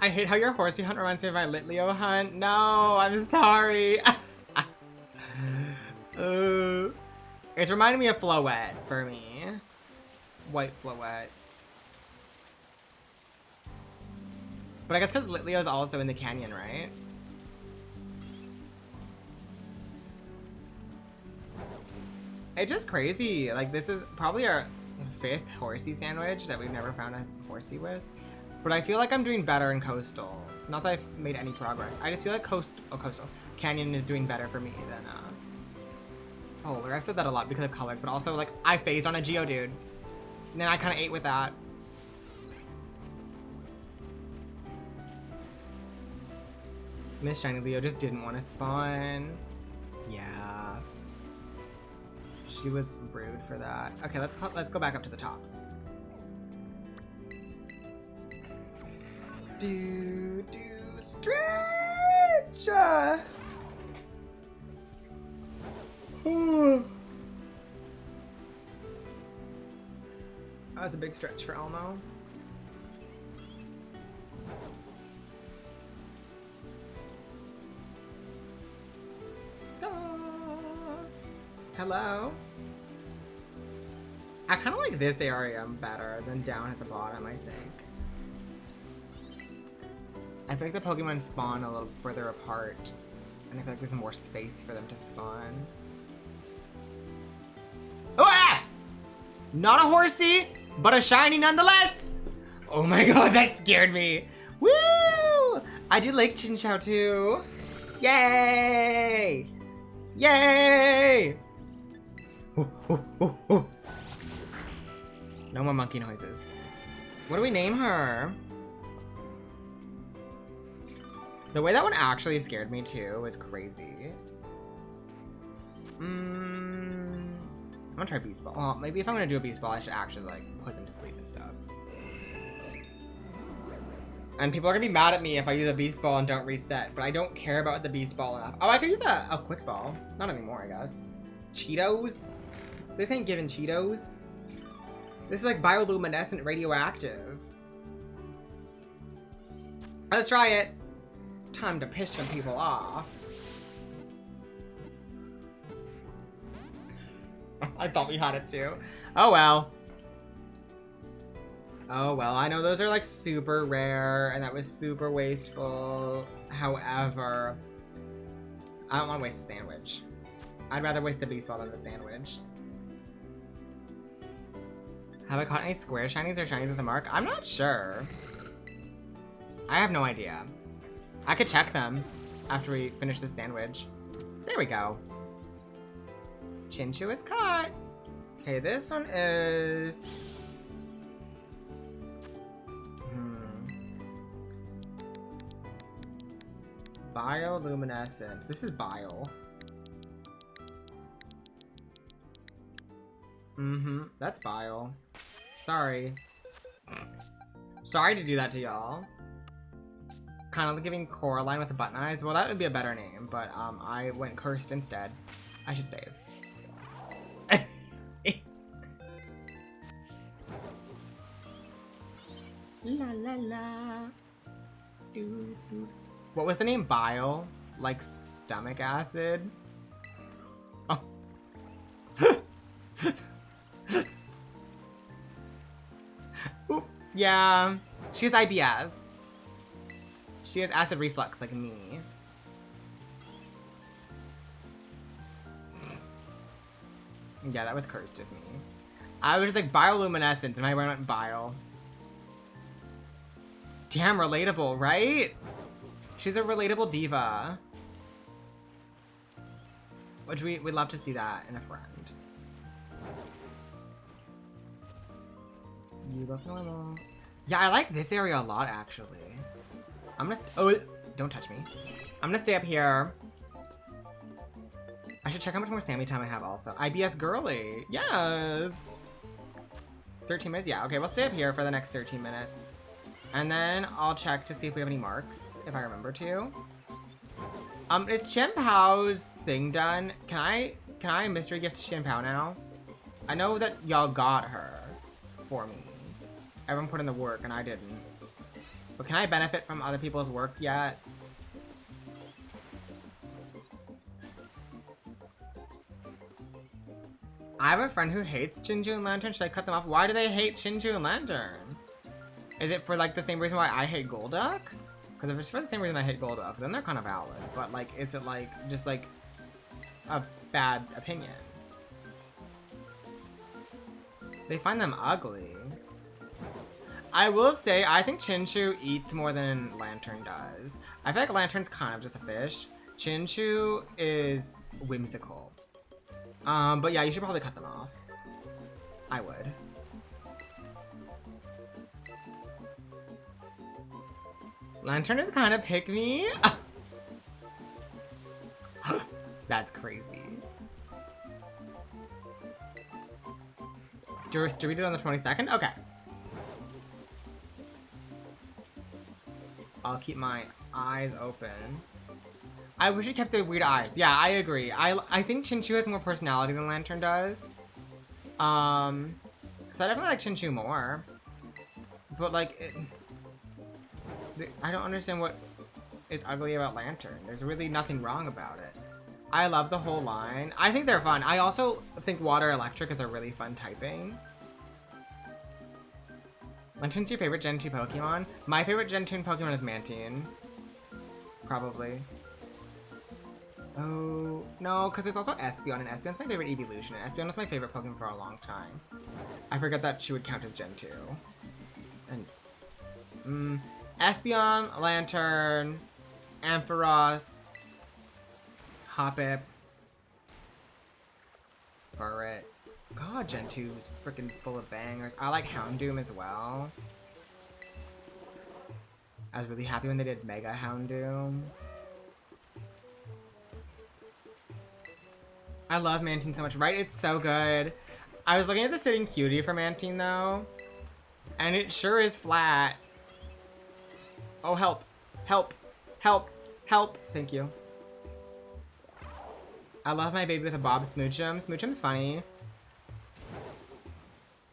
I hate how your Horsea hunt reminds me of my Litleo hunt. No, I'm sorry. It's reminding me of Floette for me. White Floette. But I guess because Litleo's also in the canyon, right? It's just crazy. Like, this is probably our 5th Horsea sandwich that we've never found a Horsea with. But I feel like I'm doing better in Coastal. Not that I've made any progress. I just feel like Coastal Canyon is doing better for me than, Polar. I've said that a lot because of colors, but also, like, I phased on a Geodude. And then I kind of ate with that. Miss Shiny Leo just didn't want to spawn. Yeah. She was rude for that. Okay, let's go back up to the top. Do stretch. That was a big stretch for Elmo. Hello. I kind of like this area better than down at the bottom, I think. I feel like the Pokemon spawn a little further apart, and I feel like there's more space for them to spawn. Oh, ah! Not a Horsea, but a shiny nonetheless! Oh my god, that scared me. Woo! I do like Chinchou too. Yay! Yay! Oh, oh, oh, oh. No more monkey noises. What do we name her? The way that one actually scared me too was crazy. I'm gonna try Beast Ball. Well, maybe if I'm gonna do a Beast Ball, I should actually like put them to sleep and stuff. And people are gonna be mad at me if I use a beast ball and don't reset, but I don't care about the beast ball enough. Oh, I could use a quick ball. Not anymore, I guess. Cheetos? This ain't giving Cheetos. This is like bioluminescent radioactive. Let's try it. Time to piss some people off. I thought we had it too. Oh well. Oh well, I know those are like super rare and that was super wasteful. However, I don't want to waste a sandwich. I'd rather waste the beast ball than the sandwich. Have I caught any square shinies or shinies with a mark? I'm not sure. I have no idea. I could check them after we finish this sandwich. There we go. Chinchu is caught. Okay, this one is... Bioluminescence. This is bile. That's bile. Sorry. Sorry to do that to y'all. Kind of giving Coraline with the button eyes. Well, that would be a better name, but I went cursed instead. I should save. La la la. Doo, doo. What was the name? Bile? Like stomach acid? Oh. Oop. Yeah. She has IBS. She has acid reflux like me. Yeah, that was cursed of me. I was like bioluminescence and my brain went bile. Damn, relatable, right? She's a relatable diva. Which we'd love to see that in a friend. You look normal. Yeah, I like this area a lot, actually. I'm gonna oh, don't touch me. I'm gonna stay up here. I should check how much more Sammy time I have also. IBS girly. Yes. 13 minutes? Yeah, okay, we'll stay up here for the next 13 minutes. And then I'll check to see if we have any marks, if I remember to. Is Chimpao's thing done? Can I mystery gift Chimpao now? I know that y'all got her for me. Everyone put in the work and I didn't. But can I benefit from other people's work yet? I have a friend who hates Chinju and Lantern. Should I cut them off? Why do they hate Chinju and Lantern? Is it for like the same reason why I hate Golduck? Because if it's for the same reason I hate Golduck, then they're kind of valid. But like, is it like, just like a bad opinion? They find them ugly. I will say, I think Chinchu eats more than Lantern does. I feel like Lantern's kind of just a fish. Chinchu is whimsical. But yeah, you should probably cut them off. I would. Lantern is kind of pick me. That's crazy. Distributed on the 22nd? Okay. I'll keep my eyes open. I wish it kept the weird eyes. Yeah, I agree. I think Chinchu has more personality than Lantern does. So I definitely like Chinchu more. But like, I don't understand what is ugly about Lantern. There's really nothing wrong about it. I love the whole line. I think they're fun. I also think Water Electric is a really fun typing. Lantern's your favorite Gen 2 Pokemon? My favorite Gen 2 Pokemon is Mantine. Probably. Oh, no, because there's also Espeon, and Espeon's my favorite evolution, and Espeon was my favorite Pokemon for a long time. I forgot that she would count as Gen 2. And, Espeon, Lantern, Ampharos, Hoppip, Furret. God, Gen 2 is freaking full of bangers. I like Houndoom as well. I was really happy when they did Mega Houndoom. I love Mantine so much, right? It's so good. I was looking at the Sitting Cutie for Mantine though, and it sure is flat. Oh, help. Help. Help. Help. Thank you. I love my baby with a bob. Smoochum. Smoochum's funny.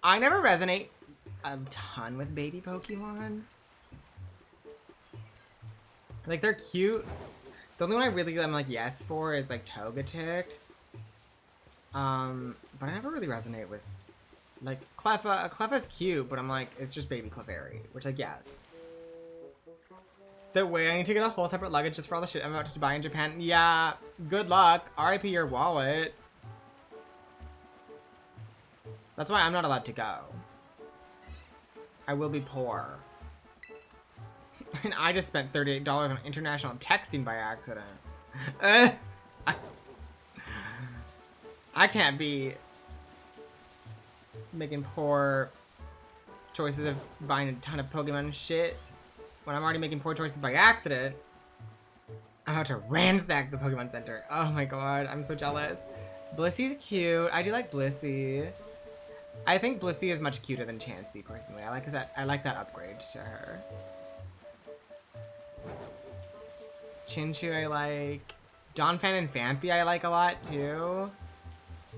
I never resonate a ton with baby Pokemon. Like, they're cute. The only one I really am like yes for is like Togetic. But I never really resonate with like Cleffa. Cleffa's cute, but I'm like, it's just baby Clefairy, which like yes. The way I need to get a whole separate luggage just for all the shit I'm about to buy in Japan. Yeah, good luck. RIP your wallet. That's why I'm not allowed to go. I will be poor. And I just spent $38 on international texting by accident. I can't be making poor choices of buying a ton of Pokemon shit when I'm already making poor choices by accident. I'm about to ransack the Pokemon Center. Oh my god, I'm so jealous. Blissy's cute. I do like Blissey. I think Blissey is much cuter than Chansey personally. I like that upgrade to her. Chinchu I like. Donphan and Phanpy I like a lot too.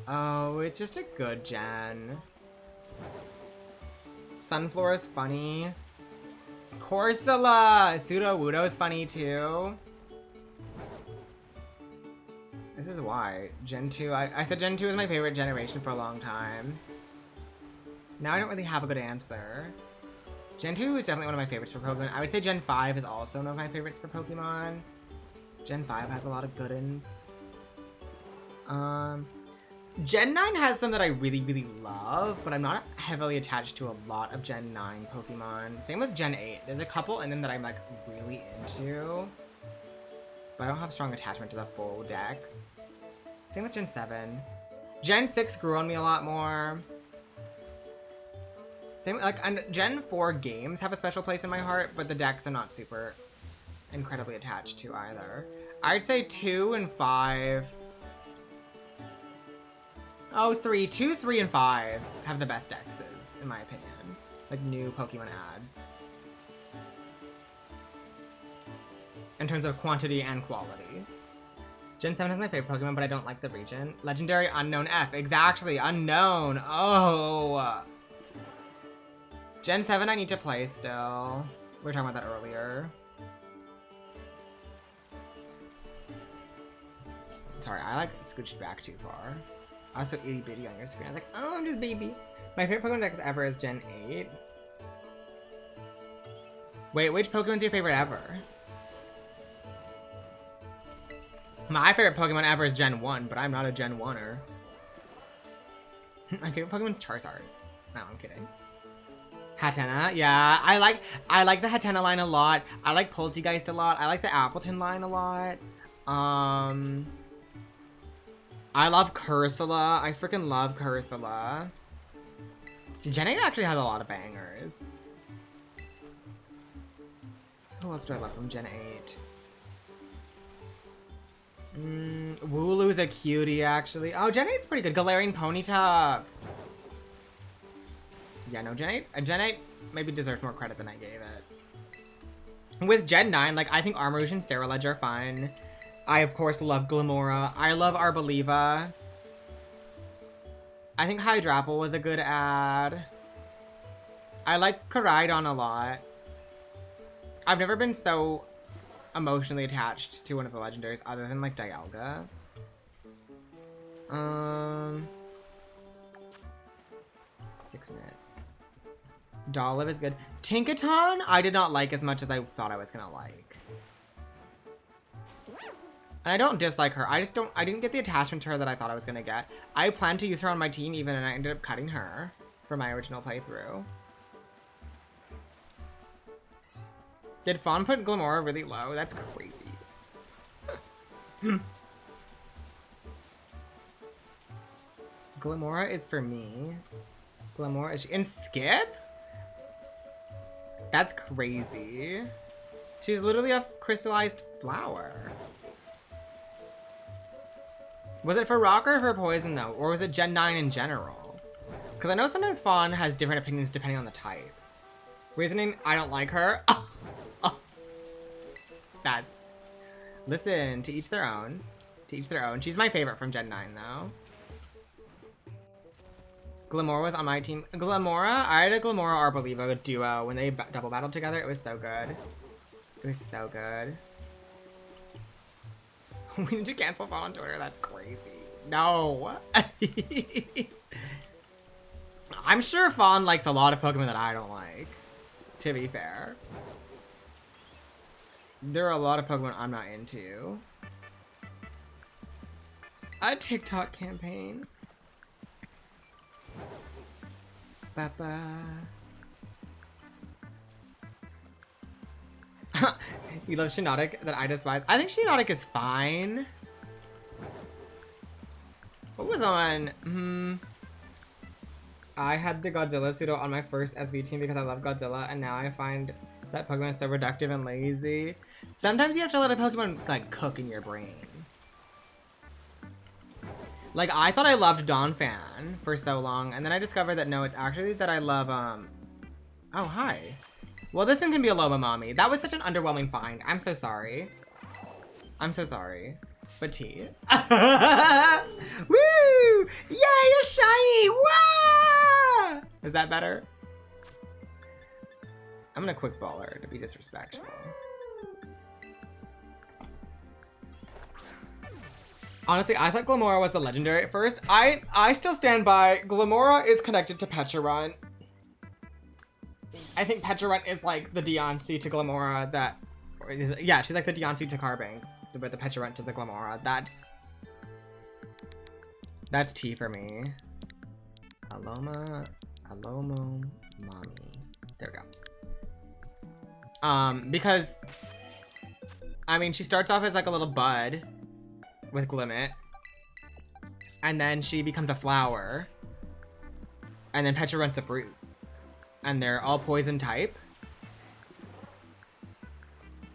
Oh, it's just a good gen. Sunflora is funny. Corsola! Sudowoodo is funny too. This is why. Gen 2, I said Gen 2 is my favorite generation for a long time. Now I don't really have a good answer. Gen 2 is definitely one of my favorites for Pokemon. I would say Gen 5 is also one of my favorites for Pokemon. Gen 5 has a lot of good ones. Gen 9 has some that I really, really love, but I'm not heavily attached to a lot of Gen 9 Pokemon. Same with Gen 8. There's a couple in them that I'm like really into, but I don't have strong attachment to the full decks. Same with Gen 7. Gen 6 grew on me a lot more. Same, like, and Gen 4 games have a special place in my heart, but the decks I'm not super incredibly attached to either. I'd say 2 and 5. Oh, 3. 2, 3, and 5 have the best dexes, in my opinion. Like, new Pokemon ads. In terms of quantity and quality. Gen 7 is my favorite Pokemon, but I don't like the region. Legendary Unknown F. Exactly, Unknown. Oh. Gen 7 I need to play still. We were talking about that earlier. Sorry, I like scooched back too far. I was so itty bitty on your screen. I was like, oh, I'm just baby. My favorite Pokemon dex ever is Gen 8. Wait, which Pokemon's your favorite ever? My favorite Pokemon ever is Gen 1, but I'm not a Gen 1er. My favorite Pokemon's Charizard. No, I'm kidding. Hatenna, yeah. I like the Hatenna line a lot. I like Poltegeist a lot. I like the Appleton line a lot. I love Cursola. I freaking love Cursola. Gen 8 actually has a lot of bangers. Who else do I love from Gen 8? Wooloo's a cutie, actually. Oh, Gen 8's pretty good. Galarian Ponyta. Yeah, no, Gen 8 maybe deserves more credit than I gave it. With Gen 9, like, I think Armarouge and Ceruledge are fun. I, of course, love Glamora. I love Arboliva. I think Hydrapple was a good ad. I like Koraidon a lot. I've never been so emotionally attached to one of the legendaries other than, like, Dialga. 6 minutes. Dolliv is good. Tinkaton, I did not like as much as I thought I was gonna like. And I don't dislike her. I didn't get the attachment to her that I thought I was gonna get. I planned to use her on my team even, and I ended up cutting her for my original playthrough. Did Fawn put Glamora really low? That's crazy. Glamora is for me. Glamora is... And Skip? That's crazy. She's literally a crystallized flower. Was it for rock or for poison though? Or was it Gen 9 in general? Because I know sometimes Fawn has different opinions depending on the type. Reasoning, I don't like her. Guys, listen, to each their own. To each their own. She's my favorite from Gen 9, though. Glamora was on my team. Glamora? I had a Glamora Arbolivo duo when they double battled together. It was so good. It was so good. We need to cancel Fawn on Twitter. That's crazy. No. I'm sure Fawn likes a lot of Pokemon that I don't like, to be fair. There are a lot of Pokemon I'm not into. A TikTok campaign. Ba-ba. You love Shiinotic that I despise. I think Shiinotic is fine. What was on? I had the Godzilla pseudo on my first SV team because I love Godzilla, and now I find that Pokemon is so reductive and lazy. Sometimes you have to let a Pokemon like cook in your brain. Like, I thought I loved Donphan for so long, and then I discovered that no, it's actually that I love, oh, hi. Well, this one can be a Loba Mommy. That was such an underwhelming find. I'm so sorry. I'm so sorry. But T. Woo! Yay, you're shiny! Wah! Is that better? I'm gonna quick ball her to be disrespectful. Honestly, I thought Glamora was a legendary at first. I still stand by Glamora is connected to Pecharunt. I think Pecharunt is like the Deontay to Glamora that... Yeah, she's like the Deontay to Carbink, but the Pecharunt to the Glamora. That's T for me. Alomo Mommy. There we go. Because... I mean, she starts off as like a little bud with Glimmet, and then she becomes a flower, and then Pecharunt's a fruit, and they're all poison type.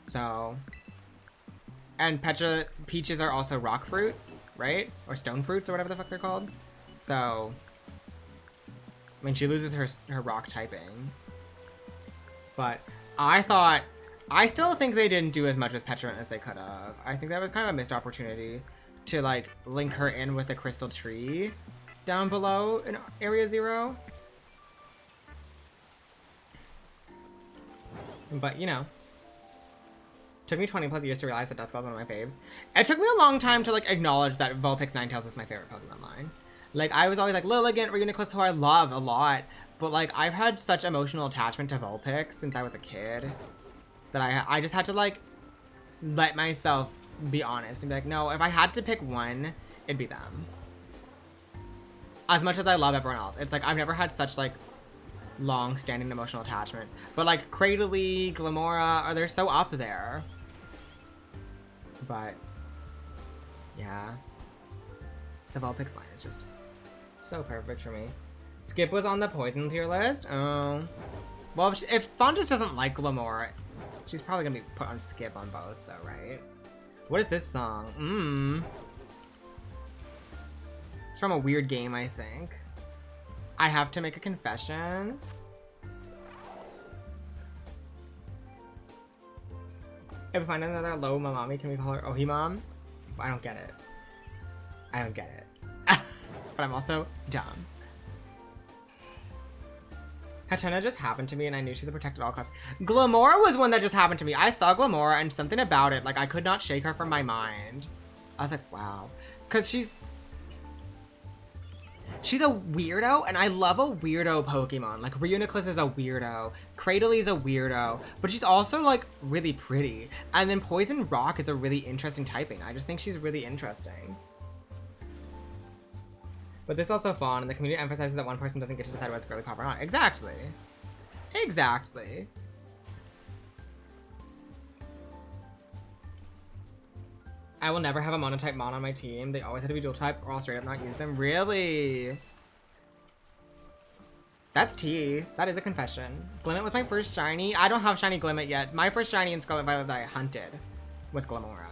So, and peaches are also rock fruits, right? Or stone fruits, or whatever the fuck they're called. So, I mean, she loses her rock typing. But I still think they didn't do as much with Pecharunt as they could have. I think that was kind of a missed opportunity to like link her in with the crystal tree down below in Area Zero. But you know, took me 20 plus years to realize that Duskull is one of my faves. It took me a long time to like acknowledge that Vulpix Ninetales is my favorite Pokemon line. Like, I was always like, Lilligant, Reuniclus, who I love a lot, but like I've had such emotional attachment to Vulpix since I was a kid that I just had to like let myself be honest and be like, no, if I had to pick one, it'd be them. As much as I love everyone else, it's like I've never had such like long-standing emotional attachment. But like Cradily, Glamora, they're so up there. But yeah, the Vulpix line is just so perfect for me. Skip was on the poison tier list. Oh, well, if Fawn just doesn't like Glamora, she's probably gonna be put on skip on both though, right? What is this song? It's from a weird game, I think. I have to make a confession. If we find another low Mamami, can we call her Ohimam? I don't get it. I don't get it. But I'm also dumb. Hatena just happened to me and I knew she's a protected at all costs. Glamora was one that just happened to me. I saw Glamora and something about it, like I could not shake her from my mind. I was like, wow. Cause she's a weirdo and I love a weirdo Pokemon. Like Reuniclus is a weirdo. Cradily is a weirdo, but she's also like really pretty. And then Poison Rock is a really interesting typing. I just think she's really interesting. But this also Fawn, and the community emphasizes that one person doesn't get to decide what's girly pop or not. Exactly. Exactly. I will never have a monotype mon on my team. They always have to be dual type or I'll straight up not use them. Really? That's tea. That is a confession. Glimmet was my first shiny. I don't have shiny Glimmet yet. My first shiny in Scarlet Violet that I hunted was Glamora.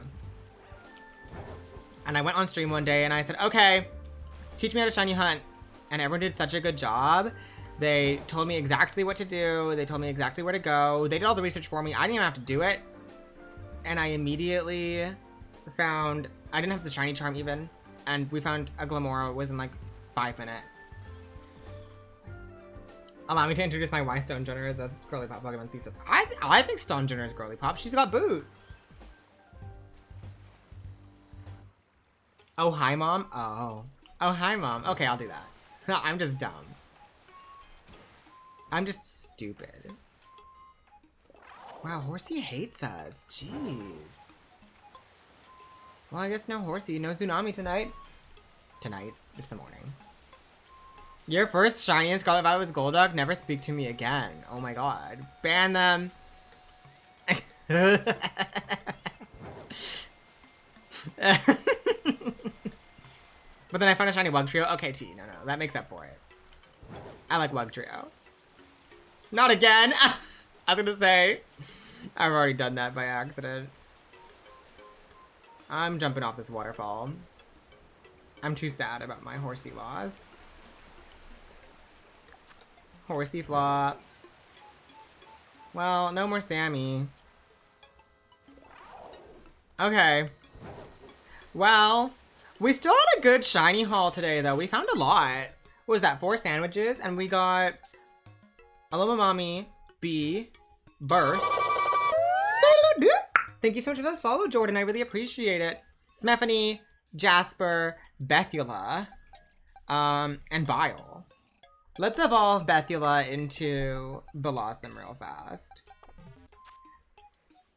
And I went on stream one day and I said, okay, teach me how to shiny hunt. And everyone did such a good job. They told me exactly what to do. They told me exactly where to go. They did all the research for me. I didn't even have to do it. and I immediately found, I didn't have the shiny charm even, and we found a Glamora within like 5 minutes. Allow me to introduce my why Stone Joner as a girly pop Pokemon thesis. I think Stone Joner is girly pop. She's got boots. Oh, hi, Mom. Oh. Oh, hi, Mom. Okay, I'll do that. I'm just dumb. I'm just stupid. Wow, Horsea hates us. Jeez. Well, I guess no Horsea. No Tsunami tonight. Tonight. It's the morning. Your first shiny in Scarlet Violet was Golduck. Never speak to me again. Oh my god. Ban them. But then I found a shiny Wugtrio. Okay, T. No, that makes up for it. I like Wugtrio. Not again. I was gonna say. I've already done that by accident. I'm jumping off this waterfall. I'm too sad about my Horsea loss. Horsea flop. Well, no more Sammy. Okay. Well, we still had a good shiny haul today, though. We found a lot. What was that? 4 sandwiches, and we got Aloha Mommy, B, Birth. Thank you so much for the follow, Jordan. I really appreciate it. Smephany, Jasper, Bethula, and Bile. Let's evolve Bethula into Blossom real fast.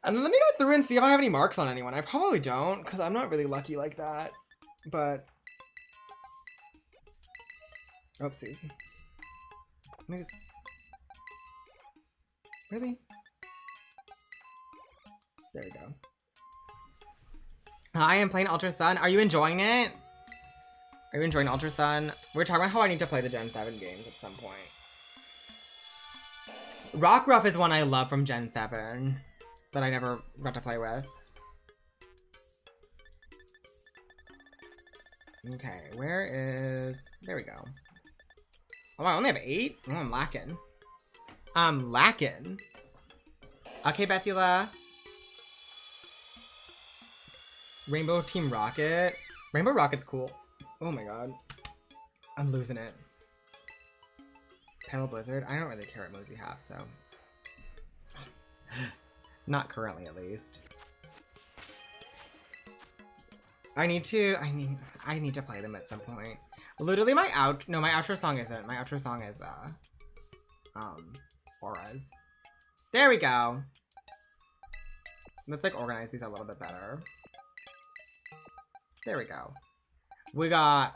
And then let me go through and see if I have any marks on anyone. I probably don't, because I'm not really lucky like that. But... oopsies. Let me just... really? There we go. I am playing Ultra Sun. Are you enjoying it? Are you enjoying Ultra Sun? We're talking about how I need to play the Gen 7 games at some point. Rockruff is one I love from Gen 7 that I never got to play with. Okay, where is... there we go. Oh, I only have 8? Oh, I'm lacking. I'm lacking. Okay, Bethula. Rainbow Team Rocket. Rainbow Rocket's cool. Oh my god. I'm losing it. Pale Blizzard. I don't really care what moves you have, so. Not currently, at least. I need to play them at some point. Literally my outro song isn't. My outro song is, Auras. There we go. Let's, like, organize these a little bit better. There we go. We got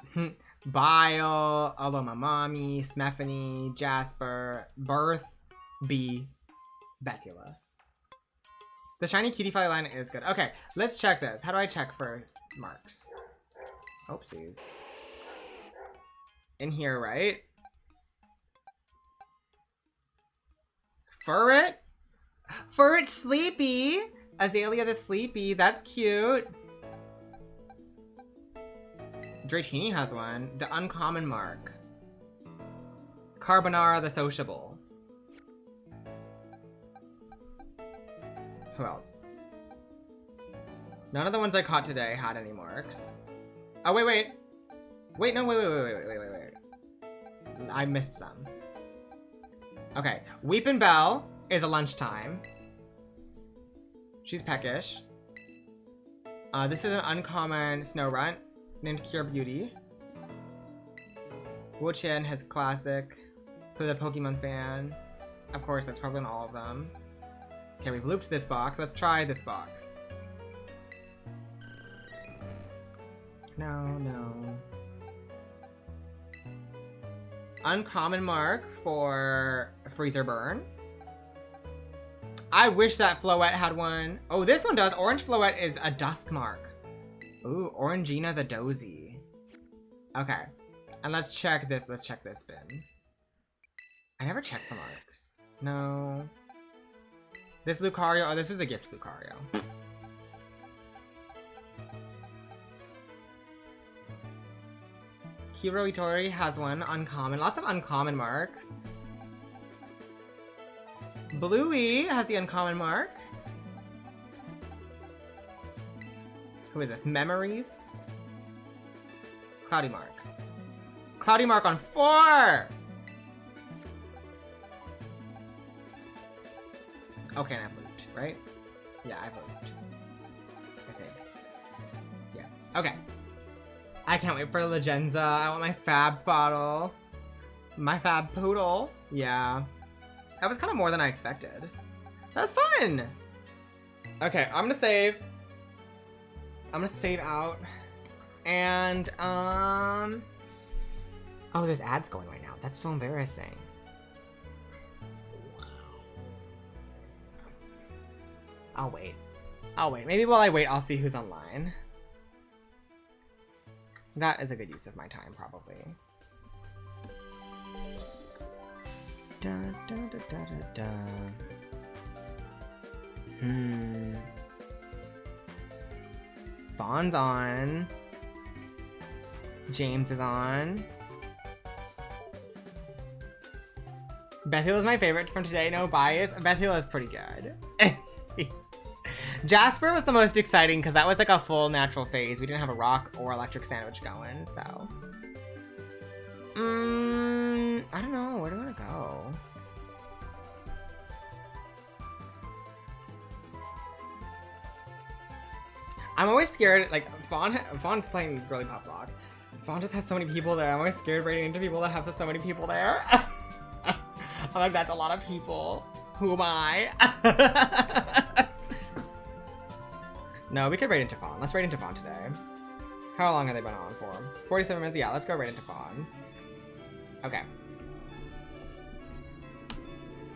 Bile, Aloha Mommy, Smephany, Jasper, Birth, B, Bethula. The shiny cutie fly line is good. Okay, let's check this. How do I check for marks? Oopsies. In here, right? Furret? Furret Sleepy! Azalea the Sleepy, that's cute. Dratini has one. The uncommon mark. Carbonara the Sociable. Who else? None of the ones I caught today had any marks. Oh, wait. Wait, no, wait. I missed some. Okay. Weepin' Belle is a lunchtime. She's peckish. This is an uncommon Snorunt named Cure Beauty. Wu-Chen has classic for the Pokemon fan. Of course, that's probably in all of them. Okay, we've looped this box. Let's try this box. No. Uncommon mark for Freezer Burn. I wish that Floette had one. Oh, this one does. Orange Floette is a Dusk mark. Ooh, Orangina the Dozy. Okay. And let's check this. Let's check this bin. I never checked for marks. No. This Lucario. Oh, this is a gift Lucario. Hiro Itori has one uncommon. Lots of uncommon marks. Bluey has the uncommon mark. Who is this? Memories? Cloudy Mark. Cloudy Mark on 4! Okay, and I've looped, right? Yeah, I've looped. I think. Yes. Okay. I can't wait for Legenza. I want my fab bottle. My fab poodle. Yeah. That was kind of more than I expected. That was fun! Okay, I'm gonna save. I'm gonna save out. And, oh, there's ads going right now. That's so embarrassing. I'll wait. I'll wait. Maybe while I wait, I'll see who's online. That is a good use of my time, probably. Da, da, da, da, da, da. Fawn's on. James is on. Bethuel is my favorite from today, no bias. Bethuel is pretty good. Jasper was the most exciting because that was like a full natural phase. We didn't have a rock or electric sandwich going, so. I don't know. Where do I want to go? I'm always scared, like, Fawn's playing Girly Pop Rock. Fawn just has so many people there. I'm always scared raiding into people that have so many people there. I'm like, that's a lot of people. Who am I? No, we could raid into Fawn. Let's raid into Fawn today. How long have they been on for? 47 minutes? Yeah, let's go raid into Fawn. Okay.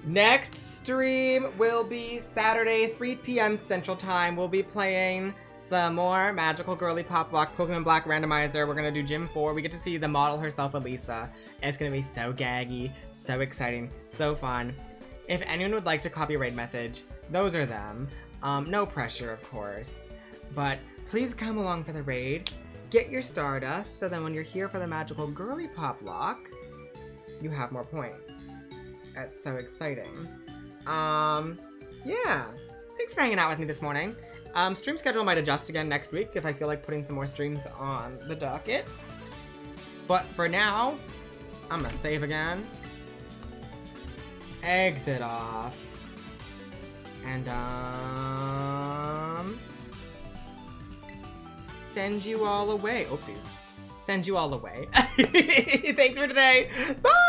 Next stream will be Saturday, 3 p.m. Central Time. We'll be playing some more Magical Girly Pop Lock Pokemon Black Randomizer. We're gonna do Gym 4. We get to see the model herself, Elisa. It's gonna be so gaggy, so exciting, so fun. If anyone would like to copy a raid message, those are them. No pressure, of course. But please come along for the raid. Get your Stardust, so then when you're here for the Magical Girly Pop Lock, you have more points. That's so exciting. Yeah. Thanks for hanging out with me this morning. Stream schedule might adjust again next week if I feel like putting some more streams on the docket. But for now, I'm gonna save again. Exit off. And, send you all away. Oopsies. Send you all away. Thanks for today. Bye!